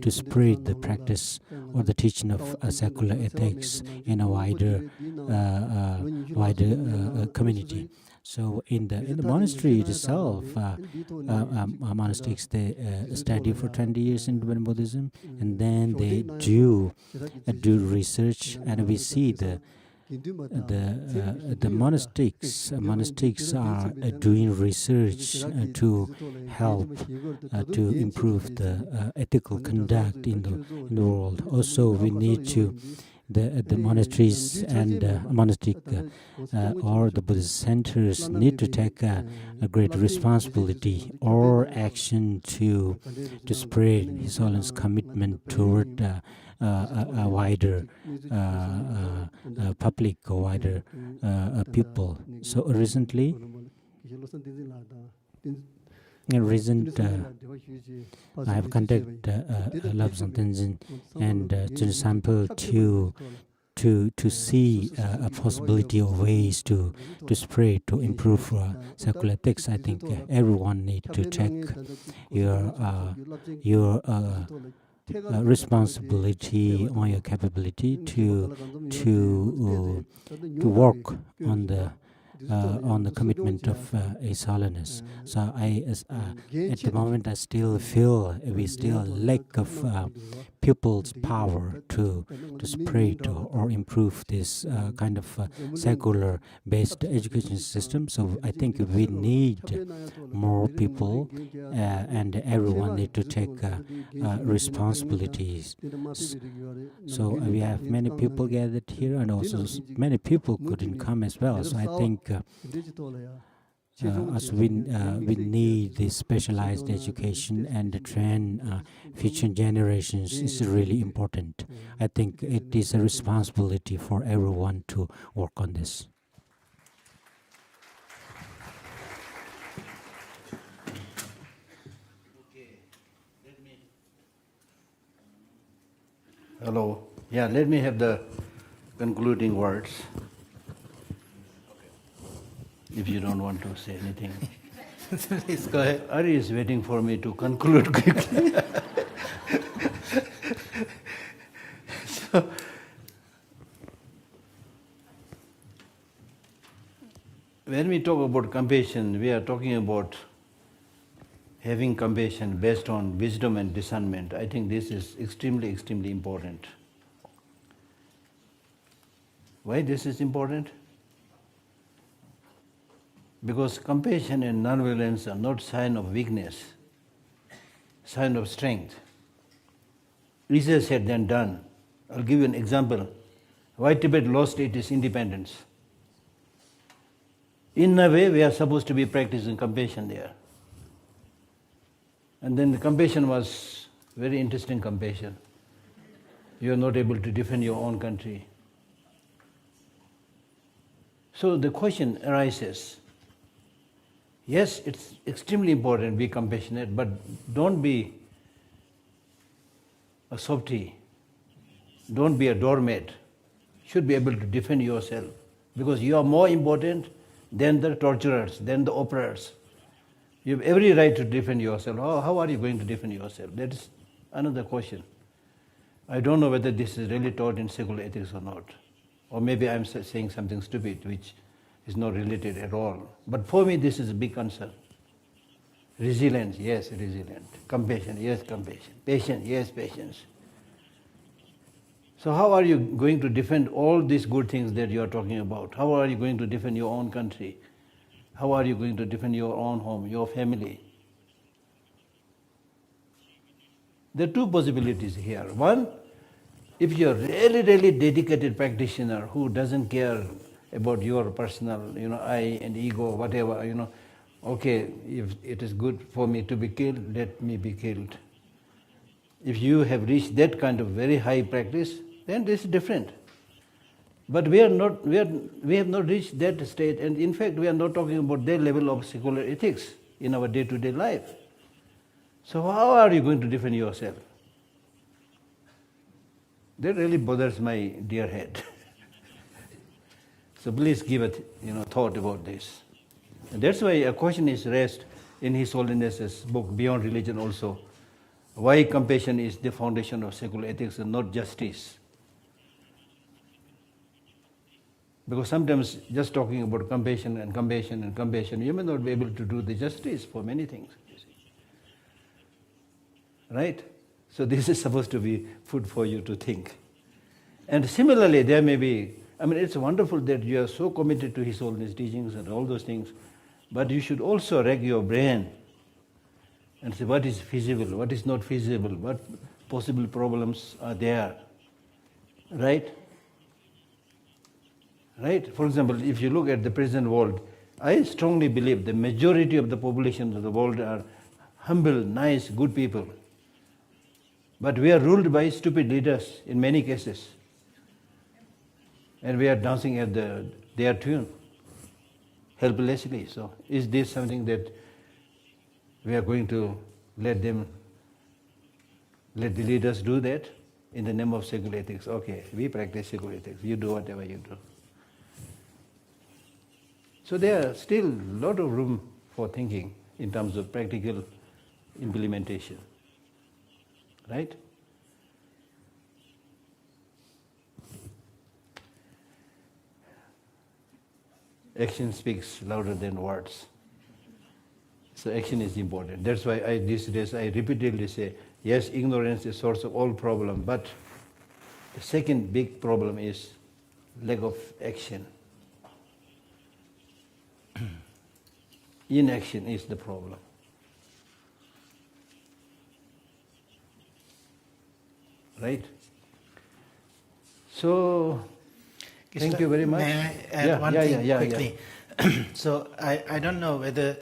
spread the practice or the teaching of secular ethics in a wider community. So in the monastery itself, monastics, they study for 20 years in Tibetan Buddhism, and then they do research, and we see the monastics are doing research to help to improve the ethical conduct in the world. Also, we need to the monasteries and monastic or the Buddhist centers need to take a great responsibility or action to spread His Holiness commitment toward a wider public, or wider people. So recently, I have contacted Labsang Tenzin and Chun Sample to see a possibility of ways to spread, to improve secular ethics. I think everyone needs to check your responsibility or your capability to work on the commitment of His Holiness. So at the moment, I still feel we still lack of people's power to spread or improve this kind of secular-based education system. So I think we need more people, and everyone need to take responsibilities. So we have many people gathered here, and also many people couldn't come as well. So I think we need this specialized education and to train future generations is really important. I think it is a responsibility for everyone to work on this. Hello. Yeah, let me have the concluding words. If you don't want to say anything. Please go ahead. Ari is waiting for me to conclude quickly. So, when we talk about compassion, we are talking about having compassion based on wisdom and discernment. I think this is extremely, extremely important. Why this is important? Because compassion and non-violence are not sign of weakness, sign of strength. Easier said than done. I'll give you an example. Why Tibet lost its independence? In a way, we are supposed to be practicing compassion there. And then the compassion was very interesting compassion. You are not able to defend your own country. So the question arises, yes, it's extremely important to be compassionate, but don't be a softy. Don't be a doormat. You should be able to defend yourself because you are more important than the torturers, than the oppressors. You have every right to defend yourself. How are you going to defend yourself? That is another question. I don't know whether this is really taught in secular ethics or not. Or maybe I'm saying something stupid which is not related at all. But for me, this is a big concern. Resilience, yes, resilient. Compassion, yes, compassion. Patience, yes, patience. So how are you going to defend all these good things that you are talking about? How are you going to defend your own country? How are you going to defend your own home, your family? There are two possibilities here. One, if you're really, really dedicated practitioner who doesn't care about your personal, I and ego, whatever, okay, if it is good for me to be killed, let me be killed. If you have reached that kind of very high practice, then this is different. But we have not reached that state, and in fact, we are not talking about that level of secular ethics in our day-to-day life. So how are you going to defend yourself? That really bothers my dear head. So please give a thought about this. And that's why a question is raised in His Holiness's book, Beyond Religion also. Why compassion is the foundation of secular ethics and not justice? Because sometimes just talking about compassion and compassion and compassion, you may not be able to do the justice for many things. You see. Right? So this is supposed to be food for you to think. And similarly, there may be, it's wonderful that you are so committed to His Holiness teachings and all those things, but you should also rack your brain and say what is feasible, what is not feasible, what possible problems are there. Right? Right? For example, if you look at the present world, I strongly believe the majority of the population of the world are humble, nice, good people. But we are ruled by stupid leaders in many cases. And we are dancing at their tune, helplessly. So is this something that we are going to let the leaders do that in the name of secular ethics? Okay, we practice secular ethics. You do whatever you do. So there are still a lot of room for thinking in terms of practical implementation. Right? Action speaks louder than words. So action is important. That's why these days I repeatedly say, yes, ignorance is the source of all problem, but the second big problem is lack of action. Inaction is the problem. Right? So, thank you very much. May I add one thing quickly? So I don't know whether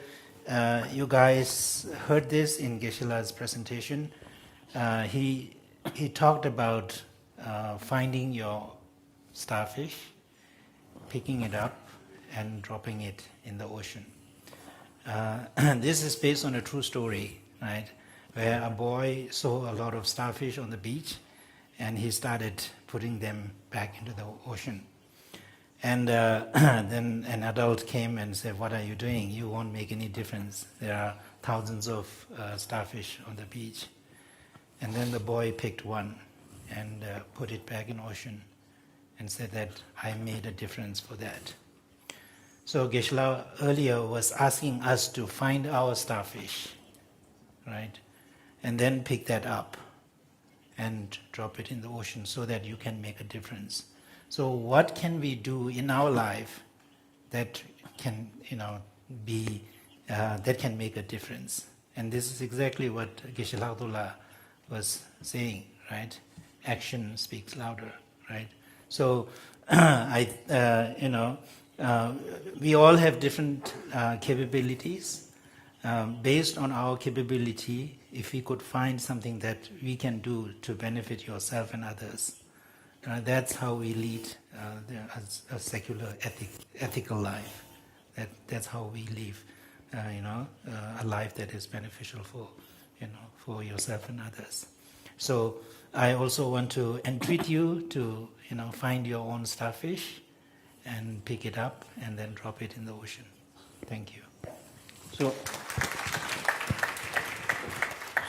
you guys heard this in Geshe-la's presentation. He talked about finding your starfish, picking it up, and dropping it in the ocean. This is based on a true story, right? Where a boy saw a lot of starfish on the beach, and he started putting them back into the ocean. And then an adult came and said, "What are you doing? You won't make any difference. There are thousands of starfish on the beach." And then the boy picked one and put it back in ocean and said that I made a difference for that. So Geshe-la earlier was asking us to find our starfish, right? And then pick that up and drop it in the ocean so that you can make a difference. So what can we do in our life that can, be that can make a difference? And this is exactly what Geshe-la was saying, right? Action speaks louder, right? So we all have different capabilities. Based on our capability, if we could find something that we can do to benefit yourself and others, that's how we lead a secular, ethical life. That's how we live, a life that is beneficial for yourself and others. So I also want to entreat you to, find your own starfish and pick it up and then drop it in the ocean. Thank you.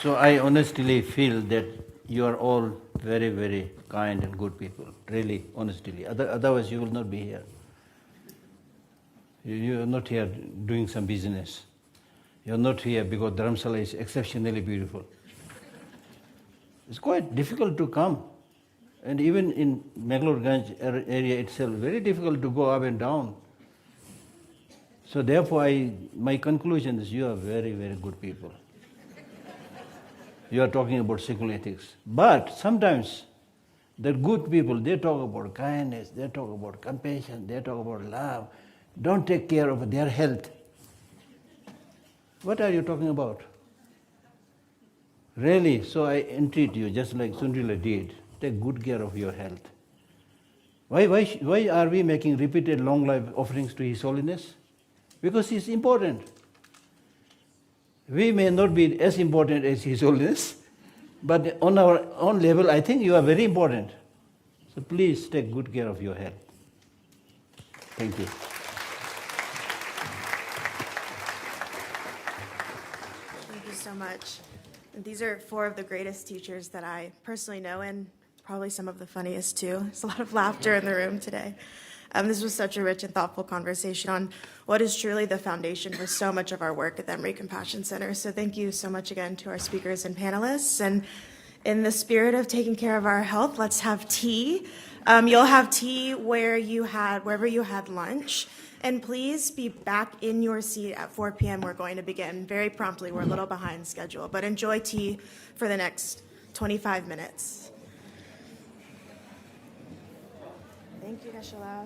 So I honestly feel that you are all very, very kind and good people, really, honestly. Otherwise you will not be here. You are not here doing some business. You are not here because Dharamsala is exceptionally beautiful. It's quite difficult to come. And even in Mangalore-Ganj area itself, very difficult to go up and down. So therefore, my conclusion is you are very, very good people. You are talking about secular ethics. But sometimes the good people, they talk about kindness, they talk about compassion, they talk about love. Don't take care of their health. What are you talking about? Really, so I entreat you, just like Sundrila did, take good care of your health. Why are we making repeated long life offerings to His Holiness? Because He's important. We may not be as important as His Holiness, but on our own level, I think you are very important. So please take good care of your health. Thank you. Thank you so much. These are four of the greatest teachers that I personally know, and probably some of the funniest too. There's a lot of laughter in the room today. This was such a rich and thoughtful conversation on what is truly the foundation for so much of our work at the Emory Compassion Center. So thank you so much again to our speakers and panelists. And in the spirit of taking care of our health, let's have tea. You'll have tea wherever you had lunch. And please be back in your seat at 4 p.m. We're going to begin very promptly. We're a little behind schedule, but enjoy tea for the next 25 minutes. Thank you, Geshe-la.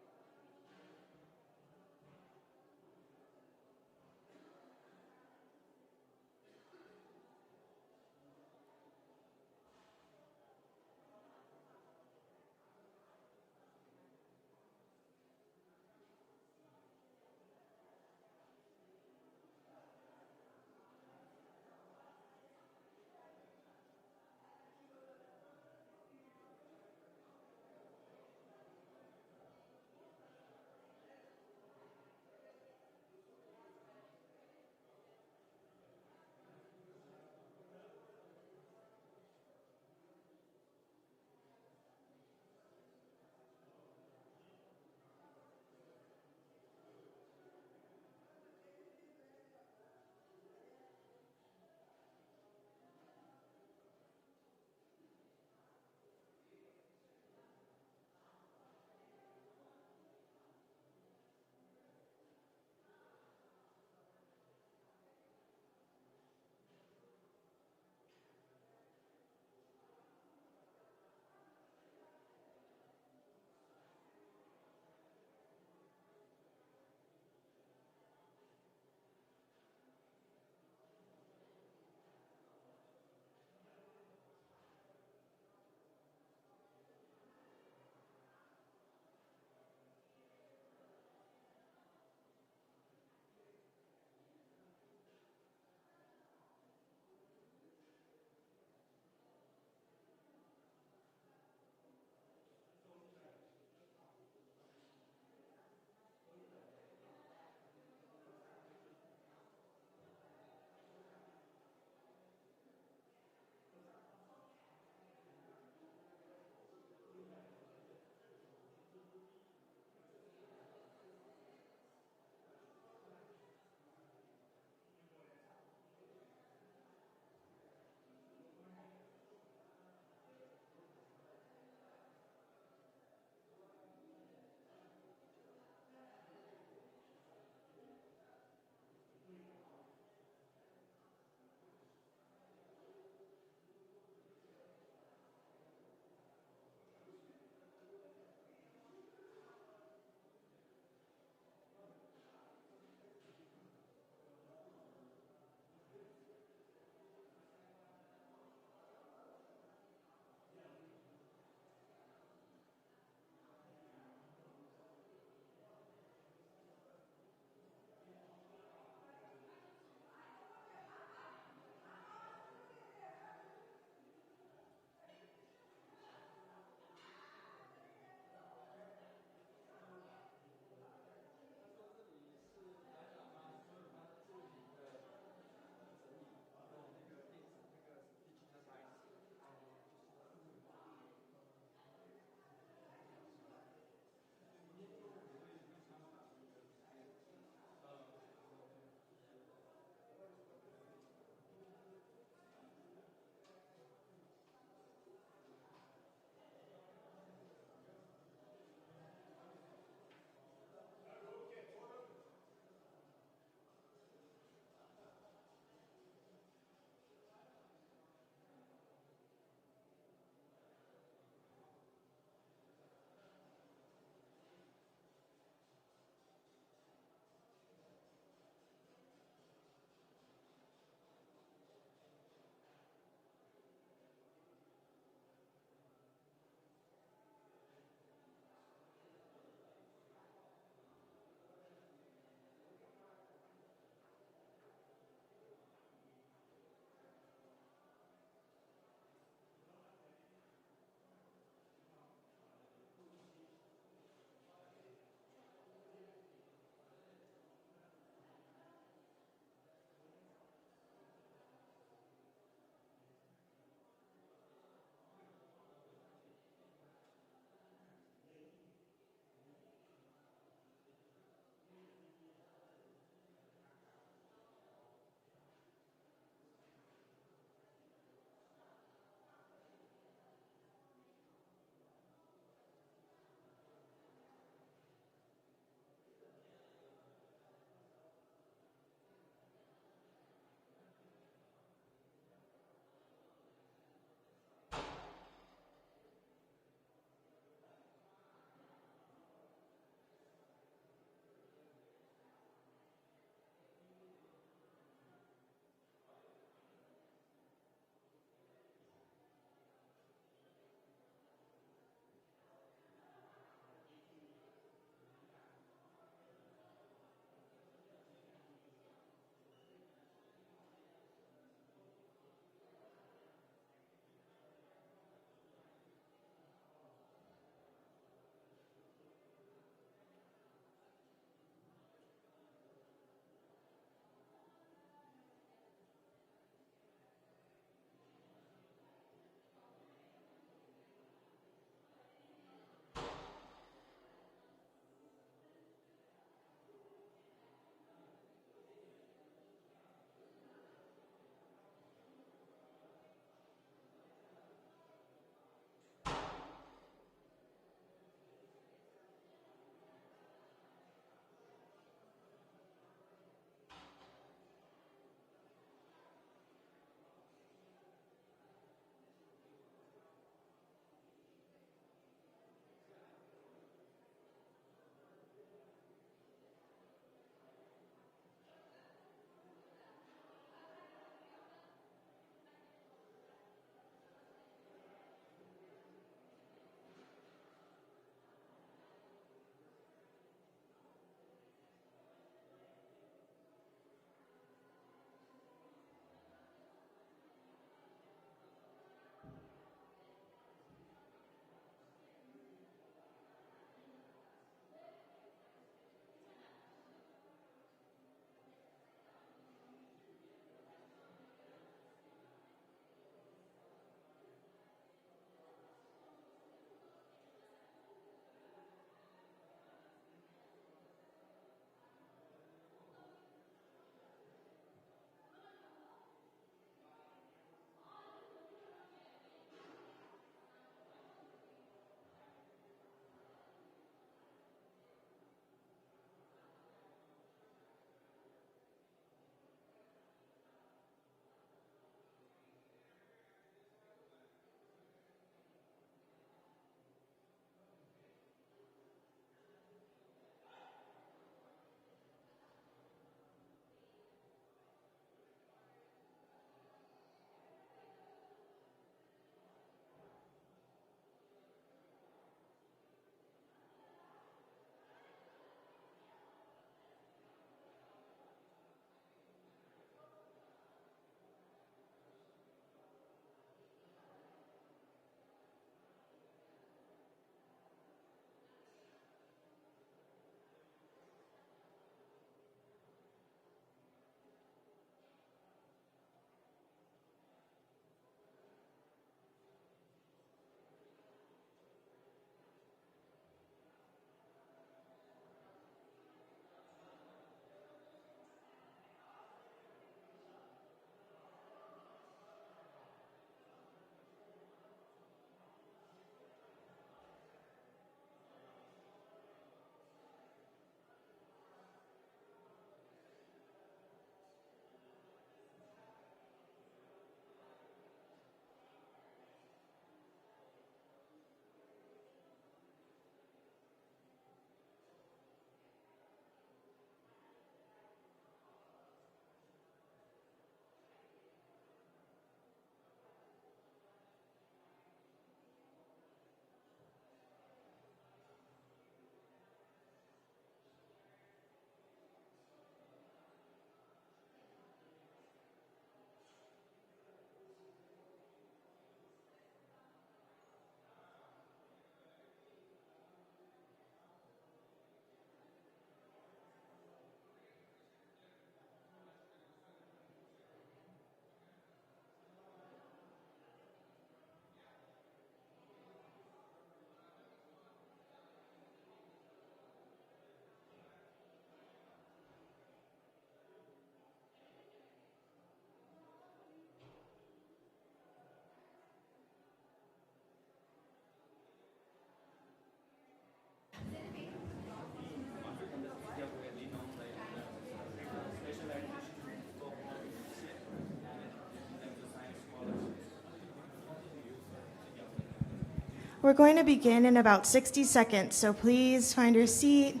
We're going to begin in about 60 seconds, so please find your seat.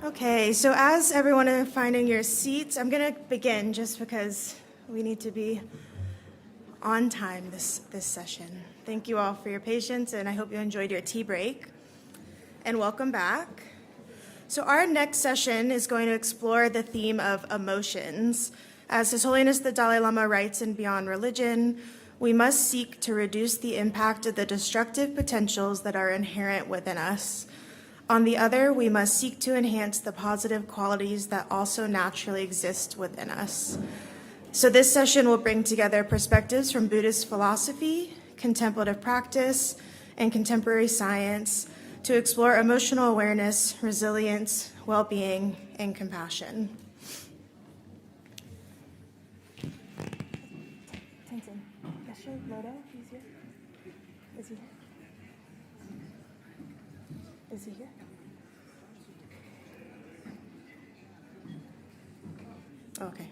Okay, so as everyone is finding your seats, I'm going to begin just because we need to be on time this session. Thank you all for your patience, and I hope you enjoyed your tea break. And welcome back. So our next session is going to explore the theme of emotions. As His Holiness the Dalai Lama writes in Beyond Religion, we must seek to reduce the impact of the destructive potentials that are inherent within us. On the other, we must seek to enhance the positive qualities that also naturally exist within us. So this session will bring together perspectives from Buddhist philosophy, contemplative practice, and contemporary science to explore emotional awareness, resilience, well-being, and compassion. Is he here? Okay.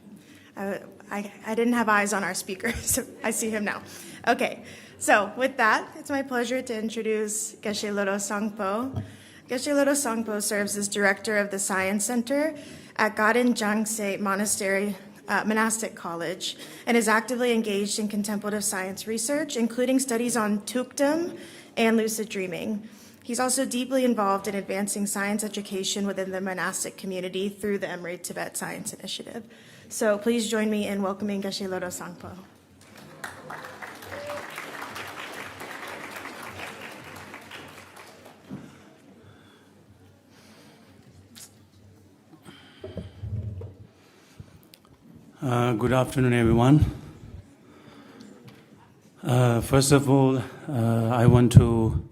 I didn't have eyes on our speaker, so I see him now. Okay. So with that, it's my pleasure to introduce Geshe Lodro Sangpo. Geshe Lodro Sangpo serves as director of the Science Center at Gaden Jangse Monastery Monastic College and is actively engaged in contemplative science research, including studies on Tukdom and lucid dreaming. He's also deeply involved in advancing science education within the monastic community through the Emerald Tibet Science Initiative. So please join me in welcoming Geshe Lodro Sangpo. Good afternoon, everyone. First of all, I want to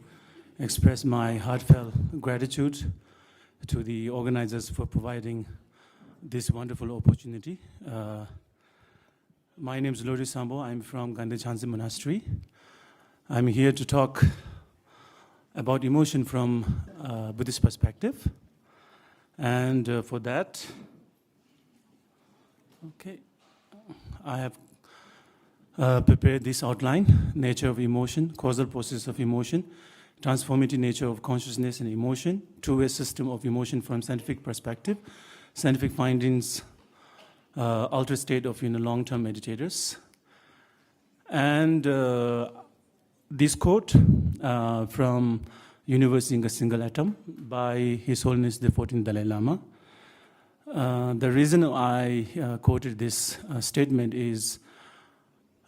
express my heartfelt gratitude to the organizers for providing this wonderful opportunity. My name is Lodro Sangpo. I'm from Gaden Jangse Monastery. I'm here to talk about emotion from a Buddhist perspective. And for that, I have prepared this outline: nature of emotion, causal process of emotion, transformative nature of consciousness and emotion, two-way system of emotion from scientific perspective, scientific findings, altered state of long-term meditators. And this quote from Universe in a Single Atom by His Holiness the 14th Dalai Lama. The reason I quoted this statement is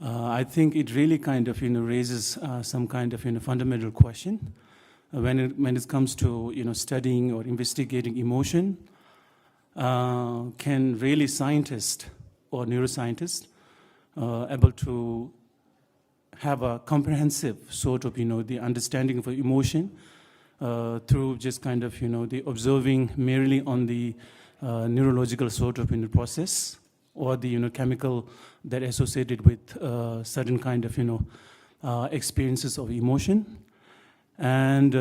I think it really kind of raises some kind of fundamental question when it comes to studying or investigating emotion. Can really scientists or neuroscientists able to have a comprehensive sort of the understanding of emotion through just kind of the observing merely on the neurological sort of process or the chemical that associated with certain kind of experiences of emotion. And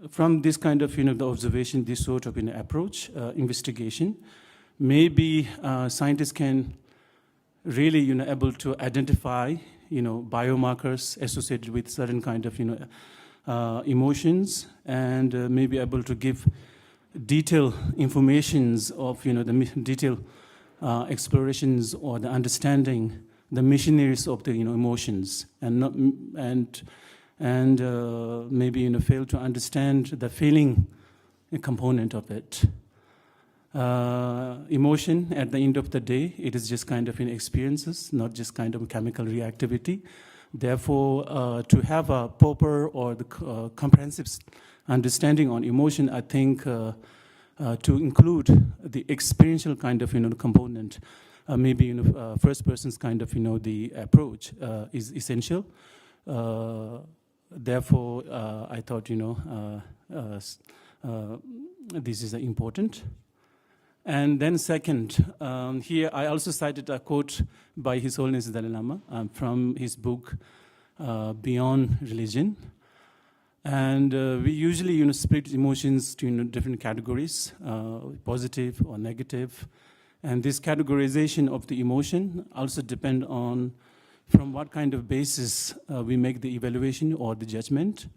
from this kind of the observation, this sort of approach, investigation, maybe scientists can really able to identify biomarkers associated with certain kind of emotions, and maybe able to give detailed informations of the detailed explorations or the understanding the missionaries of the emotions, and not, and maybe fail to understand the feeling component of it. Emotion, at the end of the day, it is just kind of experiences, not just kind of chemical reactivity. Therefore, to have a proper or the comprehensive understanding on emotion, I think to include the experiential kind of component, maybe first person's kind of the approach is essential. Therefore, I thought this is important. And then second, here I also cited a quote by His Holiness Dalai Lama from his book, Beyond Religion. And we usually split emotions to different categories, positive or negative. And this categorization of the emotion also depend on from what kind of basis we make the evaluation or the judgment.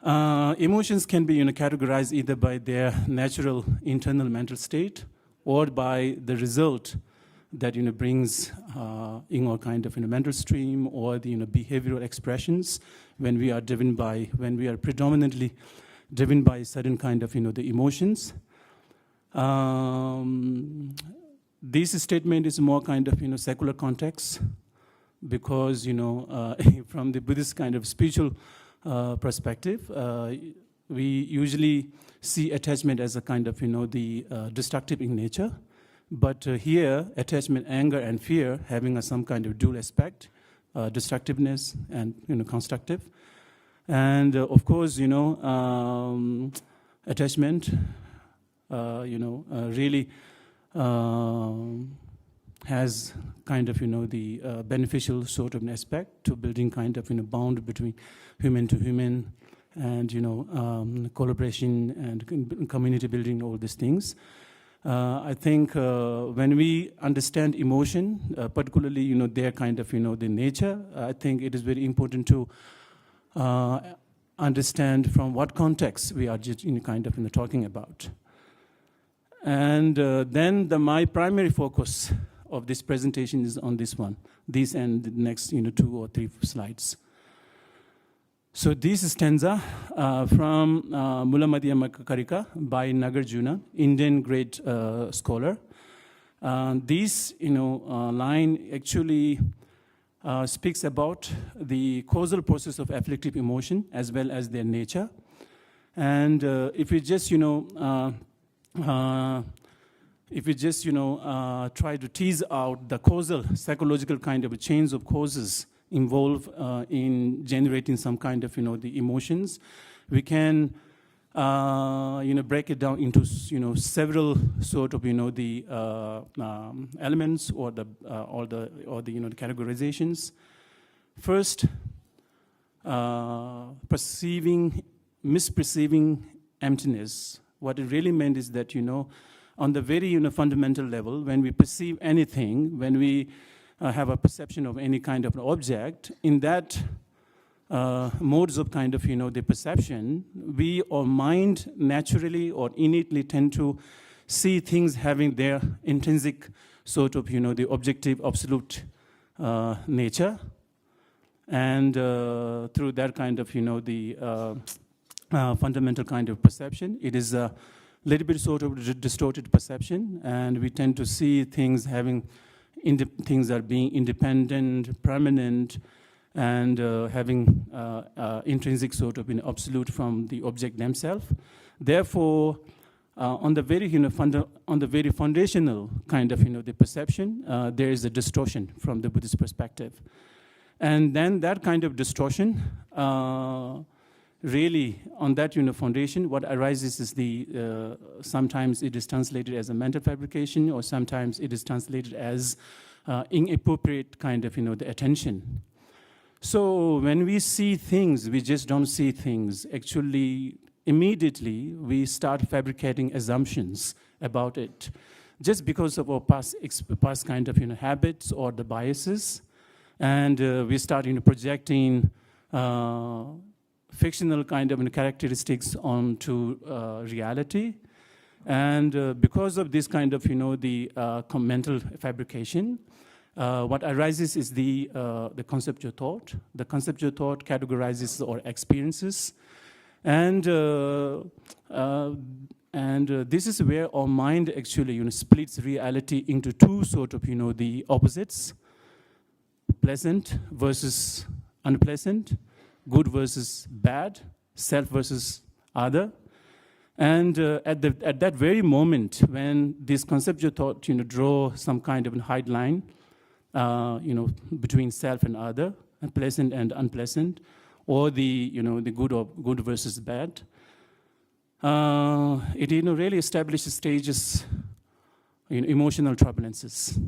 Emotions can be categorized either by their natural internal mental state or by the result that brings in our kind of mental stream or the behavioral expressions when we are predominantly driven by certain kind of the emotions. This statement is more kind of secular context because from the Buddhist kind of spiritual perspective, we usually see attachment as a kind of the destructive in nature, but here attachment, anger, and fear having some kind of dual aspect, destructiveness and constructive, and of course attachment really has kind of the beneficial sort of an aspect to building kind of bond between human to human and collaboration and community building, all these things. I think when we understand emotion, particularly their kind of the nature, I think it is very important to understand from what context we are just kind of talking about. And then my primary focus of this presentation is on this one, this and the next 2 or 3 slides. So this stanza from Mula Madhyama Karika by Nagarjuna, Indian great scholar. This line actually speaks about the causal process of afflictive emotion as well as their nature. And if we just try to tease out the causal psychological kind of chains of causes involved in generating some kind of the emotions, we can break it down into several sort of the elements or the categorizations. First, misperceiving emptiness. What it really meant is that on the very fundamental level, when we perceive anything, when we have a perception of any kind of an object, in that modes of kind of the perception, we or mind naturally or innately tend to see things having their intrinsic sort of the objective absolute nature, and through that kind of the fundamental kind of perception, it is a little bit sort of distorted perception, and we tend to see things having things are being independent, permanent, and having intrinsic sort of absolute from the object themselves. Therefore, on the very foundational kind of the perception, there is a distortion from the Buddhist perspective, and then that kind of distortion. Really, on that foundation, what arises is the sometimes it is translated as a mental fabrication, or sometimes it is translated as inappropriate kind of the attention. So when we see things, we just don't see things. Actually, immediately we start fabricating assumptions about it, just because of our past kind of habits or the biases, and we start projecting fictional kind of characteristics onto reality. And because of this kind of the mental fabrication, What arises is the conceptual thought. The conceptual thought categorizes our experiences, and this is where our mind actually splits reality into two sort of the opposites: pleasant versus unpleasant, good versus bad, self versus other. And at that very moment when this conceptual thought draw some kind of a hard line between self and other, and pleasant and unpleasant, or the good versus bad, it really establishes stages emotional turbulences.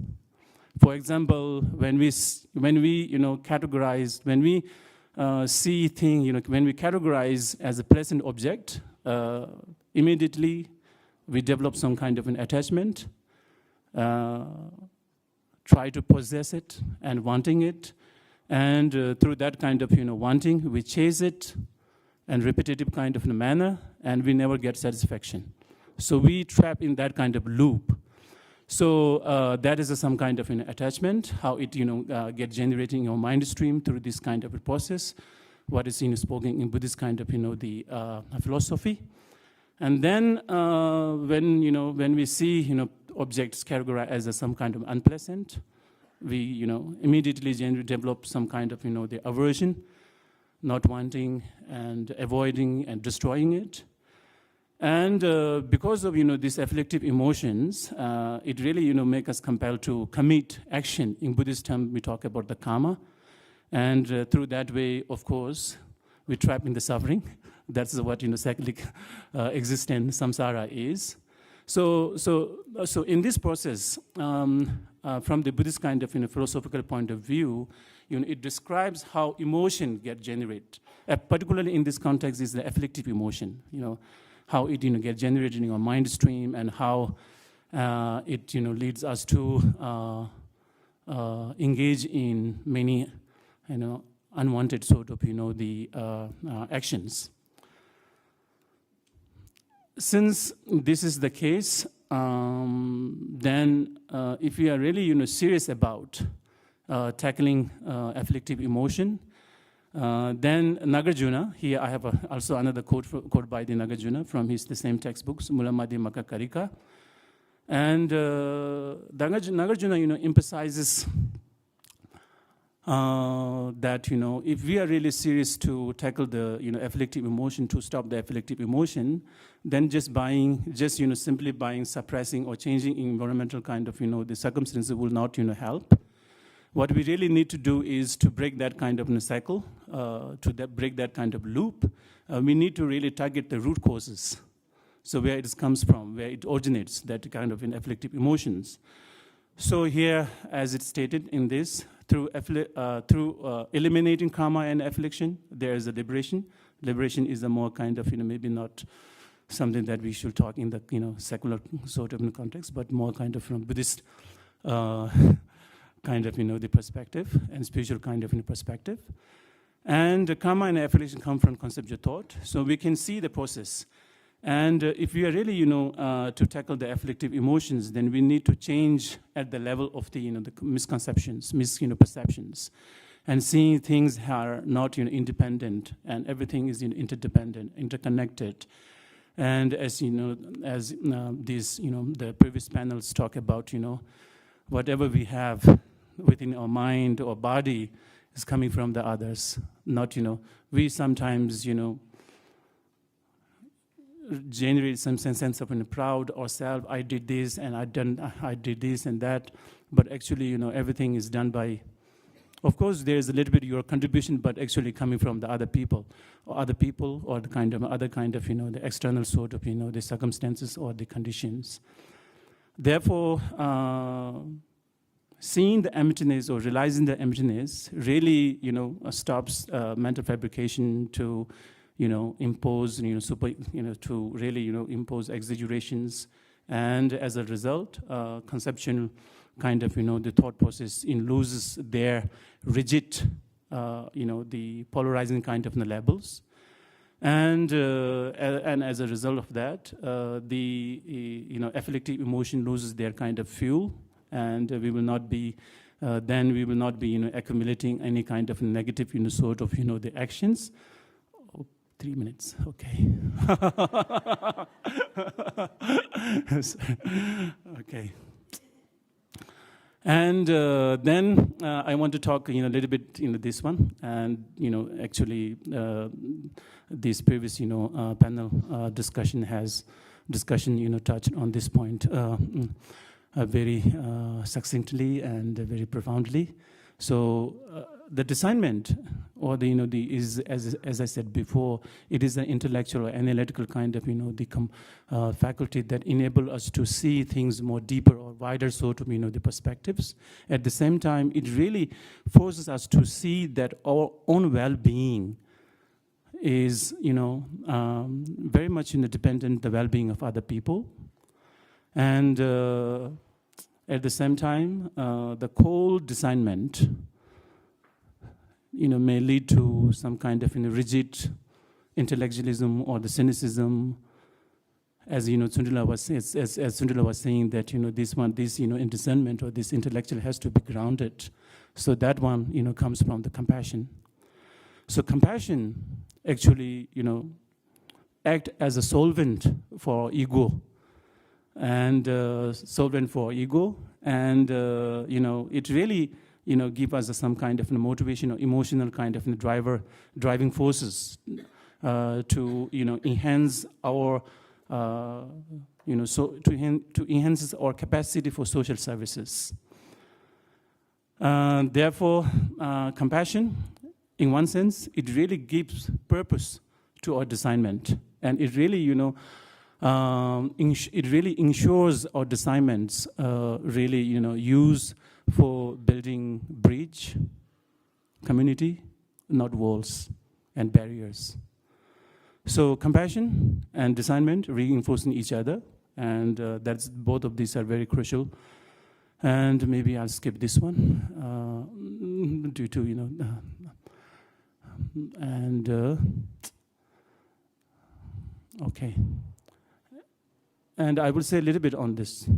For example, when we categorize, when we see thing, when we categorize as a pleasant object, immediately we develop some kind of an attachment, try to possess it and wanting it, and through that kind of wanting, we chase it in repetitive kind of a manner, and we never get satisfaction. So we trap in that kind of loop. So that is some kind of an attachment, how it get generating your mind stream through this kind of a process, what is spoken in Buddhist kind of the philosophy. And then when we see objects categorized as some kind of unpleasant, we immediately develop some kind of the aversion, not wanting and avoiding and destroying it. And because of these afflictive emotions, it really make us compelled to commit action. In Buddhist term, we talk about the karma, and through that way, of course, we trap in the suffering. That's what cyclic existence, samsara is. So in this process, from the Buddhist kind of philosophical point of view, it describes how emotion get generated. Particularly in this context is the afflictive emotion. How it get generated in our mind stream, and how it leads us to engage in many unwanted sort of the actions. Since this is the case, then if we are really serious about tackling afflictive emotion, then Nagarjuna, here I have also another quote by the Nagarjuna from the same textbooks, Mulamadi Makakarika. And Nagarjuna emphasizes that if we are really serious to tackle the afflictive emotion, to stop the afflictive emotion, then simply buying, suppressing, or changing environmental kind of the circumstances will not help. What we really need to do is to break that kind of cycle, break that kind of loop. We need to really target the root causes. So where it comes from, where it originates, that kind of afflictive emotions. So here, as it's stated in this, through eliminating karma and affliction, there is a liberation. Liberation is a more kind of, maybe not something that we should talk in the, secular sort of context, but more kind of from Buddhist kind of, the perspective, and spiritual kind of perspective. And karma and affliction come from conceptual thought, so we can see the process. And if we are really, to tackle the afflictive emotions, then we need to change at the level of the, the misconceptions, perceptions, and seeing things are not, independent, and everything is interdependent, interconnected. And as as these, the previous panels talk about, whatever we have within our mind or body is coming from the others. Not, we sometimes, generate some sense of proud or self. I did this and I did this and that, but actually, everything is done by. Of course, there is a little bit of your contribution, but actually coming from the other people, or the kind of other kind of the external sort of the circumstances or the conditions. Therefore, seeing the emptiness or realizing the emptiness really stops mental fabrication to impose to really impose exaggerations, and as a result, conceptual kind of the thought process loses their rigid the polarizing kind of labels, and as a result of that, the afflictive emotion loses their kind of fuel, and we will not be then we will not be, accumulating any kind of negative, sort of, the actions. 3 minutes, okay. Okay. And then I want to talk, a little bit, this one, and actually this previous, panel discussion touched on this point very succinctly and very profoundly. So the designment, or is as I said before, it is an intellectual or analytical kind of the faculty that enable us to see things more deeper or wider sort of the perspectives. At the same time, it really forces us to see that our own well-being is very much dependent the well-being of other people, and at the same time, the cold designment may lead to some kind of rigid intellectualism or the cynicism, as Sundula was saying that this in discernment or this intellectual has to be grounded. So that one comes from the compassion. So compassion actually act as a solvent for ego, and solvent for ego, and it really give us some kind of motivation or emotional kind of driving forces to enhance our to enhance our capacity for social services. Therefore, compassion, in one sense, it really gives purpose to our designment, and it really it really ensures our designments really use for building bridge, community, not walls and barriers. So compassion and designment reinforcing each other, and that's both of these are very crucial. And maybe I'll skip this one due to okay. And I will say a little bit on this.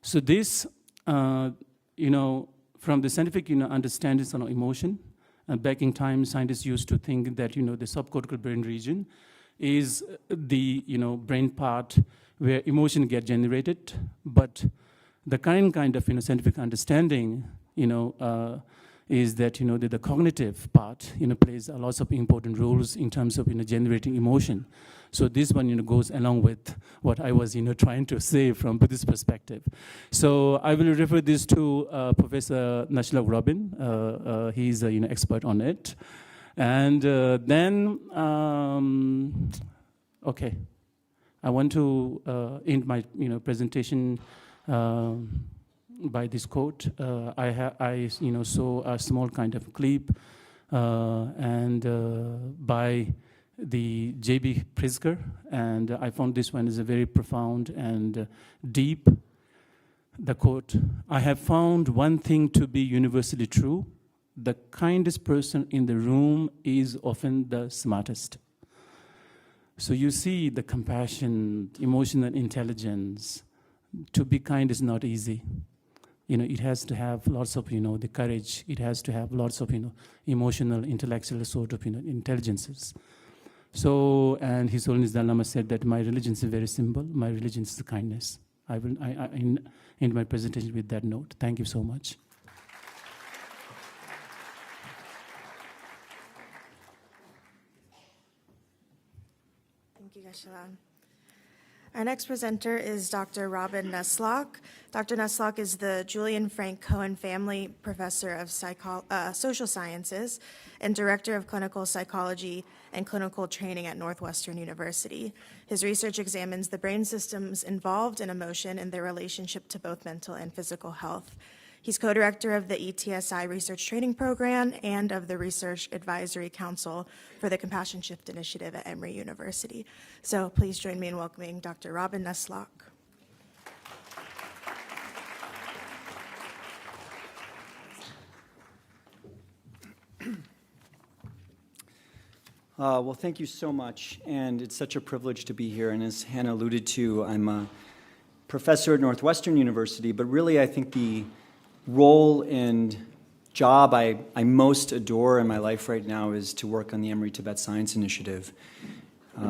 So this, from the scientific, understandings on emotion, back in time, scientists used to think that, the subcortical brain region is the, brain part where emotion get generated, but the kind of, scientific understanding, is that, the cognitive part, plays a lot of important roles in terms of, generating emotion. So this one, goes along with what I was, trying to say from Buddhist perspective. So I will refer this to Professor Nashlak Robin. He's an expert on it. And then, okay, I want to end my, presentation by this quote. I saw a small kind of clip and by the J.B. Pritzker, and I found this one is a very profound and deep. The quote, "I have found one thing to be universally true: the kindest person in the room is often the smartest." So you see the compassion, emotional intelligence. To be kind is not easy. It has to have lots of, the courage. It has to have lots of, emotional, intellectual sort of, intelligences. So, and His Holiness Dalai Lama said that my religion is very simple. My religion is kindness. I will end my presentation with that note. Thank you so much. Thank you, Geshe-la. Our next presenter is Dr. Robin Neslock. Dr. Neslock is the Julian Frank Cohen Family Professor of Social Sciences and Director of Clinical Psychology and Clinical Training at Northwestern University. His research examines the brain systems involved in emotion and their relationship to both mental and physical health. He's co-director of the ETSI Research Training Program and of the Research Advisory Council for the Compassion Shift Initiative at Emory University. So please join me in welcoming Dr. Robin Neslock. Well, thank you so much, and it's such a privilege to be here. And as Hannah alluded to, I'm a professor at Northwestern University, but really I think the role and job I most adore in my life right now is to work on the Emory Tibet Science Initiative.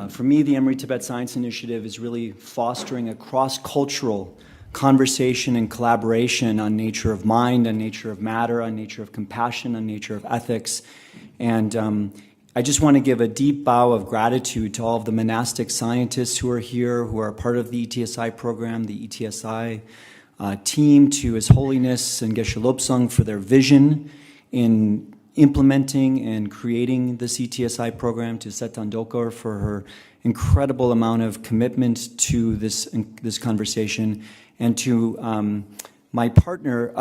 For me, the Emory Tibet Science Initiative is really fostering a cross-cultural conversation and collaboration on nature of mind, on nature of matter, on nature of compassion, on nature of ethics. And I just want to give a deep bow of gratitude to all of the monastic scientists who are here, who are part of the ETSI program, the ETSI team, to His Holiness and Geshe Lobsang for their vision in implementing and creating this ETSI program, to Setan Dokor for her incredible amount of commitment to this conversation, and to my partner,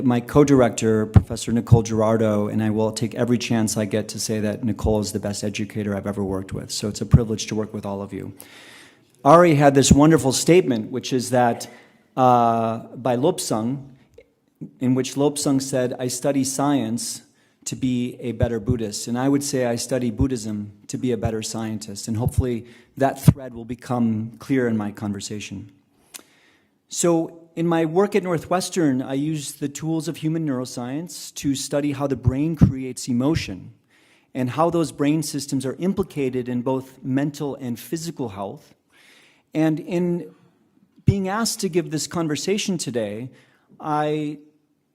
my co-director, Professor Nicole Gerardo, and I will take every chance I get to say that Nicole is the best educator I've ever worked with. So it's a privilege to work with all of you. Ari had this wonderful statement, which is that by Lobsang, in which Lobsang said, "I study science to be a better Buddhist." And I would say I study Buddhism to be a better scientist. And hopefully that thread will become clear in my conversation. So in my work at Northwestern, I use the tools of human neuroscience to study how the brain creates emotion and how those brain systems are implicated in both mental and physical health. And in being asked to give this conversation today, I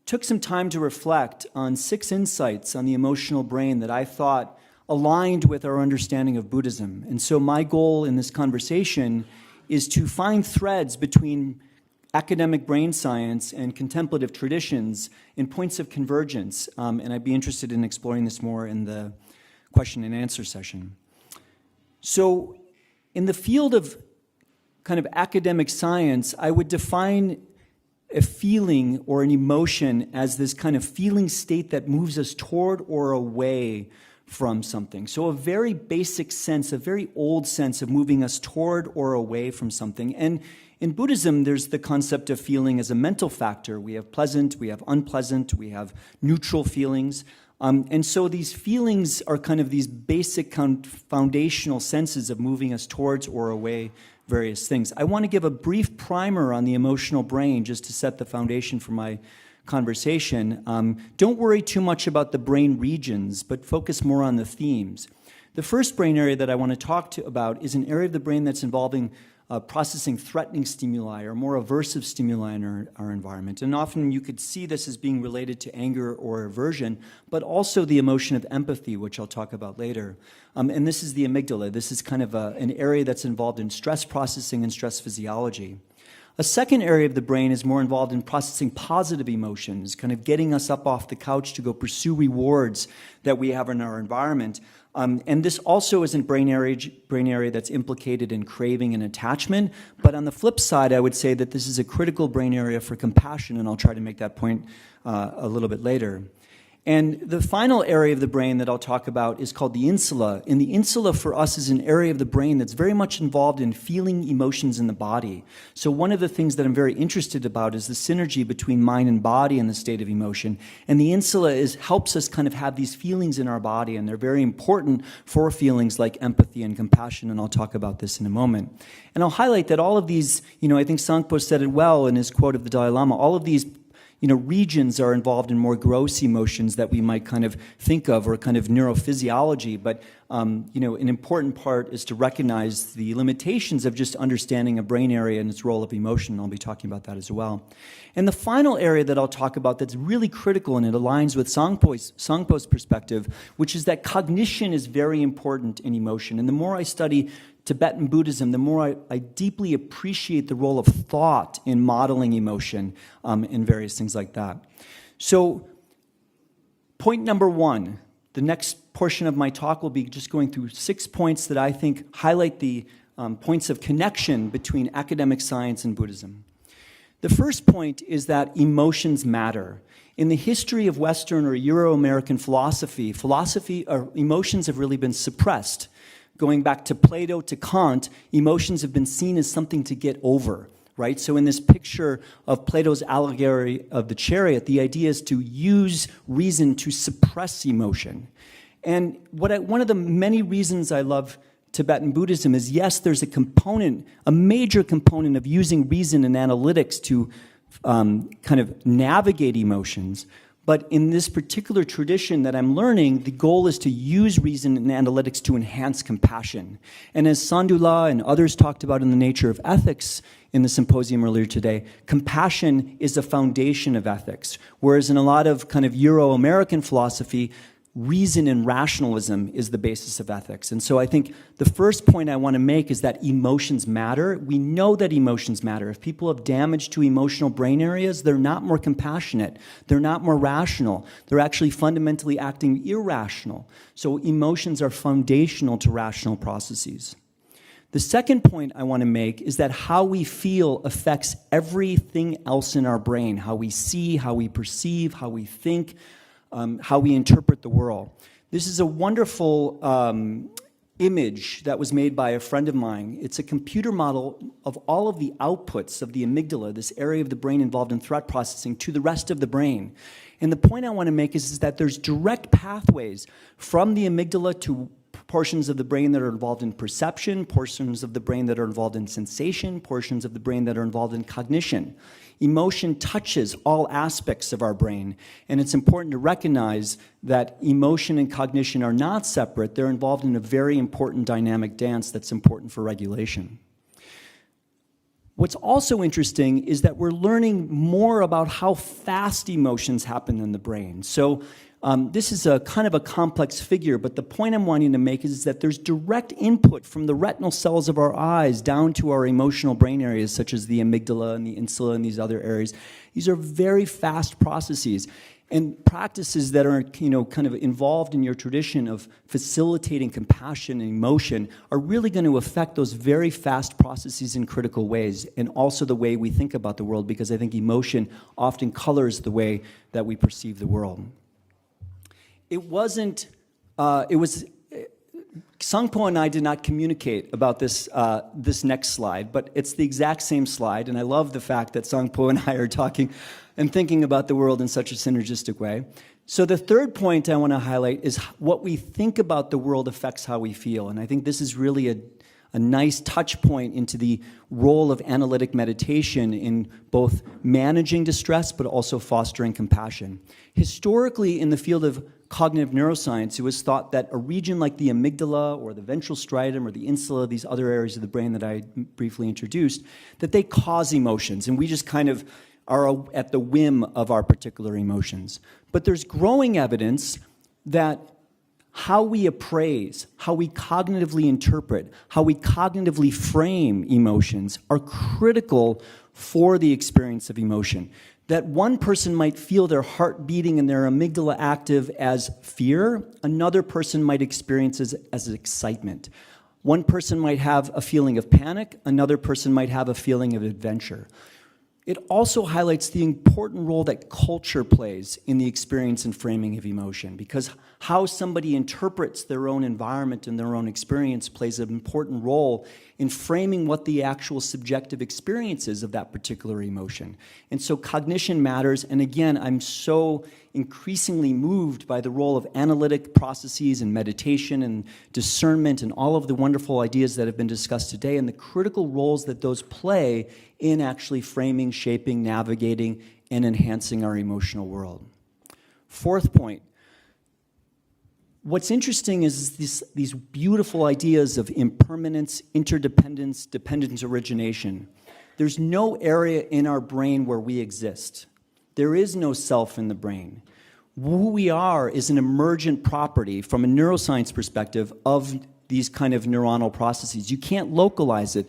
took some time to reflect on 6 insights on the emotional brain that I thought aligned with our understanding of Buddhism. And so my goal in this conversation is to find threads between academic brain science and contemplative traditions in points of convergence. And I'd be interested in exploring this more in the question and answer session. So in the field of kind of academic science, I would define a feeling or an emotion as this kind of feeling state that moves us toward or away from something. So a very basic sense, a very old sense of moving us toward or away from something. And in Buddhism, there's the concept of feeling as a mental factor. We have pleasant, we have unpleasant, we have neutral feelings. And so these feelings are kind of these basic foundational senses of moving us towards or away various things. I want to give a brief primer on the emotional brain just to set the foundation for my conversation. Don't worry too much about the brain regions, but focus more on the themes. The first brain area that I want to talk about is an area of the brain that's involving processing threatening stimuli or more aversive stimuli in our environment. And often you could see this as being related to anger or aversion, but also the emotion of empathy, which I'll talk about later. And this is the amygdala. This is kind of an area that's involved in stress processing and stress physiology. A second area of the brain is more involved in processing positive emotions, kind of getting us up off the couch to go pursue rewards that we have in our environment. And this also is a brain area that's implicated in craving and attachment. But on the flip side, I would say that this is a critical brain area for compassion, and I'll try to make that point a little bit later. And the final area of the brain that I'll talk about is called the insula. And the insula for us is an area of the brain that's very much involved in feeling emotions in the body. So one of the things that I'm very interested about is the synergy between mind and body in the state of emotion. And the insula helps us kind of have these feelings in our body, and they're very important for feelings like empathy and compassion, and I'll talk about this in a moment. And I'll highlight that all of these, I think Sangpo said it well in his quote of the Dalai Lama, all of these regions are involved in more gross emotions that we might kind of think of, or kind of neurophysiology. But, an important part is to recognize the limitations of just understanding a brain area and its role of emotion. And I'll be talking about that as well. And the final area that I'll talk about that's really critical, and it aligns with Sangpo's perspective, which is that cognition is very important in emotion. And the more I study Tibetan Buddhism, the more I deeply appreciate the role of thought in modeling emotion and various things like that. So, point number 1, the next portion of my talk will be just going through 6 points that I think highlight the points of connection between academic science and Buddhism. The first point is that emotions matter. In the history of Western or Euro-American philosophy, emotions have really been suppressed. Going back to Plato, to Kant, emotions have been seen as something to get over, right? So in this picture of Plato's allegory of the chariot, the idea is to use reason to suppress emotion. And one of the many reasons I love Tibetan Buddhism is, yes, there's a major component of using reason and analytics to kind of navigate emotions. But in this particular tradition that I'm learning, the goal is to use reason and analytics to enhance compassion. And as Sandula and others talked about in the nature of ethics in the symposium earlier today, compassion is the foundation of ethics. Whereas in a lot of kind of Euro-American philosophy, reason and rationalism is the basis of ethics. And so I think the first point I want to make is that emotions matter. We know that emotions matter. If people have damage to emotional brain areas, they're not more compassionate. They're not more rational. They're actually fundamentally acting irrational. So emotions are foundational to rational processes. The second point I want to make is that how we feel affects everything else in our brain, how we see, how we perceive, how we think, how we interpret the world. This is a wonderful image that was made by a friend of mine. It's a computer model of all of the outputs of the amygdala, this area of the brain involved in threat processing, to the rest of the brain. And the point I want to make is that there's direct pathways from the amygdala to portions of the brain that are involved in perception, portions of the brain that are involved in sensation, portions of the brain that are involved in cognition. Emotion touches all aspects of our brain, and it's important to recognize that emotion and cognition are not separate. They're involved in a very important dynamic dance that's important for regulation. What's also interesting is that we're learning more about how fast emotions happen in the brain. So this is a kind of a complex figure, but the point I'm wanting to make is that there's direct input from the retinal cells of our eyes down to our emotional brain areas, such as the amygdala and the insula and these other areas. These are very fast processes. And practices that are, kind of involved in your tradition of facilitating compassion and emotion are really going to affect those very fast processes in critical ways, and also the way we think about the world, because I think emotion often colors the way that we perceive the world. It was Sangpo and I did not communicate about this next slide, but it's the exact same slide, and I love the fact that Sangpo and I are talking and thinking about the world in such a synergistic way. So the third point I want to highlight is what we think about the world affects how we feel, and I think this is really a nice touch point into the role of analytic meditation in both managing distress but also fostering compassion. Historically, in the field of cognitive neuroscience, it was thought that a region like the amygdala or the ventral striatum or the insula, these other areas of the brain that I briefly introduced, that they cause emotions, and we just kind of are at the whim of our particular emotions. But there's growing evidence that how we appraise, how we cognitively interpret, how we cognitively frame emotions are critical for the experience of emotion. That one person might feel their heart beating and their amygdala active as fear, another person might experience it as excitement. One person might have a feeling of panic, another person might have a feeling of adventure. It also highlights the important role that culture plays in the experience and framing of emotion, because how somebody interprets their own environment and their own experience plays an important role in framing what the actual subjective experience is of that particular emotion. And so cognition matters, and again, I'm so increasingly moved by the role of analytic processes and meditation and discernment and all of the wonderful ideas that have been discussed today, and the critical roles that those play in actually framing, shaping, navigating, and enhancing our emotional world. Fourth point. What's interesting is these beautiful ideas of impermanence, interdependence, dependent origination. There's no area in our brain where we exist. There is no self in the brain. Who we are is an emergent property from a neuroscience perspective of these kind of neuronal processes. You can't localize it.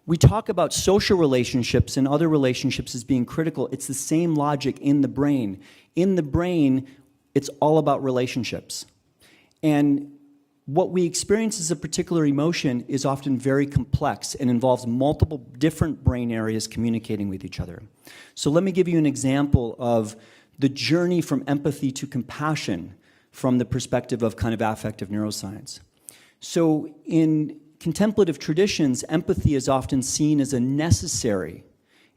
We talk about social relationships and other relationships as being critical. It's the same logic in the brain. In the brain, it's all about relationships. And what we experience as a particular emotion is often very complex and involves multiple different brain areas communicating with each other. So let me give you an example of the journey from empathy to compassion from the perspective of kind of affective neuroscience. So in contemplative traditions, empathy is often seen as a necessary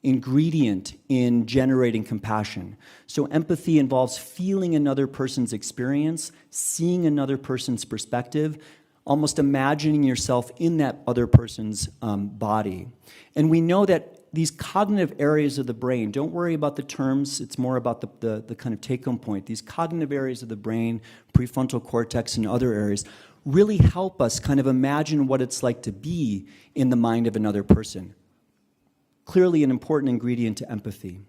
ingredient in generating compassion. So empathy involves feeling another person's experience, seeing another person's perspective, almost imagining yourself in that other person's body. And we know that these cognitive areas of the brain, don't worry about the terms, it's more about the kind of take-home point. These cognitive areas of the brain, prefrontal cortex and other areas, really help us kind of imagine what it's like to be in the mind of another person. Clearly an important ingredient to empathy.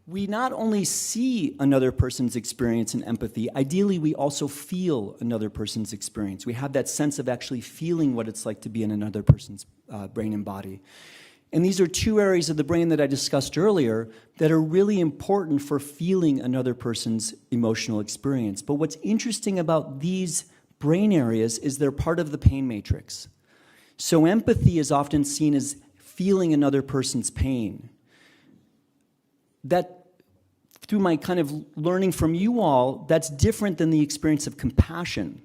We not only see another person's experience in empathy, ideally we also feel another person's experience. We have that sense of actually feeling what it's like to be in another person's brain and body. And these are two areas of the brain that I discussed earlier that are really important for feeling another person's emotional experience. But what's interesting about these brain areas is they're part of the pain matrix. So empathy is often seen as feeling another person's pain. That, through my kind of learning from you all, that's different than the experience of compassion,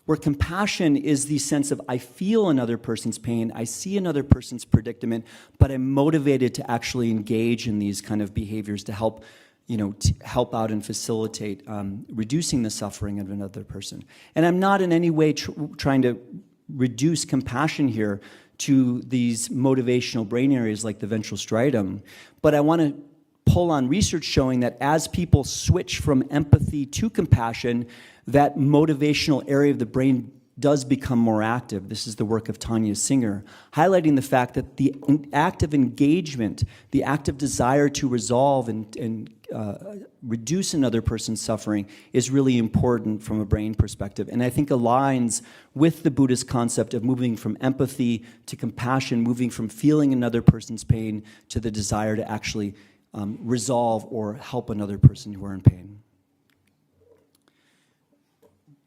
where compassion is the sense of I feel another person's pain, I see another person's predicament, but I'm motivated to actually engage in these kind of behaviors to help, to help out and facilitate reducing the suffering of another person. And I'm not in any way trying to reduce compassion here to these motivational brain areas like the ventral striatum, but I want to pull on research showing that as people switch from empathy to compassion, that motivational area of the brain does become more active. This is the work of Tanya Singer, highlighting the fact that the active engagement, the active desire to resolve and reduce another person's suffering is really important from a brain perspective. And I think aligns with the Buddhist concept of moving from empathy to compassion, moving from feeling another person's pain to the desire to actually resolve or help another person who are in pain.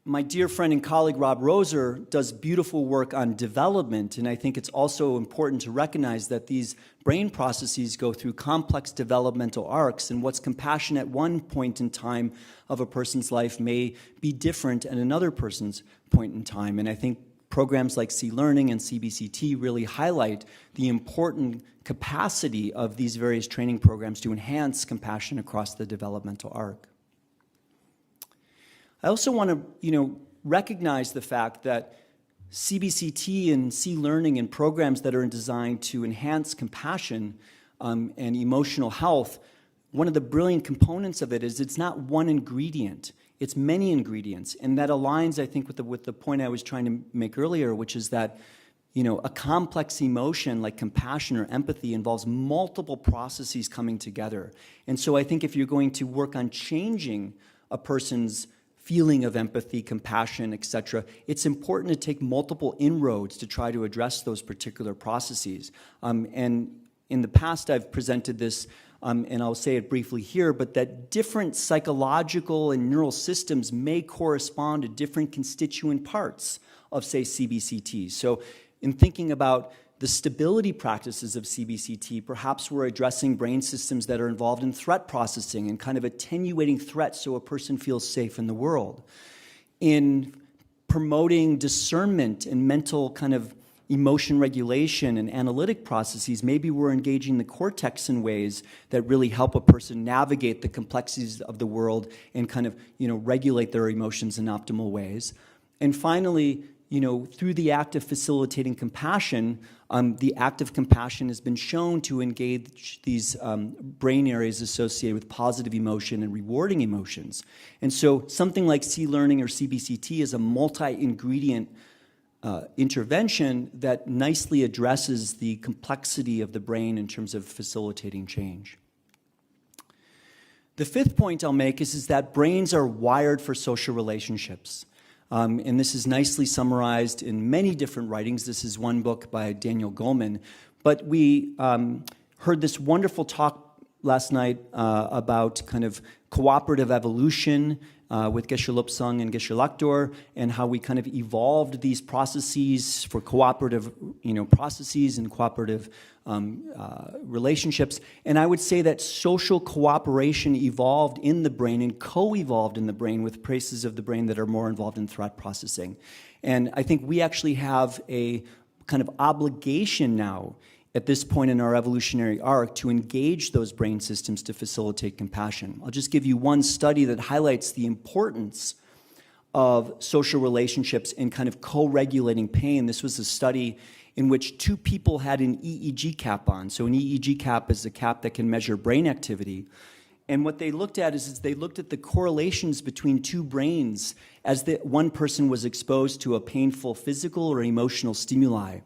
My dear friend and colleague Rob Roser does beautiful work on development, and I think it's also important to recognize that these brain processes go through complex developmental arcs, and what's compassion at one point in time of a person's life may be different at another person's point in time. And I think programs like C-Learning and CBCT really highlight the important capacity of these various training programs to enhance compassion across the developmental arc. I also want to, recognize the fact that CBCT and C-Learning and programs that are designed to enhance compassion and emotional health, one of the brilliant components of it is it's not one ingredient, it's many ingredients. And that aligns, I think, with the point I was trying to make earlier, which is that a complex emotion like compassion or empathy involves multiple processes coming together. And so I think if you're going to work on changing a person's feeling of empathy, compassion, etc., it's important to take multiple inroads to try to address those particular processes. And in the past, I've presented this, and I'll say it briefly here, but that different psychological and neural systems may correspond to different constituent parts of, say, CBCT. So in thinking about the stability practices of CBCT, perhaps we're addressing brain systems that are involved in threat processing and kind of attenuating threats so a person feels safe in the world. In promoting discernment and mental kind of emotion regulation and analytic processes, maybe we're engaging the cortex in ways that really help a person navigate the complexities of the world and kind of, regulate their emotions in optimal ways. And finally, through the act of facilitating compassion, the act of compassion has been shown to engage these brain areas associated with positive emotion and rewarding emotions. And so something like C-Learning or CBCT is a multi-ingredient intervention that nicely addresses the complexity of the brain in terms of facilitating change. The fifth point I'll make is that brains are wired for social relationships. And this is nicely summarized in many different writings. This is one book by Daniel Goleman. But we heard this wonderful talk last night about kind of cooperative evolution with Geshe Lobsang and Geshe Lakdor, and how we kind of evolved these processes for cooperative, processes and cooperative relationships. And I would say that social cooperation evolved in the brain and co-evolved in the brain with places of the brain that are more involved in threat processing. And I think we actually have a kind of obligation now at this point in our evolutionary arc to engage those brain systems to facilitate compassion. I'll just give you one study that highlights the importance of social relationships and kind of co-regulating pain. This was a study in which two people had an EEG cap on. So an EEG cap is a cap that can measure brain activity. And what they looked at is they looked at the correlations between two brains as one person was exposed to a painful physical or emotional stimuli.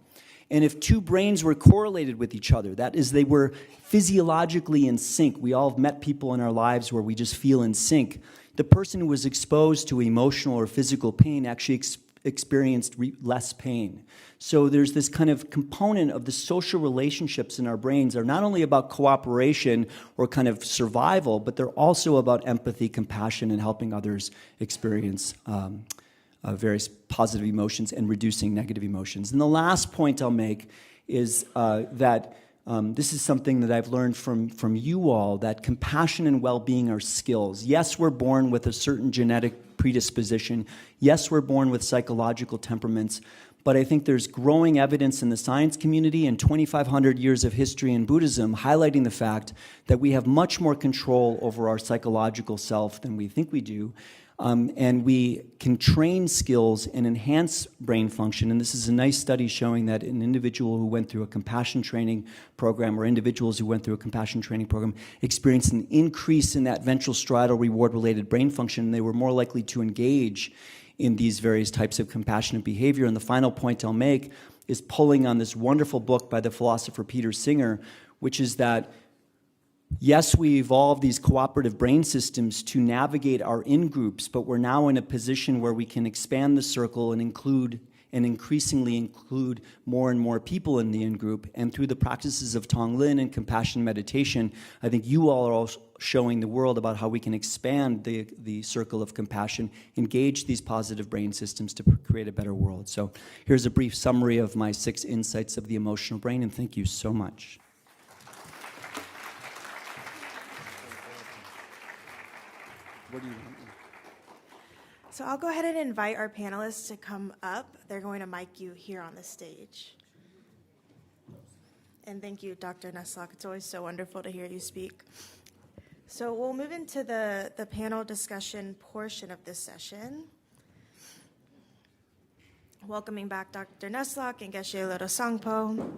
And if two brains were correlated with each other, that is, they were physiologically in sync. We all have met people in our lives where we just feel in sync. The person who was exposed to emotional or physical pain actually experienced less pain. So there's this kind of component of the social relationships in our brains are not only about cooperation or kind of survival, but they're also about empathy, compassion, and helping others experience various positive emotions and reducing negative emotions. And the last point I'll make is that this is something that I've learned from you all, that compassion and well-being are skills. Yes, we're born with a certain genetic predisposition. Yes, we're born with psychological temperaments. But I think there's growing evidence in the science community and 2,500 years of history in Buddhism highlighting the fact that we have much more control over our psychological self than we think we do. And we can train skills and enhance brain function. And this is a nice study showing that an individual who went through a compassion training program or individuals who went through a compassion training program experienced an increase in that ventral striatal reward-related brain function. And they were more likely to engage in these various types of compassionate behavior. And the final point I'll make is pulling on this wonderful book by the philosopher Peter Singer, which is that yes, we evolved these cooperative brain systems to navigate our in-groups, but we're now in a position where we can expand the circle and increasingly include more and more people in the in-group. And through the practices of Tonglen and compassion meditation, I think you all are also showing the world about how we can expand the circle of compassion, engage these positive brain systems to create a better world. So here's a brief summary of my 6 insights of the emotional brain, and thank you so much. What do you want? So I'll go ahead and invite our panelists to come up. They're going to mic you here on the stage. And thank you, Dr. Nuslock. It's always so wonderful to hear you speak. So we'll move into the panel discussion portion of this session. Welcoming back Dr. Nuslock and Geshe Loro Sangpo.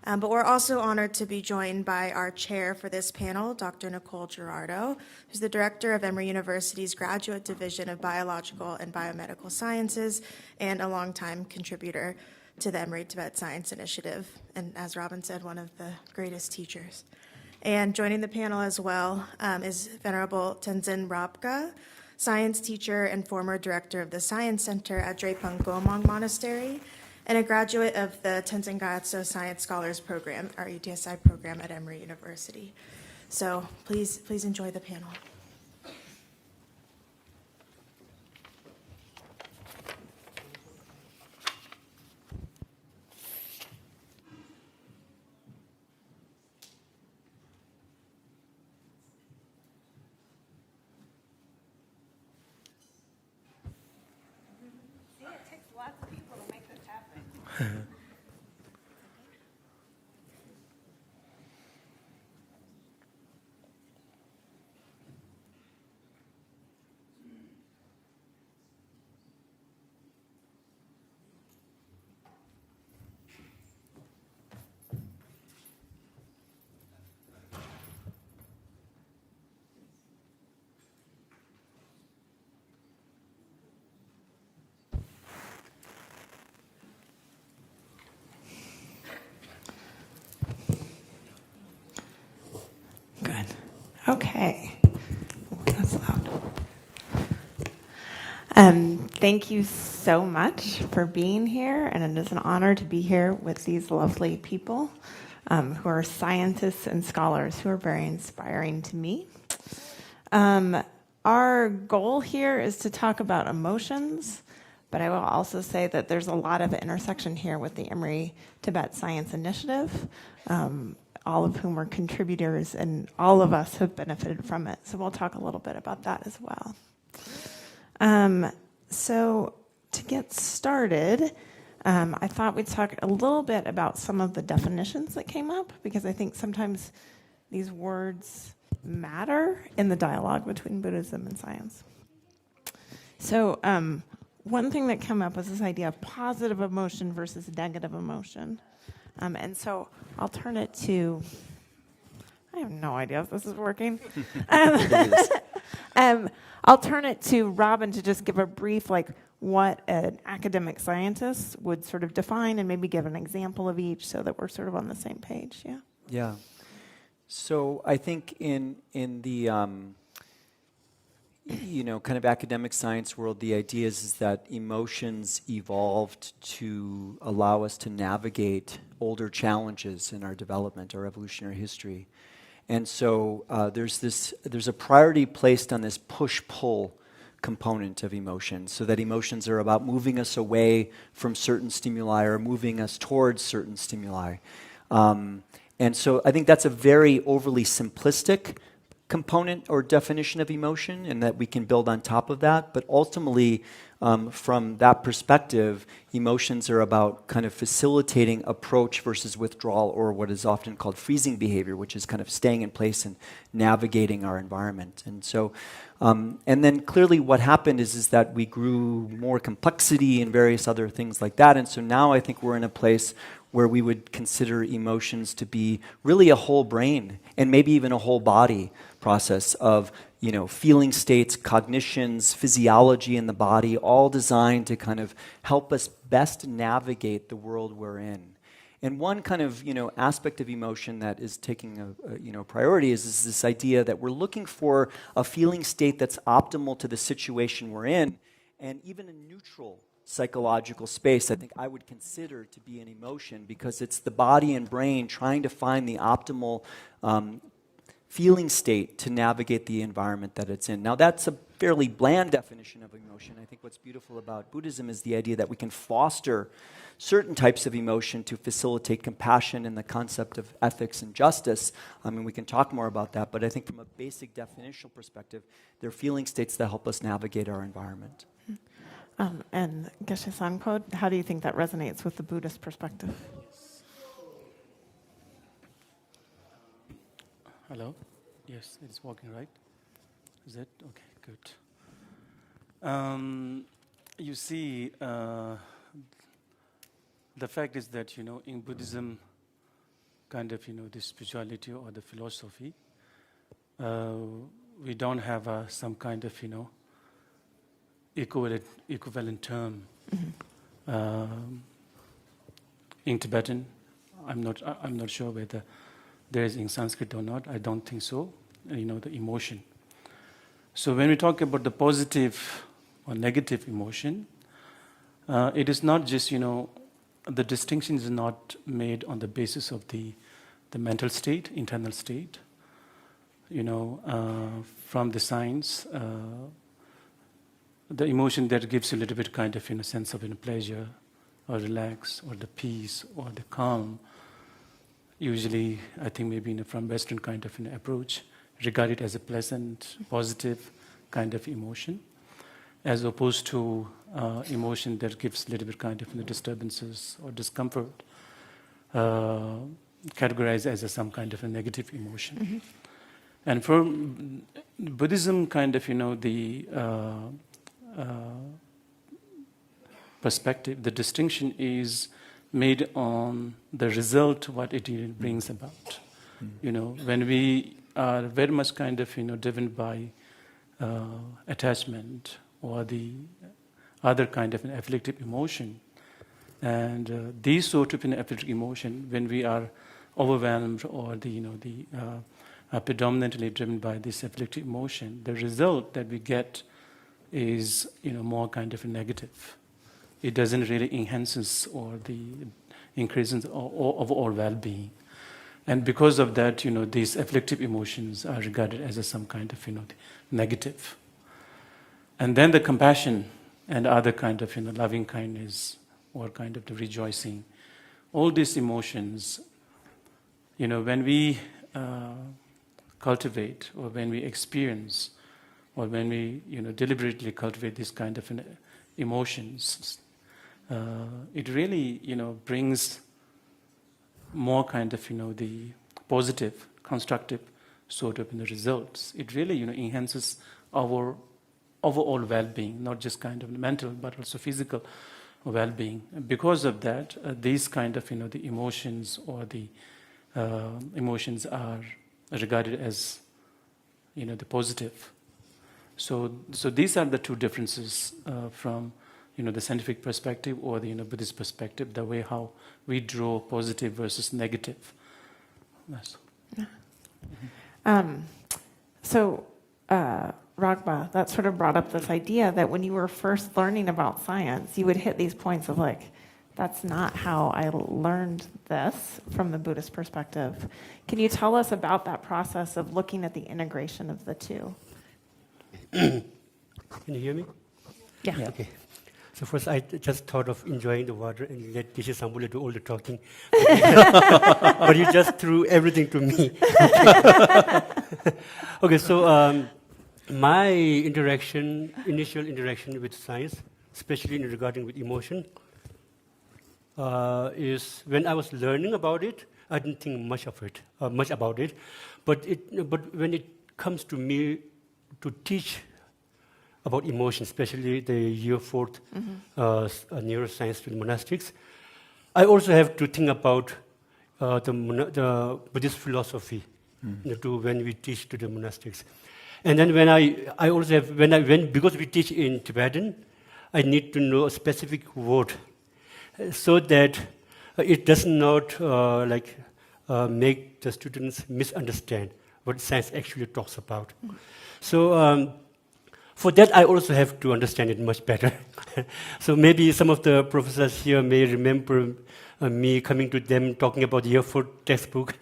But we're also honored to be joined by our chair for this panel, Dr. Nicole Gerardo, who's the director of Emory University's Graduate Division of Biological and Biomedical Sciences and a longtime contributor to the Emory Tibet Science Initiative, and as Robin said, one of the greatest teachers. And joining the panel as well is Venerable Tenzin Rabka, science teacher and former director of the Science Center at Drepung Gomong Monastery, and a graduate of the Tenzin Gyatso Science Scholars Program, our ETSI program at Emory University. So please enjoy the panel. Good. Okay. That's loud. Thank you so much for being here, and it is an honor to be here with these lovely people who are scientists and scholars who are very inspiring to me. Our goal here is to talk about emotions, but I will also say that there's a lot of intersection here with the Emory Tibet Science Initiative, all of whom are contributors, and all of us have benefited from it. So we'll talk a little bit about that as well. So to get started, I thought we'd talk a little bit about some of the definitions that came up, because I think sometimes these words matter in the dialogue between Buddhism and science. So one thing that came up was this idea of positive emotion versus negative emotion. And so I'll turn it to, I have no idea if this is working. I'll turn it to Robin to just give a brief, like, what an academic scientist would sort of define and maybe give an example of each so that we're sort of on the same page, yeah? Yeah. So I think in the kind of academic science world, the idea is that emotions evolved to allow us to navigate older challenges in our development, our evolutionary history. And so there's a priority placed on this push-pull component of emotion, so that emotions are about moving us away from certain stimuli or moving us towards certain stimuli. And so I think that's a very overly simplistic component or definition of emotion, and that we can build on top of that. But ultimately, from that perspective, emotions are about kind of facilitating approach versus withdrawal, or what is often called freezing behavior, which is kind of staying in place and navigating our environment. And so, and then clearly what happened is that we grew more complexity and various other things like that. And so now I think we're in a place where we would consider emotions to be really a whole brain and maybe even a whole body process of, feeling states, cognitions, physiology in the body, all designed to kind of help us best navigate the world we're in. And one kind of, aspect of emotion that is taking a priority is this idea that we're looking for a feeling state that's optimal to the situation we're in, and even a neutral psychological space, I think I would consider to be an emotion, because it's the body and brain trying to find the optimal feeling state to navigate the environment that it's in. Now, that's a fairly bland definition of emotion. I think what's beautiful about Buddhism is the idea that we can foster certain types of emotion to facilitate compassion and the concept of ethics and justice. I mean, we can talk more about that, but I think from a basic definitional perspective, they're feeling states that help us navigate our environment. And Geshe Sanko, how do you think that resonates with the Buddhist perspective? Hello? Yes, it's working, right? Is it? Okay, good. You see, the fact is that, in Buddhism, kind of, the spirituality or the philosophy, we don't have some kind of, equivalent term. In Tibetan, I'm not sure whether there is in Sanskrit or not. I don't think so. The emotion. So when we talk about the positive or negative emotion, it is not just, the distinction is not made on the basis of the mental state, internal state. From the science, the emotion that gives you a little bit kind of sense of pleasure or relax or the peace or the calm, usually I think maybe from Western kind of approach, regard it as a pleasant, positive kind of emotion, as opposed to emotion that gives a little bit kind of disturbances or discomfort, categorized as some kind of a negative emotion. Mm-hmm. And for Buddhism, kind of the perspective, the distinction is made on the result, what it brings about. When we are very much kind of driven by attachment or the other kind of an afflictive emotion, and these sort of an afflictive emotion, when we are overwhelmed or predominantly driven by this afflictive emotion, the result that we get is more kind of a negative. It doesn't really enhances or the increases of overall well-being. And because of that, these afflictive emotions are regarded as some kind of negative. And then the compassion and other kind of loving kindness or kind of the rejoicing, all these emotions, when we cultivate or when we experience or when we deliberately cultivate this kind of emotions, it really brings more kind of the positive, constructive sort of results. It really enhances our overall well-being, not just kind of mental, but also physical well-being. Because of that, these kind of, the emotions or the emotions are regarded as, the positive. So these are the two differences from, the scientific perspective or the, Buddhist perspective, the way how we draw positive versus negative. Yes. So, Ragba, that sort of brought up this idea that when you were first learning about science, you would hit these points of like, that's not how I learned this from the Buddhist perspective. Can you tell us about that process of looking at the integration of the two? Can you hear me? Yeah. Okay. So first, I just thought of enjoying the water and let Tisha Sambula do all the talking. But you just threw everything to me. Okay, so my initial interaction with science, especially in regarding with emotion, is when I was learning about it, I didn't think much about it. But when it comes to me to teach about emotion, especially the year 4th neuroscience to the monastics, I also have to think about the Buddhist philosophy when we teach to the monastics. And then when I also have, because we teach in Tibetan, I need to know a specific word so that it does not make the students misunderstand what science actually talks about. So for that, I also have to understand it much better. So maybe some of the professors here may remember me coming to them talking about the year 4 textbook,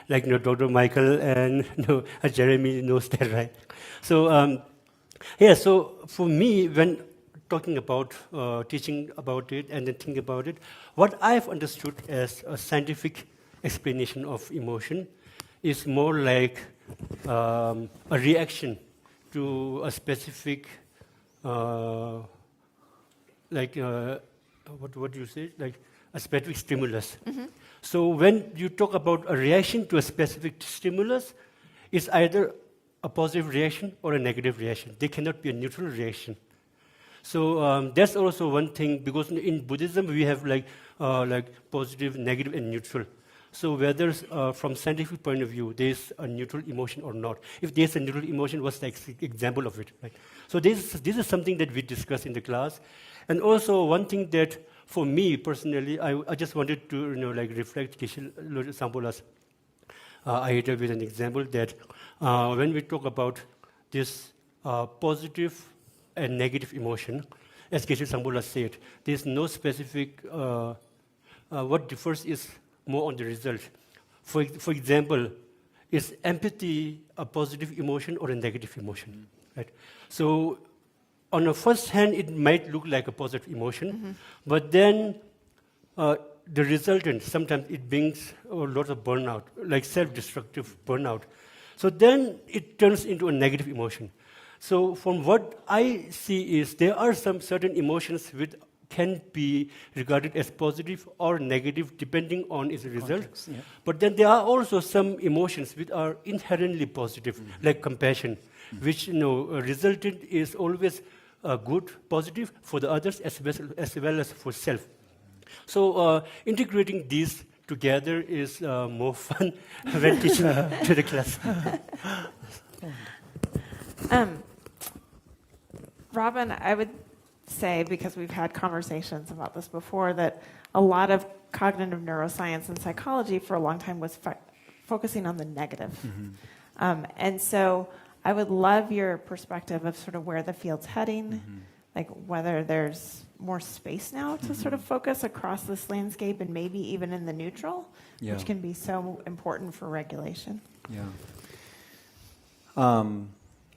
like Dr. Michael and Jeremy knows that, right? So so for me, when talking about teaching about it and then thinking about it, what I've understood as a scientific explanation of emotion is more like a reaction to a specific, what do you say? Like a specific stimulus. So when you talk about a reaction to a specific stimulus, it's either a positive reaction or a negative reaction. They cannot be a neutral reaction. So that's also one thing, because in Buddhism we have like positive, negative, and neutral. So whether from scientific point of view there's a neutral emotion or not. If there's a neutral emotion, what's the example of it? Right? So this is something that we discuss in the class. And also one thing that for me personally, I just wanted to reflect Geshe Sambola's idea with an example that when we talk about this positive and negative emotion, as Geshe Sambola said, there's no specific, what differs is more on the result. For example, is empathy a positive emotion or a negative emotion? Right? So on the first hand, it might look like a positive emotion, but then the resultant, sometimes it brings a lot of burnout, like self-destructive burnout. So then it turns into a negative emotion. So from what I see is there are some certain emotions which can be regarded as positive or negative depending on its result. Context, yeah. But then there are also some emotions which are inherently positive, like compassion, which resultant is always good, positive for the others as well as for self. So integrating these together is more fun when teaching to the class. Robin, I would say, because we've had conversations about this before, that a lot of cognitive neuroscience and psychology for a long time was focusing on the negative. And so I would love your perspective of sort of where the field's heading, like whether there's more space now to sort of focus across this landscape and maybe even in the neutral, which can be so important for regulation.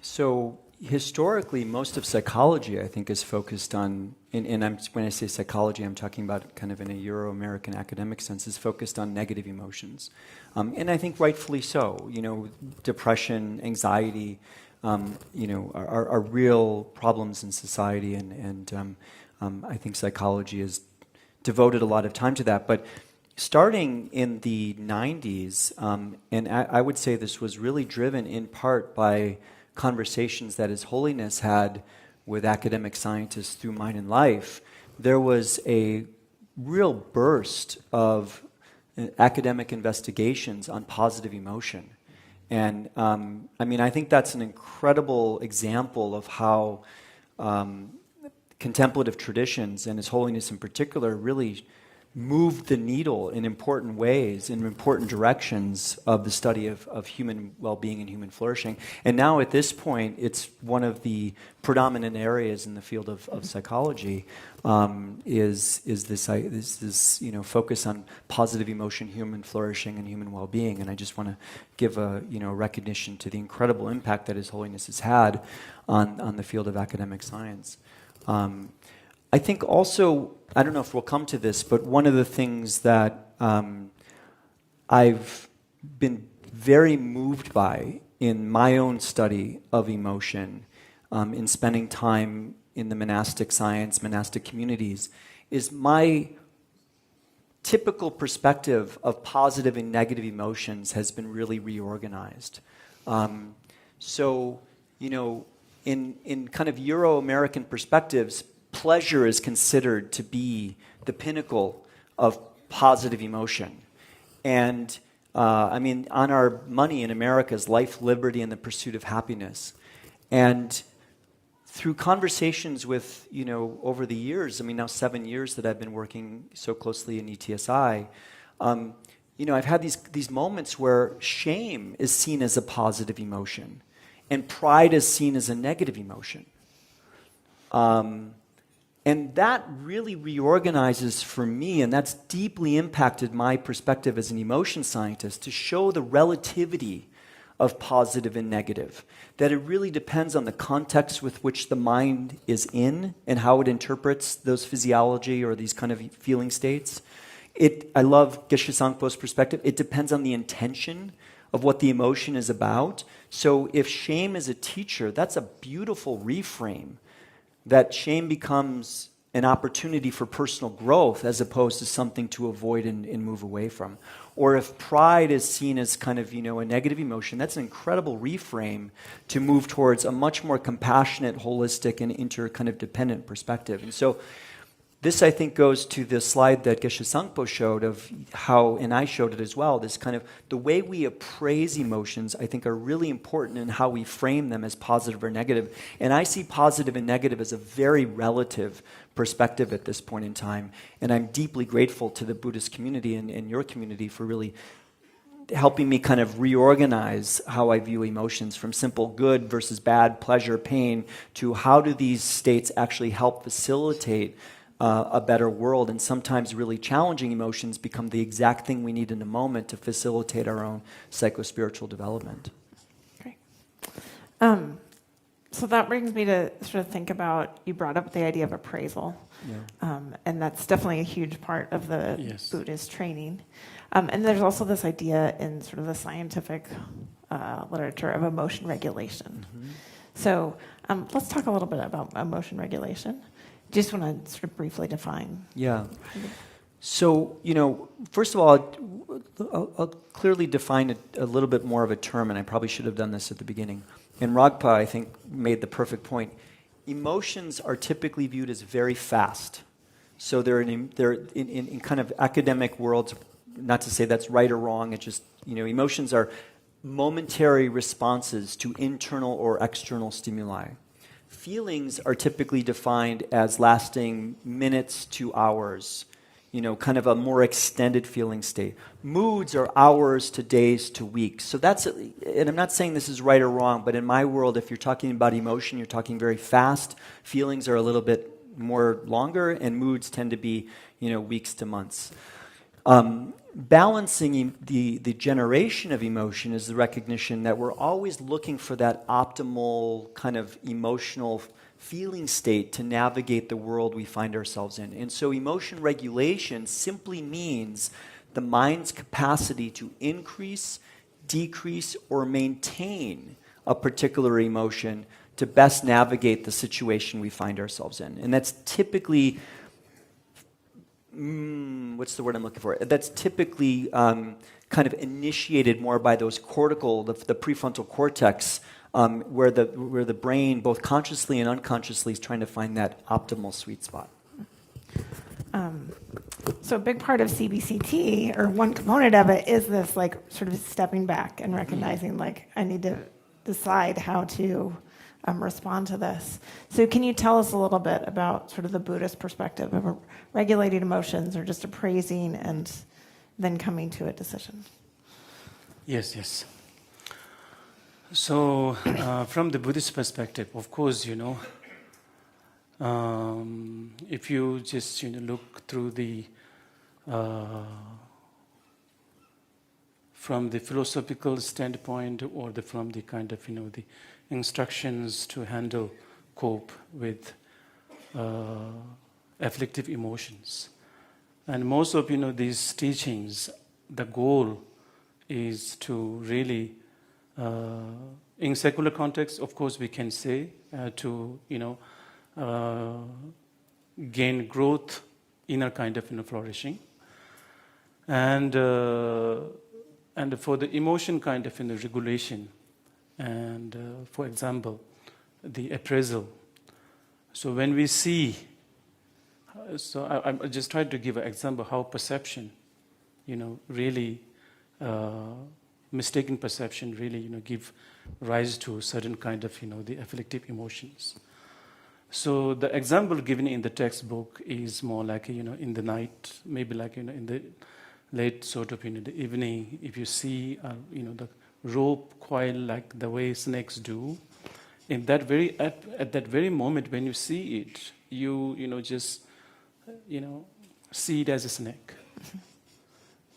So historically, most of psychology, I think, is focused on, when I say psychology, I'm talking about kind of in a Euro-American academic sense, is focused on negative emotions. And I think rightfully so. Depression, anxiety, are real problems in society, and I think psychology has devoted a lot of time to that. But starting in the 90s, and I would say this was really driven in part by conversations that His Holiness had with academic scientists through Mind and Life, there was a real burst of academic investigations on positive emotion. And I think that's an incredible example of how contemplative traditions, and His Holiness in particular, really moved the needle in important ways, in important directions of the study of human well-being and human flourishing. And now at this point, it's one of the predominant areas in the field of psychology, is this focus on positive emotion, human flourishing, and human well-being. And I just want to give a recognition to the incredible impact that His Holiness has had on the field of academic science. I think also, I don't know if we'll come to this, but one of the things that I've been very moved by in my own study of emotion, in spending time in the monastic science, monastic communities, is my typical perspective of positive and negative emotions has been really reorganized. In kind of Euro-American perspectives, pleasure is considered to be the pinnacle of positive emotion. And on our money in America is life, liberty, and the pursuit of happiness. And through conversations with, over the years, now 7 years that I've been working so closely in ETSI, I've had these moments where shame is seen as a positive emotion and pride is seen as a negative emotion. And that really reorganizes for me, and that's deeply impacted my perspective as an emotion scientist, to show the relativity of positive and negative, that it really depends on the context with which the mind is in and how it interprets those physiology or these kind of feeling states. I love Geshe Sangpo's perspective. It depends on the intention of what the emotion is about. So if shame is a teacher, that's a beautiful reframe, that shame becomes an opportunity for personal growth as opposed to something to avoid and move away from. Or if pride is seen as kind of, a negative emotion, that's an incredible reframe to move towards a much more compassionate, holistic, and dependent perspective. And so this, I think, goes to the slide that Geshe Sangpo showed of how, and I showed it as well, this kind of, the way we appraise emotions, I think, are really important in how we frame them as positive or negative. And I see positive and negative as a very relative perspective at this point in time. And I'm deeply grateful to the Buddhist community and your community for really helping me kind of reorganize how I view emotions from simple good versus bad, pleasure, pain, to how do these states actually help facilitate a better world. And sometimes really challenging emotions become the exact thing we need in the moment to facilitate our own psycho-spiritual development. Great. So that brings me to sort of think about, you brought up the idea of appraisal. Yeah. And that's definitely a huge part of the Buddhist training. And there's also this idea in sort of the scientific literature of emotion regulation. Mm-hmm. So let's talk a little bit about emotion regulation. Just want to sort of briefly define. Yeah. So, first of all, I'll clearly define a little bit more of a term, and I probably should have done this at the beginning. And Ragpa, I think, made the perfect point. Emotions are typically viewed as very fast. So they're in kind of academic worlds, not to say that's right or wrong, it's just, emotions are momentary responses to internal or external stimuli. Feelings are typically defined as lasting minutes to hours, kind of a more extended feeling state. Moods are hours to days to weeks. So and I'm not saying this is right or wrong, but in my world, if you're talking about emotion, you're talking very fast. Feelings are a little bit more longer, and moods tend to be, weeks to months. Balancing the generation of emotion is the recognition that we're always looking for that optimal kind of emotional feeling state to navigate the world we find ourselves in. And so emotion regulation simply means the mind's capacity to increase, decrease, or maintain a particular emotion to best navigate the situation we find ourselves in. And that's typically what's the word I'm looking for? That's typically kind of initiated more by those cortical, the prefrontal cortex where the brain, both consciously and unconsciously, is trying to find that optimal sweet spot. So a big part of CBCT, or one component of it, is this like sort of stepping back and recognizing like I need to decide how to respond to this. So can you tell us a little bit about sort of the Buddhist perspective of regulating emotions or just appraising and then coming to a decision? Yes. So from the Buddhist perspective, of course, if you just look through the from the philosophical standpoint, or from the kind of the instructions to handle, cope with afflictive emotions, and most of these teachings, the goal is to really, in secular context, of course, we can say to gain growth, inner kind of flourishing, and for the emotion kind of regulation, and for example, the appraisal. So when we see, so I just tried to give an example how perception, really mistaken perception really give rise to certain kind of the afflictive emotions. So the example given in the textbook is more like in the night, maybe like in the late sort of the evening, if you see the rope coil like the way snakes do, in that very at that very moment when you see it, you just see it as a snake.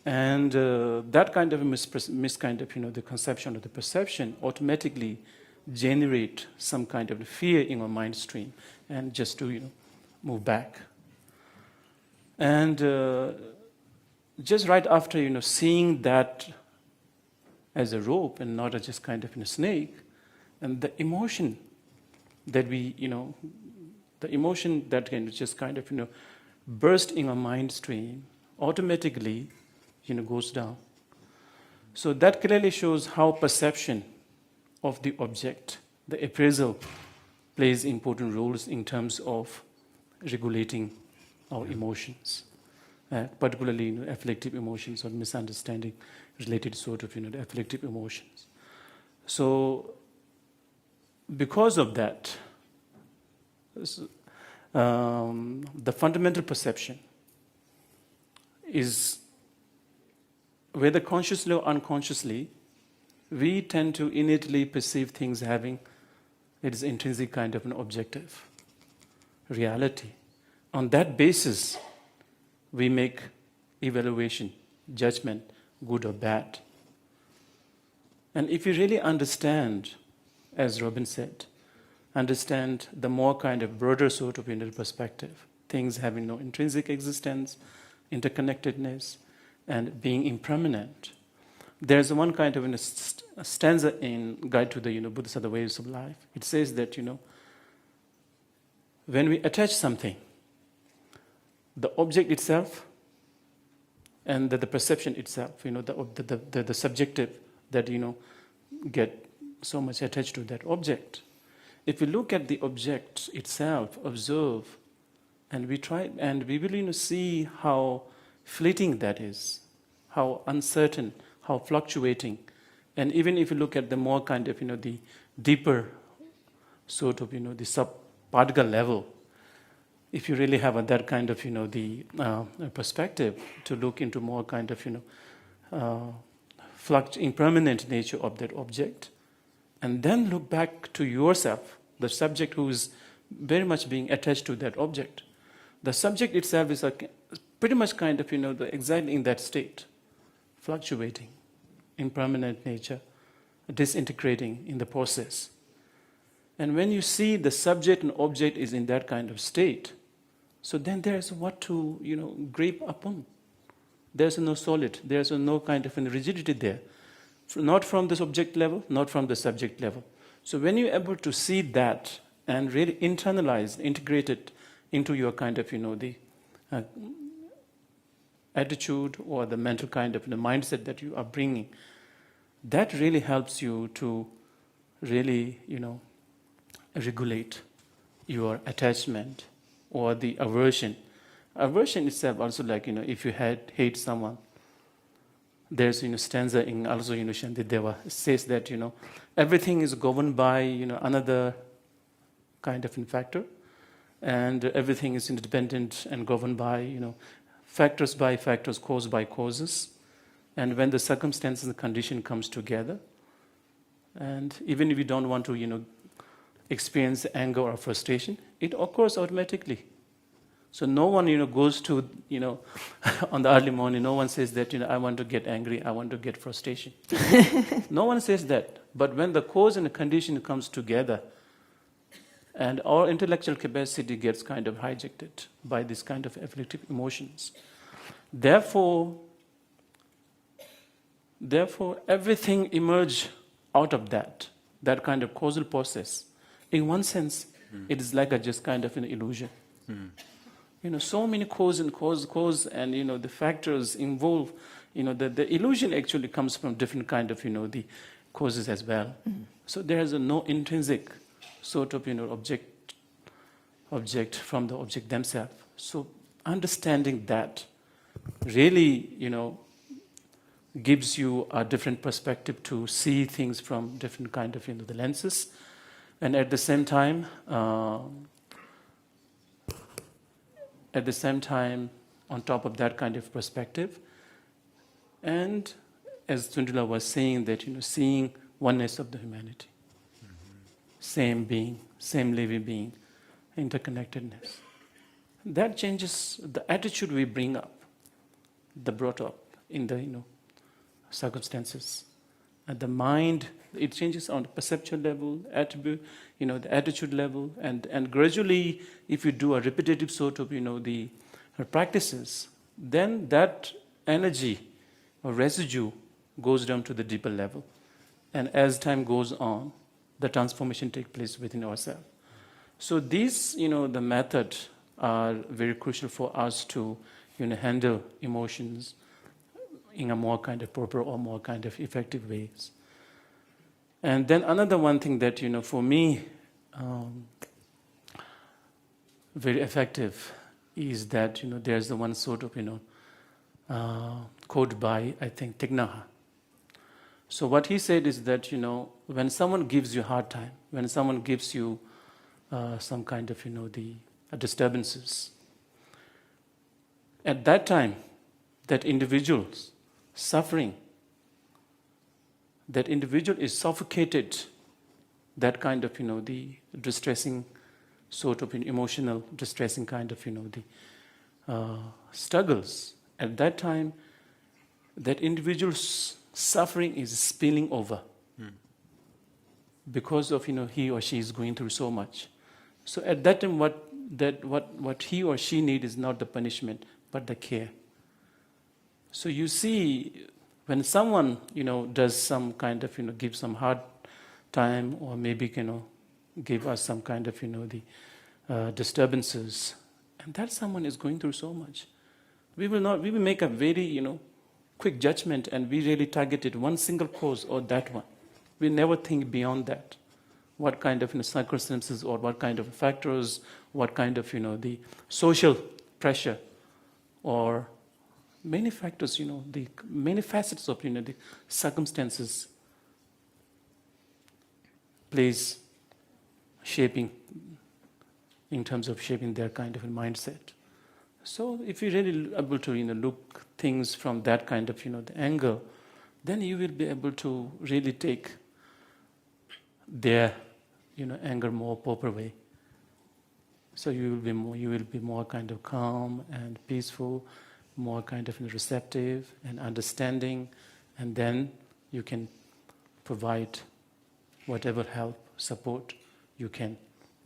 And that kind of kind of the conception or the perception automatically generate some kind of fear in our mind stream, and just to move back. And just right after seeing that as a rope and not as just kind of a snake, and the emotion that we the emotion that can just kind of burst in our mind stream automatically goes down. So that clearly shows how perception of the object, the appraisal, plays important roles in terms of regulating our emotions, particularly afflictive emotions or misunderstanding related sort of the afflictive emotions. So because of that, the fundamental perception is, whether consciously or unconsciously, we tend to innately perceive things having its intrinsic kind of an objective reality. On that basis, we make evaluation, judgment, good or bad. And if you really understand, as Robin said, understand the more kind of broader sort of perspective, things having no intrinsic existence, interconnectedness, and being impermanent. There's one kind of a stanza in Guide to the Buddhist Other Ways of Life. It says that when we attach something, the object itself and the perception itself, the subjective that get so much attached to that object. If we look at the object itself, observe, and we try, and we will see how fleeting that is, how uncertain, how fluctuating. And even if you look at the more kind of the deeper sort of the sub-particle level, if you really have that kind of the perspective to look into more kind of impermanent nature of that object, and then look back to yourself, the subject who is very much being attached to that object. The subject itself is pretty much kind of exactly in that state, fluctuating, impermanent nature, disintegrating in the process. And when you see the subject and object is in that kind of state, so then there's what to grip upon. There's no solid, there's no kind of rigidity there. Not from the object level, not from the subject level. So when you're able to see that and really internalize, integrate it into your kind of the attitude or the mental kind of the mindset that you are bringing, that really helps you to really, regulate your attachment or the aversion. Aversion itself also like, if you hate someone, there's, stanza in also, Shantideva says that, everything is governed by, another kind of factor, and everything is independent and governed by, factors by factors, cause by causes. And when the circumstances and condition comes together, and even if you don't want to, experience anger or frustration, it occurs automatically. So no one, goes to, on the early morning, no one says that, I want to get angry, I want to get frustration. No one says that. But when the cause and the condition comes together, and our intellectual capacity gets kind of hijacked by this kind of afflictive emotions. Therefore, everything emerges out of that kind of causal process. In one sense, it is like just kind of an illusion. So many cause, and the factors involved. The illusion actually comes from different kind of the causes as well. So there is no intrinsic sort of object from the object themselves. So understanding that really gives you a different perspective to see things from different kind of the lenses, and at the same time, on top of that kind of perspective, and as Tundula was saying that seeing oneness of the humanity, same being, same living being, interconnectedness. That changes the attitude we bring up, brought up in the circumstances. And the mind, it changes on the perceptual level, attribute, the attitude level, and gradually, if you do a repetitive sort of, the practices, then that energy or residue goes down to the deeper level. And as time goes on, the transformation takes place within ourselves. So these, the method are very crucial for us to, handle emotions in a more kind of proper or more kind of effective ways. And then another one thing that, for me, very effective is that, there's the one sort of, quote by, I think, Thich Nhat Hanh. So what he said is that, when someone gives you a hard time, when someone gives you some kind of, the disturbances, at that time, that individual's suffering, that individual is suffocated, that kind of, the distressing sort of emotional distressing kind of, the struggles. At that time, that individual's suffering is spilling over because of, he or she is going through so much. So at that time, what he or she needs is not the punishment, but the care. So you see, when someone, does some kind of, give some hard time, or maybe, give us some kind of, the disturbances, and that someone is going through so much, we will make a very, quick judgment, and we really targeted one single cause or that one. We never think beyond that. What kind of circumstances or what kind of factors, what kind of, the social pressure, or many factors, the many facets of, the circumstances plays shaping, in terms of shaping their kind of a mindset. So if you really able to, look things from that kind of, the angle, then you will be able to really take their, anger more proper way. So you will be more kind of calm and peaceful, more kind of receptive and understanding, and then you can provide whatever help, support you can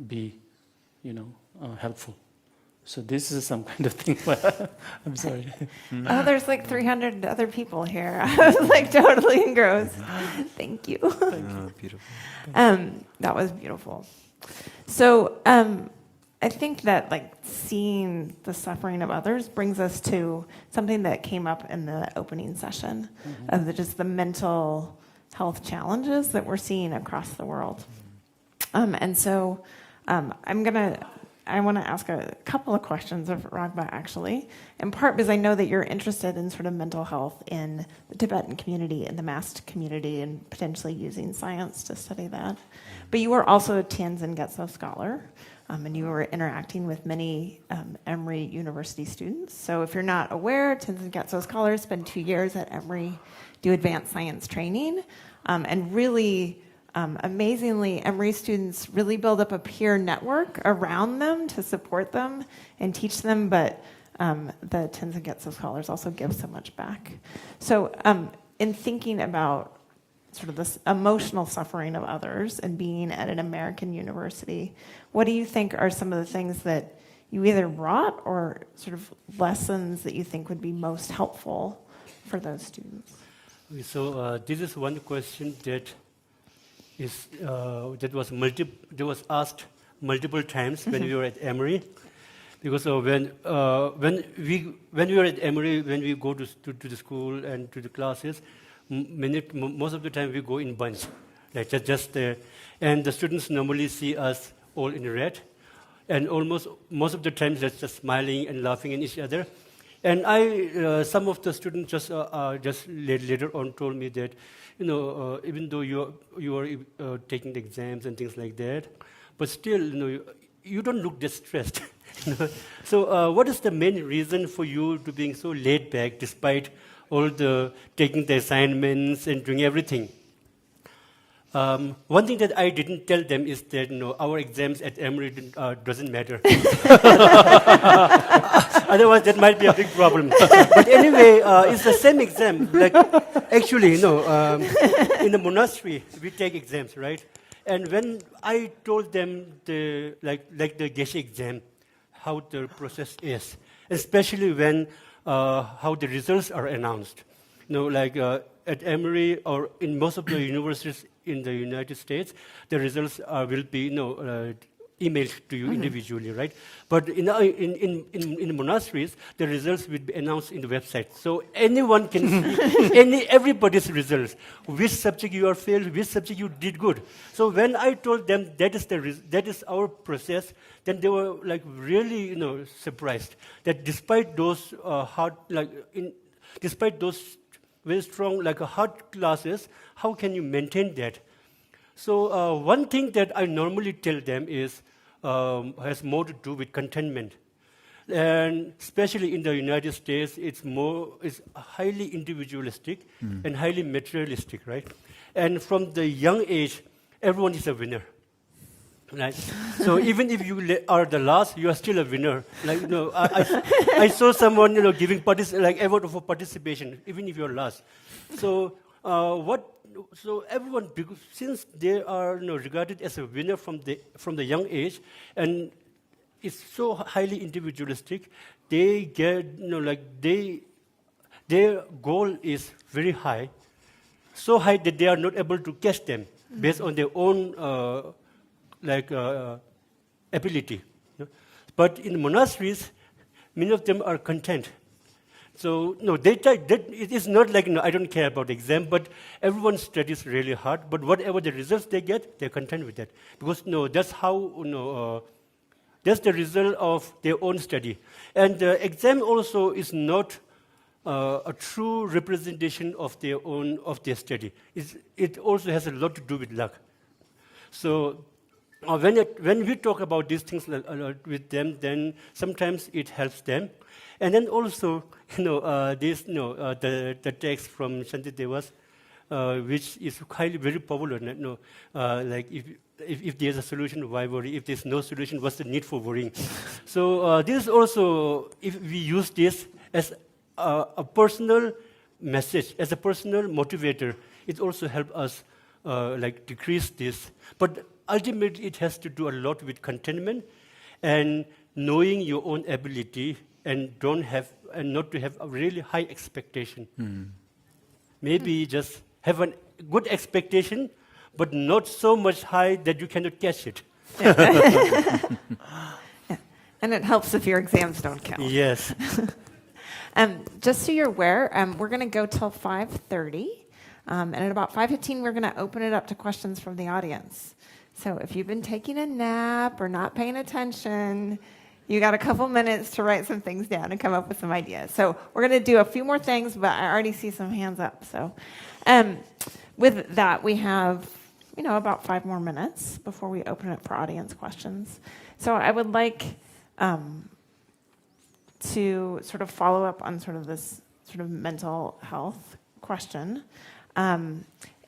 be, helpful. So this is some kind of thing. I'm sorry. Oh, there's like 300 other people here. I was like totally engrossed. Thank you. Beautiful. That was beautiful. So I think that like seeing the suffering of others brings us to something that came up in the opening session of just the mental health challenges that we're seeing across the world. And so I want to ask a couple of questions of Raghba, actually, in part because I know that you're interested in sort of mental health in the Tibetan community and the masked community and potentially using science to study that. But you were also a Tenzin Gyatso scholar, and you were interacting with many Emory University students. So if you're not aware, Tenzin Gyatso scholars spend 2 years at Emory, do advanced science training, and really amazingly, Emory students really build up a peer network around them to support them and teach them, but the Tenzin Gyatso scholars also give so much back. So in thinking about sort of this emotional suffering of others and being at an American university, what do you think are some of the things that you either brought or sort of lessons that you think would be most helpful for those students? So this is one question that was asked multiple times when we were at Emory, because when we were at Emory, when we go to the school and to the classes, most of the time we go in bunch, like just there, and the students normally see us all in red, and most of the time just smiling and laughing at each other. And some of the students just later on told me that, even though you are taking the exams and things like that, but still, you don't look distressed. So, what is the main reason for you to being so laid back, despite all the taking the assignments and doing everything? One thing that I didn't tell them is that our exams at Emory doesn't matter. Otherwise, that might be a big problem. But anyway, it's the same exam. Like, actually, in the monastery, we take exams, right? And when I told them the Geshe exam, how the process is, especially when how the results are announced, at Emory or in most of the universities in the United States, the results will be emailed to you individually, right? But in the monasteries, the results will be announced in the website, so anyone can see everybody's results. Which subject you are failed, which subject you did good. So when I told them that is our process, then they were really surprised that despite those despite those very strong hard classes, how can you maintain that? So one thing that I normally tell them is has more to do with contentment, and especially in the United States, it's highly individualistic and highly materialistic, right? And from the young age, everyone is a winner. Right. So even if you are the last, you are still a winner. I saw someone giving award for participation, even if you're last. So So everyone, since they are regarded as a winner from the young age, and it's so highly individualistic, they get their goal is very high, so high that they are not able to catch them based on their own ability. But in monasteries, many of them are content. So it is not I don't care about the exam, but everyone studies really hard. But whatever the results they get, they're content with that, because that's how that's the result of their own study. And the exam also is not a true representation of their study. It also has a lot to do with luck. So when we talk about these things with them, then sometimes it helps them. And then also, the text from Shantidevas, which is very popular. If there's a solution, why worry? If there's no solution, what's the need for worrying? So this is also, if we use this as a personal message, as a personal motivator, it also helps us decrease this. But ultimately, it has to do a lot with contentment and knowing your own ability, and not to have a really high expectation. Maybe just have a good expectation, but not so much high that you cannot catch it. Yeah. And it helps if your exams don't count. Yes. Just so you're aware, we're going to go till 5:30. And at about 5:15, we're going to open it up to questions from the audience. So if you've been taking a nap or not paying attention, you got a couple minutes to write some things down and come up with some ideas. So we're going to do a few more things, but I already see some hands up. So with that, we have, about 5 more minutes before we open it for audience questions. So I would like to sort of follow up on sort of this sort of mental health question.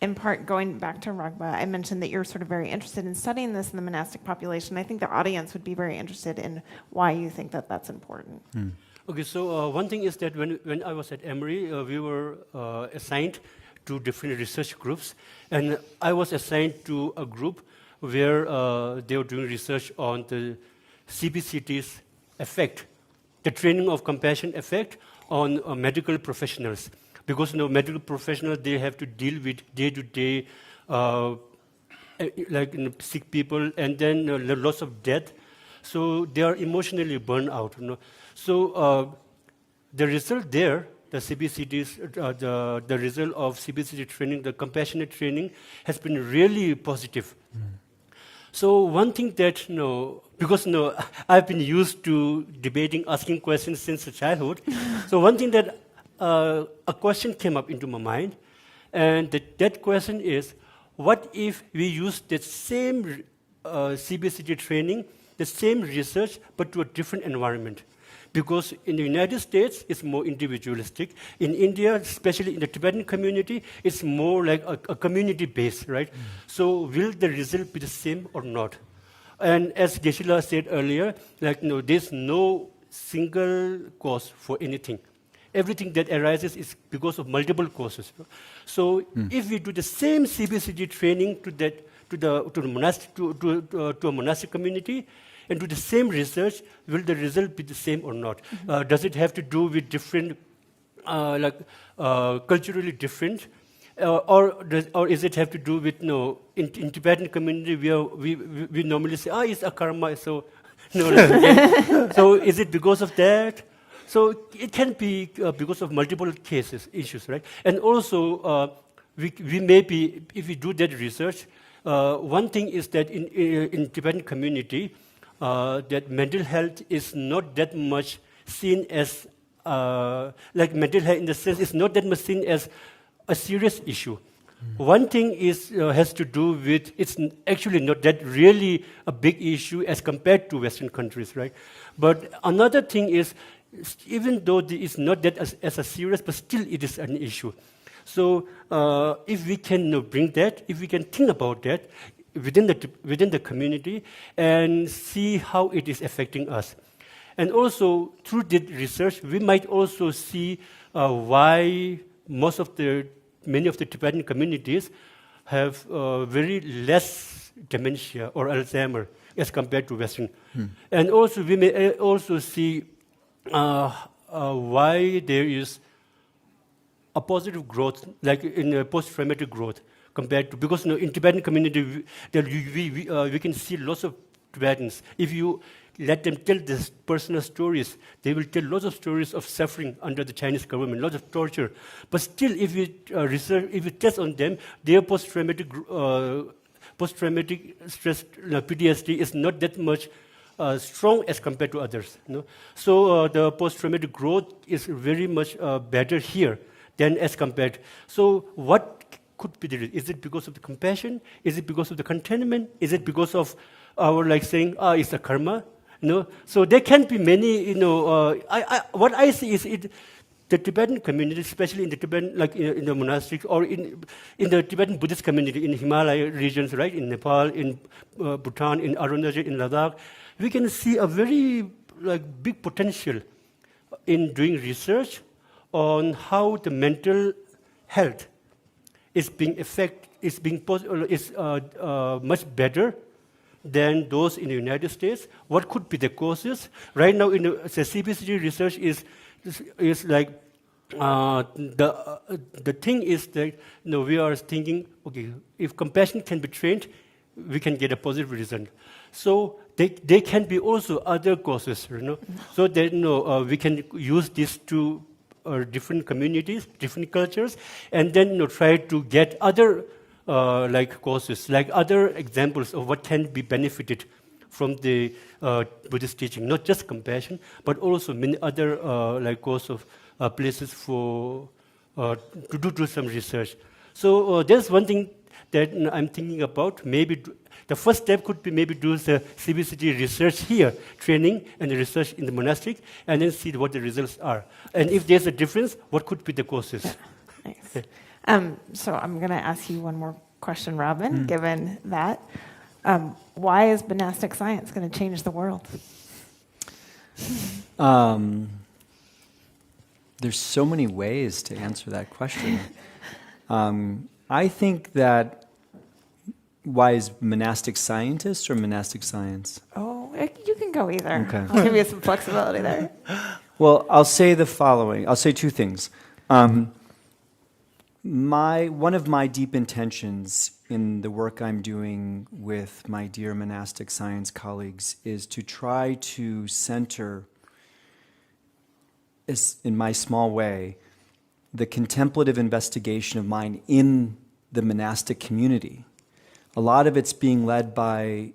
In part, going back to Ragba, I mentioned that you're sort of very interested in studying this in the monastic population. I think the audience would be very interested in why you think that that's important. Okay, so one thing is that when I was at Emory, we were assigned to different research groups, and I was assigned to a group where they were doing research on the CBCT's effect, the training of compassion effect on medical professionals. Because medical professionals, they have to deal with day-to-day sick people, and then the loss of death. So they are emotionally burned out. So the result there, the CBCT's, the result of CBCT training, the compassionate training, has been really positive. So one thing that, because I've been used to debating, asking questions since childhood. So one thing that a question came up into my mind, and that question is, what if we use the same CBCT training, the same research, but to a different environment? Because in the United States, it's more individualistic. In India, especially in the Tibetan community, it's more like a community-based, right? So will the result be the same or not? And as Geshe-la said earlier, there's no single cause for anything. Everything that arises is because of multiple causes. So if we do the same CBCT training to a monastic community and do the same research, will the result be the same or not? Does it have to do with different, culturally different, or is it have to do with in Tibetan community we normally say it's a karma, so so is it because of that? So it can be because of multiple issues, right? And also, we may be, if we do that research, one thing is that in Tibetan community, that mental health is not that much seen as, mental health in the sense is not that much seen as a serious issue. One thing has to do with, it's actually not that really a big issue as compared to Western countries, right? But another thing is, even though it's not that as a serious, but still it is an issue. So if we can bring that, if we can think about that within the community and see how it is affecting us. And also, through the research, we might also see why many of the Tibetan communities have very less dementia or Alzheimer as compared to Western. And also, we may also see why there is a positive growth, like in a post-traumatic growth, compared to, because in Tibetan community, we can see lots of Tibetans. If you let them tell these personal stories, they will tell lots of stories of suffering under the Chinese government, lots of torture. But still, if we test on them, their post-traumatic stress, PTSD, is not that much strong as compared to others. So the post-traumatic growth is very much better here than as compared. So what could be the reason? Is it because of the compassion? Is it because of the contentment? Is it because of our saying, it's a karma? So there can be many, what I see is the Tibetan community, especially in the Tibetan, in the monastics, or in the Tibetan Buddhist community in Himalaya regions, right, in Nepal, in Bhutan, in Arunachal, in Ladakh, we can see a very big potential in doing research on how the mental health is much better than those in the United States. What could be the causes? Right now, the CBCT research is like the thing is that we are thinking, okay, if compassion can be trained, we can get a positive result. So there can be also other causes, so that we can use this to different communities, different cultures, and then try to get other like courses, like other examples of what can be benefited from the Buddhist teaching, not just compassion, but also many other like course of places for to do some research. So there's one thing that I'm thinking about. Maybe the first step could be maybe do the CBCG research here, training and research in the monastic, and then see what the results are. And if there's a difference, what could be the causes? Nice. So I'm going to ask you one more question, Robin, given that. Why is monastic science going to change the world? There's so many ways to answer that question. I think that why is monastic scientist or monastic science? Oh, you can go either. Okay. I'll give you some flexibility there. Well, I'll say the following. I'll say two things. One of my deep intentions in the work I'm doing with my dear monastic science colleagues is to try to center, in my small way, the contemplative investigation of mind in the monastic community. A lot of it's being led by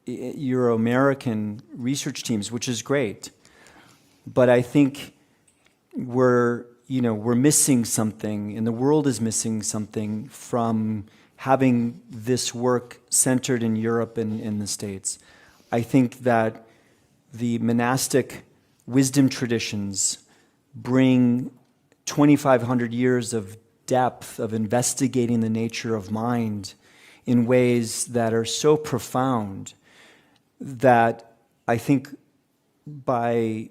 Euro-American research teams, which is great. But I think we're missing something, and the world is missing something from having this work centered in Europe and in the States. I think that the monastic wisdom traditions bring 2,500 years of depth of investigating the nature of mind in ways that are so profound that I think by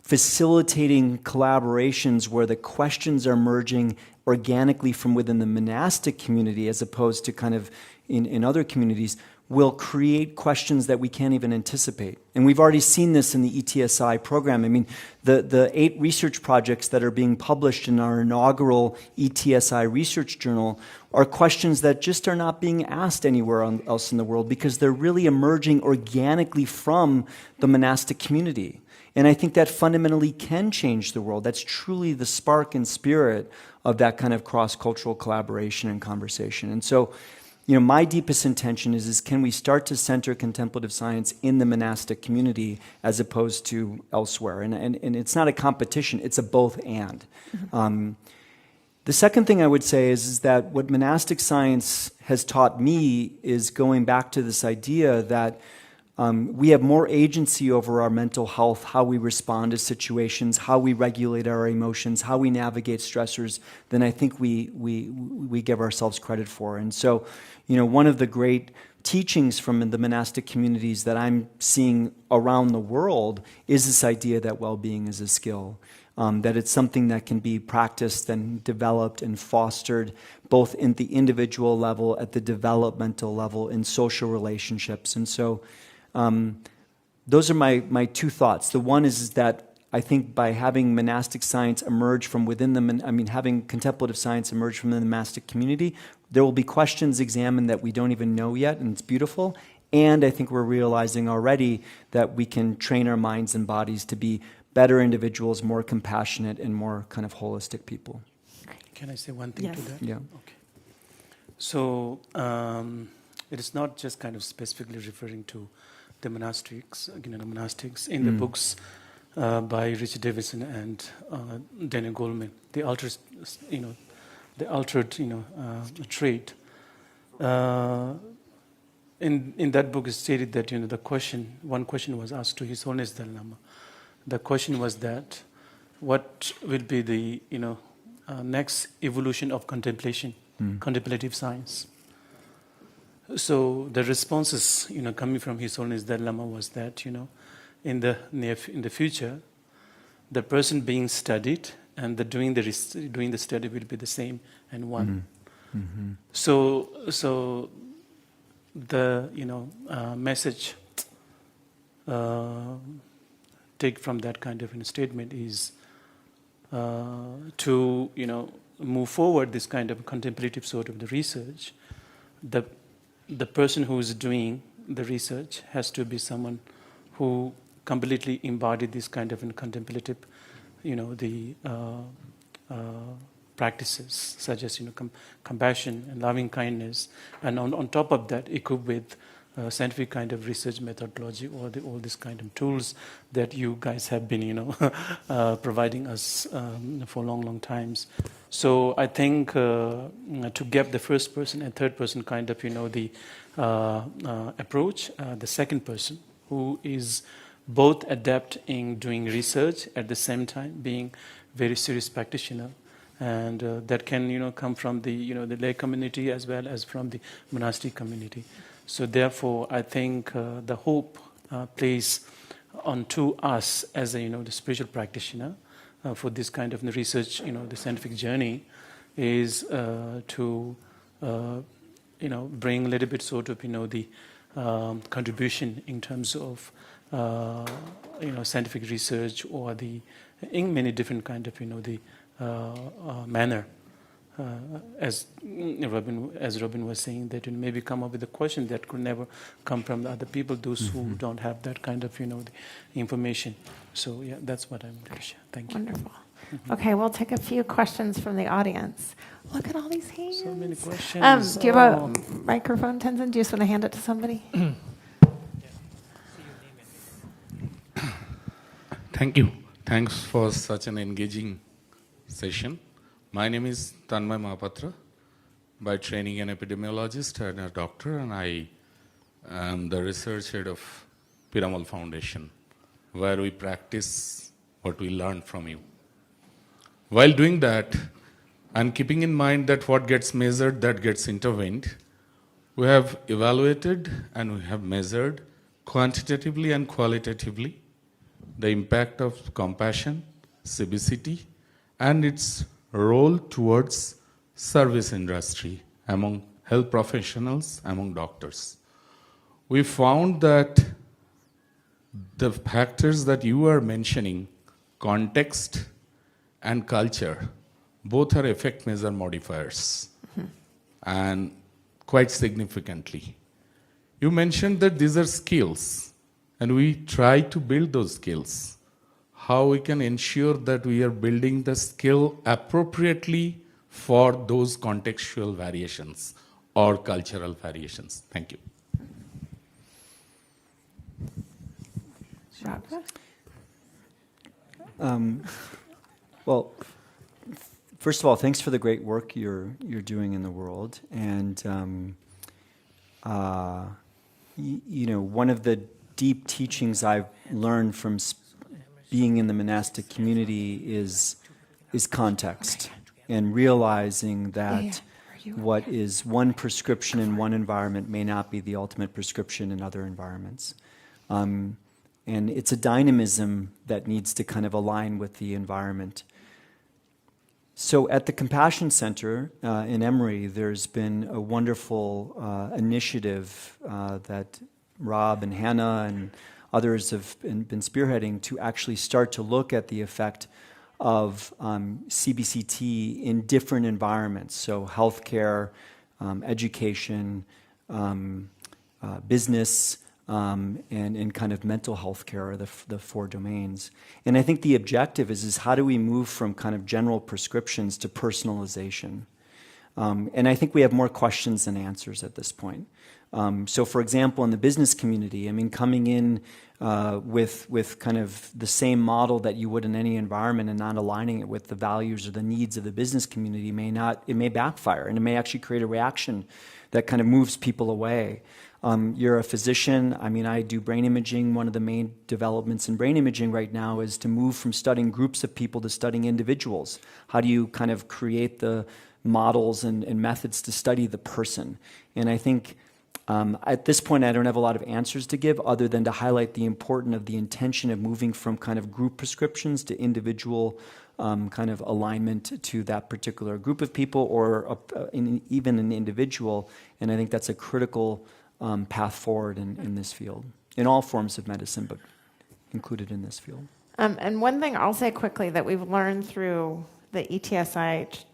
facilitating collaborations where the questions are emerging organically from within the monastic community as opposed to kind of in other communities will create questions that we can't even anticipate. And we've already seen this in the ETSI program. I mean, the 8 research projects that are being published in our inaugural ETSI research journal are questions that just are not being asked anywhere else in the world because they're really emerging organically from the monastic community. And I think that fundamentally can change the world. That's truly the spark and spirit of that kind of cross-cultural collaboration and conversation. And so, my deepest intention is can we start to center contemplative science in the monastic community as opposed to elsewhere? And it's not a competition, it's a both and. The second thing I would say is that what monastic science has taught me is going back to this idea that we have more agency over our mental health, how we respond to situations, how we regulate our emotions, how we navigate stressors, than I think we give ourselves credit for. And so, one of the great teachings from the monastic communities that I'm seeing around the world is this idea that well-being is a skill, that it's something that can be practiced and developed and fostered both in the individual level, at the developmental level, in social relationships. And so, those are my two thoughts. The one is that I think by having monastic science emerge from within having contemplative science emerge from the monastic community, there will be questions examined that we don't even know yet, and it's beautiful. And I think we're realizing already that we can train our minds and bodies to be better individuals, more compassionate, and more kind of holistic people. Can I say one thing to that? Yeah. Okay. So it is not just kind of specifically referring to the monastics, in the books by Richard Davidson and Daniel Goleman, the altered trait. In that book, it stated that one question was asked to His Holiness Dalai Lama. The question was that, what will be the next evolution of contemplation, contemplative science? So the responses, coming from His Holiness Dalai Lama was that, in the future, the person being studied and doing the study will be the same and one. Mm-hmm. So the message take from that kind of statement is to move forward this kind of contemplative sort of the research. The person who is doing the research has to be someone who completely embodied this kind of contemplative the practices such as compassion and loving kindness, and on top of that, equipped with scientific kind of research methodology, or all these kind of tools that you guys have been, providing us for long times. So I think to get the first person and third person kind of, the approach, the second person who is both adept in doing research at the same time being very serious practitioner, and that can come from the the lay community as well as from the monastic community. So therefore, I think the hope plays onto us as a the spiritual practitioner for this kind of research, the scientific journey, is to bring a little bit sort of the contribution in terms of scientific research, or in many different kind of the manner. As Robin was saying, that maybe come up with a question that could never come from the other people, those who don't have that kind of the information. So yeah, that's what I'm going to share. Thank you. Wonderful. Okay, we'll take a few questions from the audience. Look at all these hands. So many questions. Do you have a microphone, Tenzin? Do you just want to hand it to somebody? Thank you. Thanks for such an engaging session. My name is Tanmay Mahapatra. By training, an epidemiologist and a doctor, and I am the research head of Piramal Foundation, where we practice what we learn from you. While doing that, and keeping in mind that what gets measured, that gets intervened, we have evaluated and we have measured quantitatively and qualitatively the impact of compassion, CBCT, and its role towards service industry among health professionals, among doctors. We found that the factors that you are mentioning, context and culture, both are effect measure modifiers, and quite significantly. You mentioned that these are skills, and we try to build those skills. How we can ensure that we are building the skill appropriately for those contextual variations or cultural variations. Thank you. Well, first of all, thanks for the great work you're doing in the world. And one of the deep teachings I've learned from being in the monastic community is context, and realizing that what is one prescription in one environment may not be the ultimate prescription in other environments. And it's a dynamism that needs to kind of align with the environment. So at the Compassion Center in Emory, there's been a wonderful initiative that Rob and Hannah and others have been spearheading to actually start to look at the effect of CBCT in different environments. So healthcare, education, business, and kind of mental health care are the four domains. And I think the objective is how do we move from kind of general prescriptions to personalization? And I think we have more questions than answers at this point. So for example, in the business community, I mean, coming in with kind of the same model that you would in any environment and not aligning it with the values or the needs of the business community it may backfire, and it may actually create a reaction that kind of moves people away. You're a physician. I mean, I do brain imaging. One of the main developments in brain imaging right now is to move from studying groups of people to studying individuals. How do you kind of create the models and methods to study the person? And I think at this point, I don't have a lot of answers to give other than to highlight the importance of the intention of moving from kind of group prescriptions to individual kind of alignment to that particular group of people, or even an individual. And I think that's a critical path forward in this field, in all forms of medicine, but included in this field. And one thing I'll say quickly that we've learned through the ETSI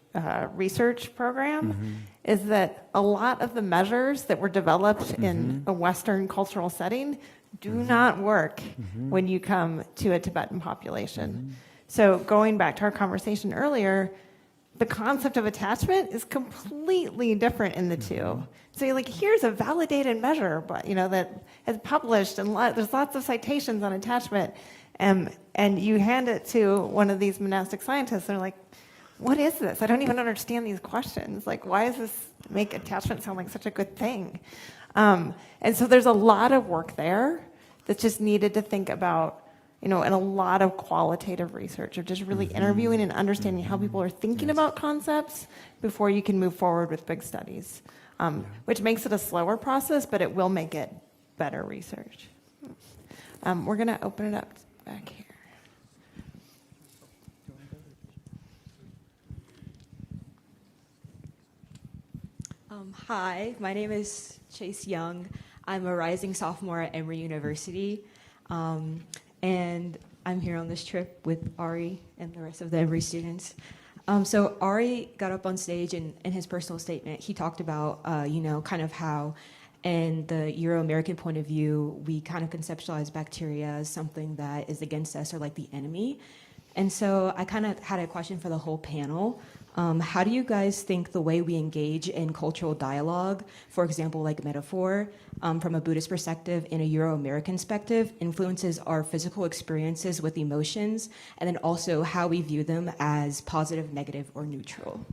research program is that a lot of the measures that were developed in a Western cultural setting do not work when you come to a Tibetan population. So going back to our conversation earlier, the concept of attachment is completely different in the two. So you're like, here's a validated measure, but that is published, and there's lots of citations on attachment, and you hand it to one of these monastic scientists, and they're like, what is this? I don't even understand these questions. Like, why does this make attachment sound like such a good thing? And so there's a lot of work there that's just needed to think about, and a lot of qualitative research of just really interviewing and understanding how people are thinking about concepts before you can move forward with big studies, which makes it a slower process, but it will make it better research. We're going to open it up back here. Hi, my name is Chase Young. I'm a rising sophomore at Emory University. And I'm here on this trip with Ari and the rest of the Emory students. So Ari got up on stage and in his personal statement, he talked about, kind of how in the Euro-American point of view, we kind of conceptualize bacteria as something that is against us or like the enemy. And so I kind of had a question for the whole panel. How do you guys think the way we engage in cultural dialogue, for example, like metaphor, from a Buddhist perspective and a Euro-American perspective, influences our physical experiences with emotions, and then also how we view them as positive, negative, or neutral?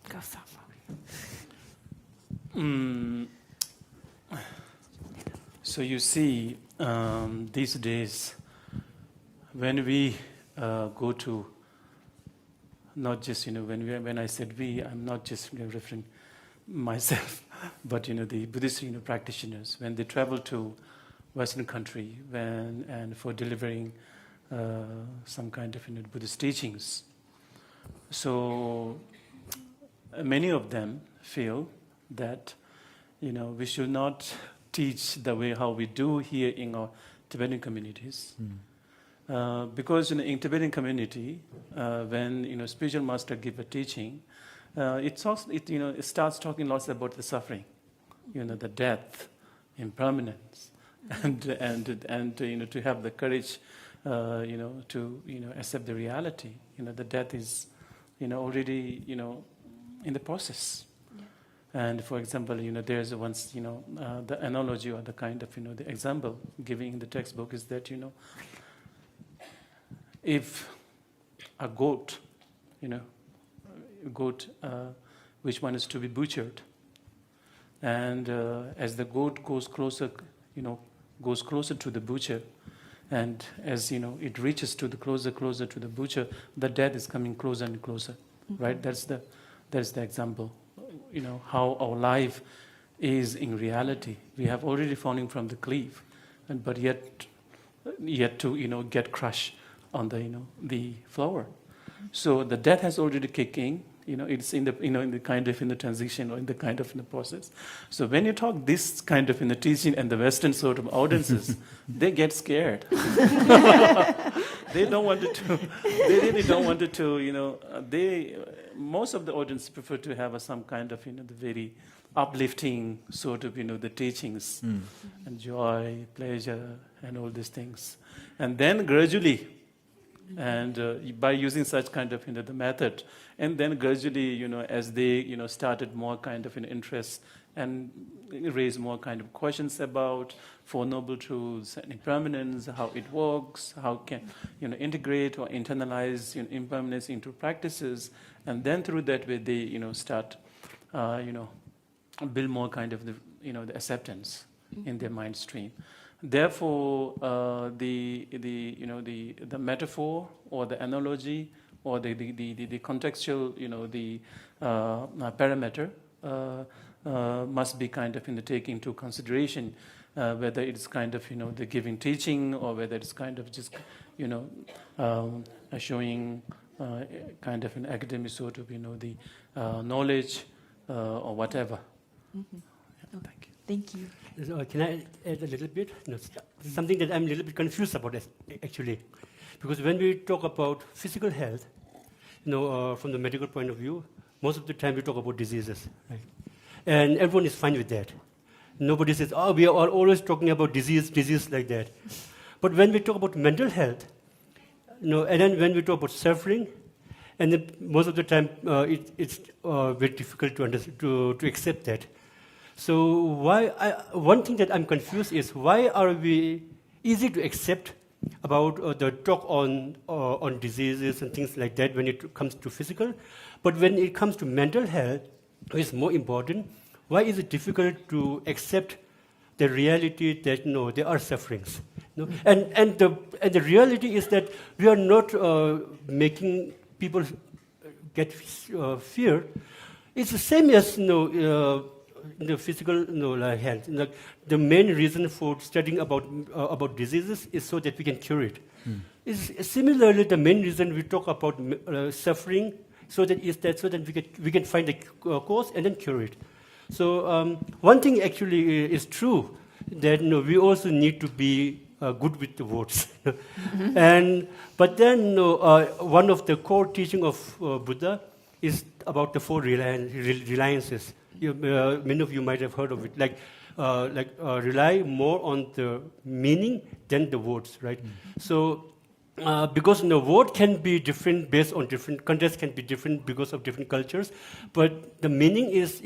Go Safa. So you see, these days, when we go to, not just, when I said we, I'm not just referring myself, but, the Buddhist, practitioners, when they travel to Western country and for delivering some kind of, Buddhist teachings. So many of them feel that, we should not teach the way how we do here in our Tibetan communities. Because in Tibetan community, when spiritual master give a teaching, it starts talking lots about the suffering, the death, impermanence, and to have the courage, to accept the reality. The death is, already in the process. And for example, there's once, the analogy or the kind of, the example giving in the textbook is that, if a goat, which one is to be butchered, and as the goat goes closer to the butcher, and as it reaches to the closer to the butcher, the death is coming closer and closer, right? That's the example. How our life is in reality. We have already fallen from the cliff, but yet to get crushed on the flower. So the death has already kicked in. It's in the in the kind of in the transition or in the kind of in the process. So when you talk this kind of in the teaching and the Western sort of audiences, they get scared. They don't want it to. They really don't want it to. Most of the audience prefer to have some kind of the very uplifting sort of the teachings and joy, pleasure, and all these things, and then gradually. And by using such kind of the method, and then gradually as they started more kind of interest and raise more kind of questions about Four Noble Truths and impermanence, how it works, how can integrate or internalize impermanence into practices, and then through that way they start build more kind of the acceptance in their mind stream. Therefore, the metaphor or the analogy or the contextual, parameter must be kind of taken into consideration, whether it's kind of the giving teaching or whether it's kind of just showing kind of an academic sort of the knowledge or whatever. Mm-hmm. Yeah, thank you. Can I add a little bit? No, something that I'm a little bit confused about, actually. Because when we talk about physical health, from the medical point of view, most of the time we talk about diseases, right? And everyone is fine with that. Nobody says, we are always talking about disease like that. But when we talk about mental health, and then when we talk about suffering, and then most of the time it's very difficult to accept that. So one thing that I'm confused is why are we easy to accept about the talk on diseases and things like that when it comes to physical, but when it comes to mental health, which is more important, why is it difficult to accept the reality that there are sufferings? And the reality is that we are not making people get fear. It's the same as the physical health. The main reason for studying about diseases is so that we can cure it. It's similarly, the main reason we talk about suffering so that we can find the cause and then cure it. So one thing actually is true, that we also need to be good with the words. But then one of the core teaching of Buddha is about the four reliances. Many of you might have heard of it, like rely more on the meaning than the words, right? So because the word can be different based on different contexts, can be different because of different cultures, but the meaning is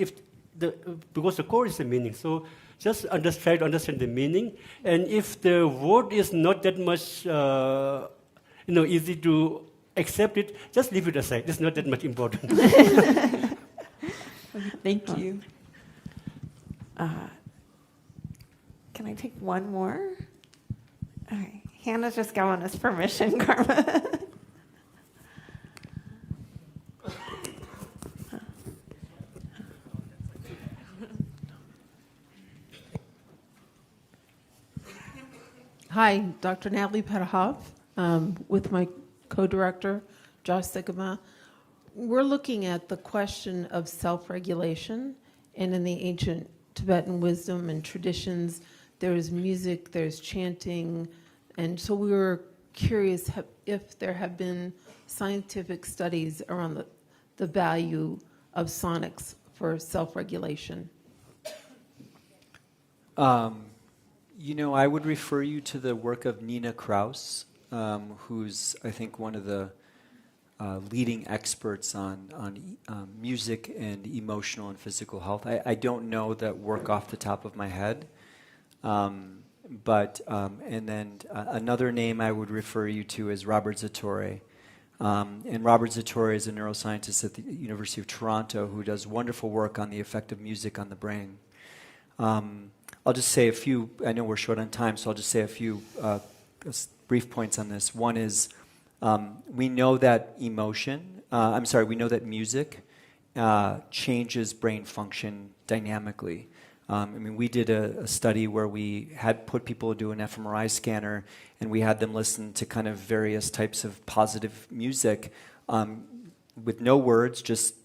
because the core is the meaning. So just try to understand the meaning, and if the word is not that much easy to accept it, just leave it aside. It's not that much important. Thank you. Can I take one more? All right. Hannah's just giving us permission, Karma. Hi, Dr. Natalie Petahov, with my co-director, Josh Sigama. We're looking at the question of self-regulation, and in the ancient Tibetan wisdom and traditions, there's music, there's chanting, and so we were curious if there have been scientific studies around the value of sonics for self-regulation. I would refer you to the work of Nina Kraus, who's, I think, one of the leading experts on music and emotional and physical health. I don't know that work off the top of my head, but and then another name I would refer you to is Robert Zatorre. And Robert Zatorre is a neuroscientist at the University of Toronto who does wonderful work on the effect of music on the brain. I'll just say a few, I know we're short on time, so I'll just say a few brief points on this. One is, we know that we know that music changes brain function dynamically. We did a study where we had put people to do an fMRI scanner, and we had them listen to kind of various types of positive music with no words, just,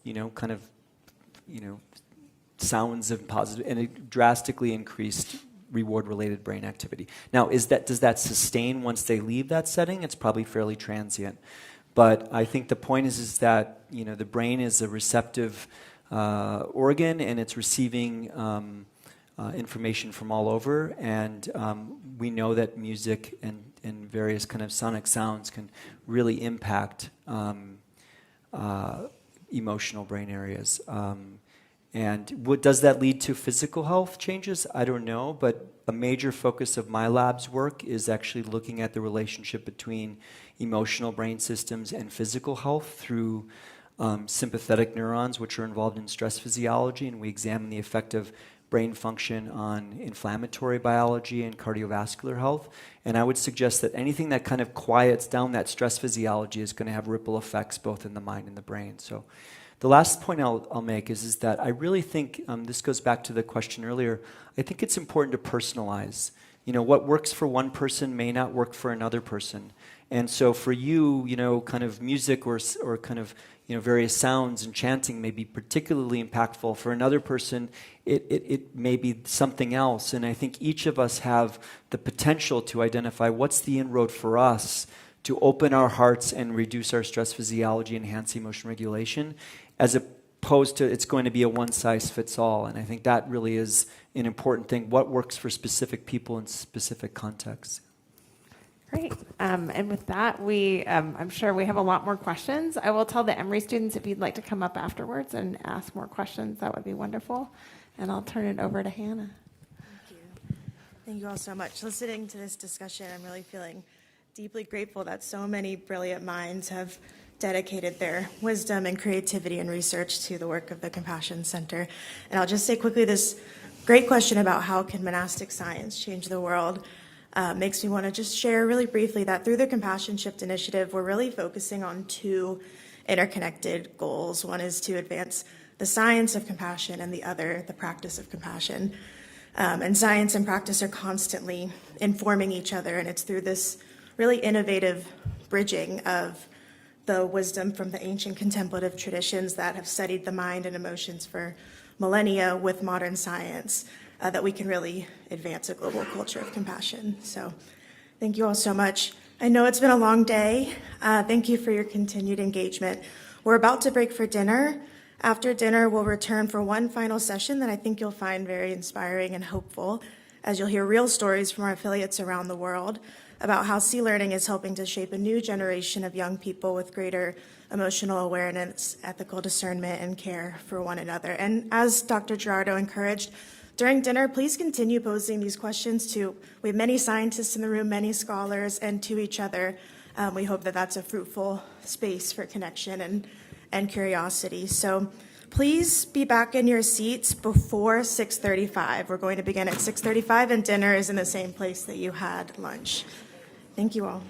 sounds of positive, and it drastically increased reward-related brain activity. Now, does that sustain once they leave that setting? It's probably fairly transient. But I think the point is that the brain is a receptive organ, and it's receiving information from all over, and we know that music and various kind of sonic sounds can really impact emotional brain areas. And does that lead to physical health changes? I don't know, but a major focus of my lab's work is actually looking at the relationship between emotional brain systems and physical health through sympathetic neurons, which are involved in stress physiology, and we examine the effect of brain function on inflammatory biology and cardiovascular health. And I would suggest that anything that kind of quiets down that stress physiology is going to have ripple effects both in the mind and the brain. So the last point I'll make is that I really think, this goes back to the question earlier, I think it's important to personalize. What works for one person may not work for another person. And so for you, kind of music or kind of, various sounds and chanting may be particularly impactful. For another person, it may be something else. And I think each of us have the potential to identify what's the inroad for us to open our hearts and reduce our stress physiology, enhance emotion regulation, as opposed to it's going to be a one-size-fits-all. And I think that really is an important thing, what works for specific people in specific contexts. Great. And with that, I'm sure we have a lot more questions. I will tell the Emory students if you'd like to come up afterwards and ask more questions, that would be wonderful. And I'll turn it over to Hannah. Thank you. Thank you all so much. Listening to this discussion, I'm really feeling deeply grateful that so many brilliant minds have dedicated their wisdom and creativity and research to the work of the Compassion Center. And I'll just say quickly, this great question about how can monastic science change the world makes me want to just share really briefly that through the Compassion Shift Initiative, we're really focusing on two interconnected goals. One is to advance the science of compassion, and the other, the practice of compassion. And science and practice are constantly informing each other, and it's through this really innovative bridging of the wisdom from the ancient contemplative traditions that have studied the mind and emotions for millennia with modern science that we can really advance a global culture of compassion. So thank you all so much. I know it's been a long day. Thank you for your continued engagement. We're about to break for dinner. After dinner, we'll return for one final session that I think you'll find very inspiring and hopeful, as you'll hear real stories from our affiliates around the world about how Sea Learning is helping to shape a new generation of young people with greater emotional awareness, ethical discernment, and care for one another. And as Dr. Gerardo encouraged, during dinner, please continue posing these questions we have many scientists in the room, many scholars, and to each other. We hope that that's a fruitful space for connection and curiosity. So please be back in your seats before 6:35. We're going to begin at 6:35, and dinner is in the same place that you had lunch. Thank you all.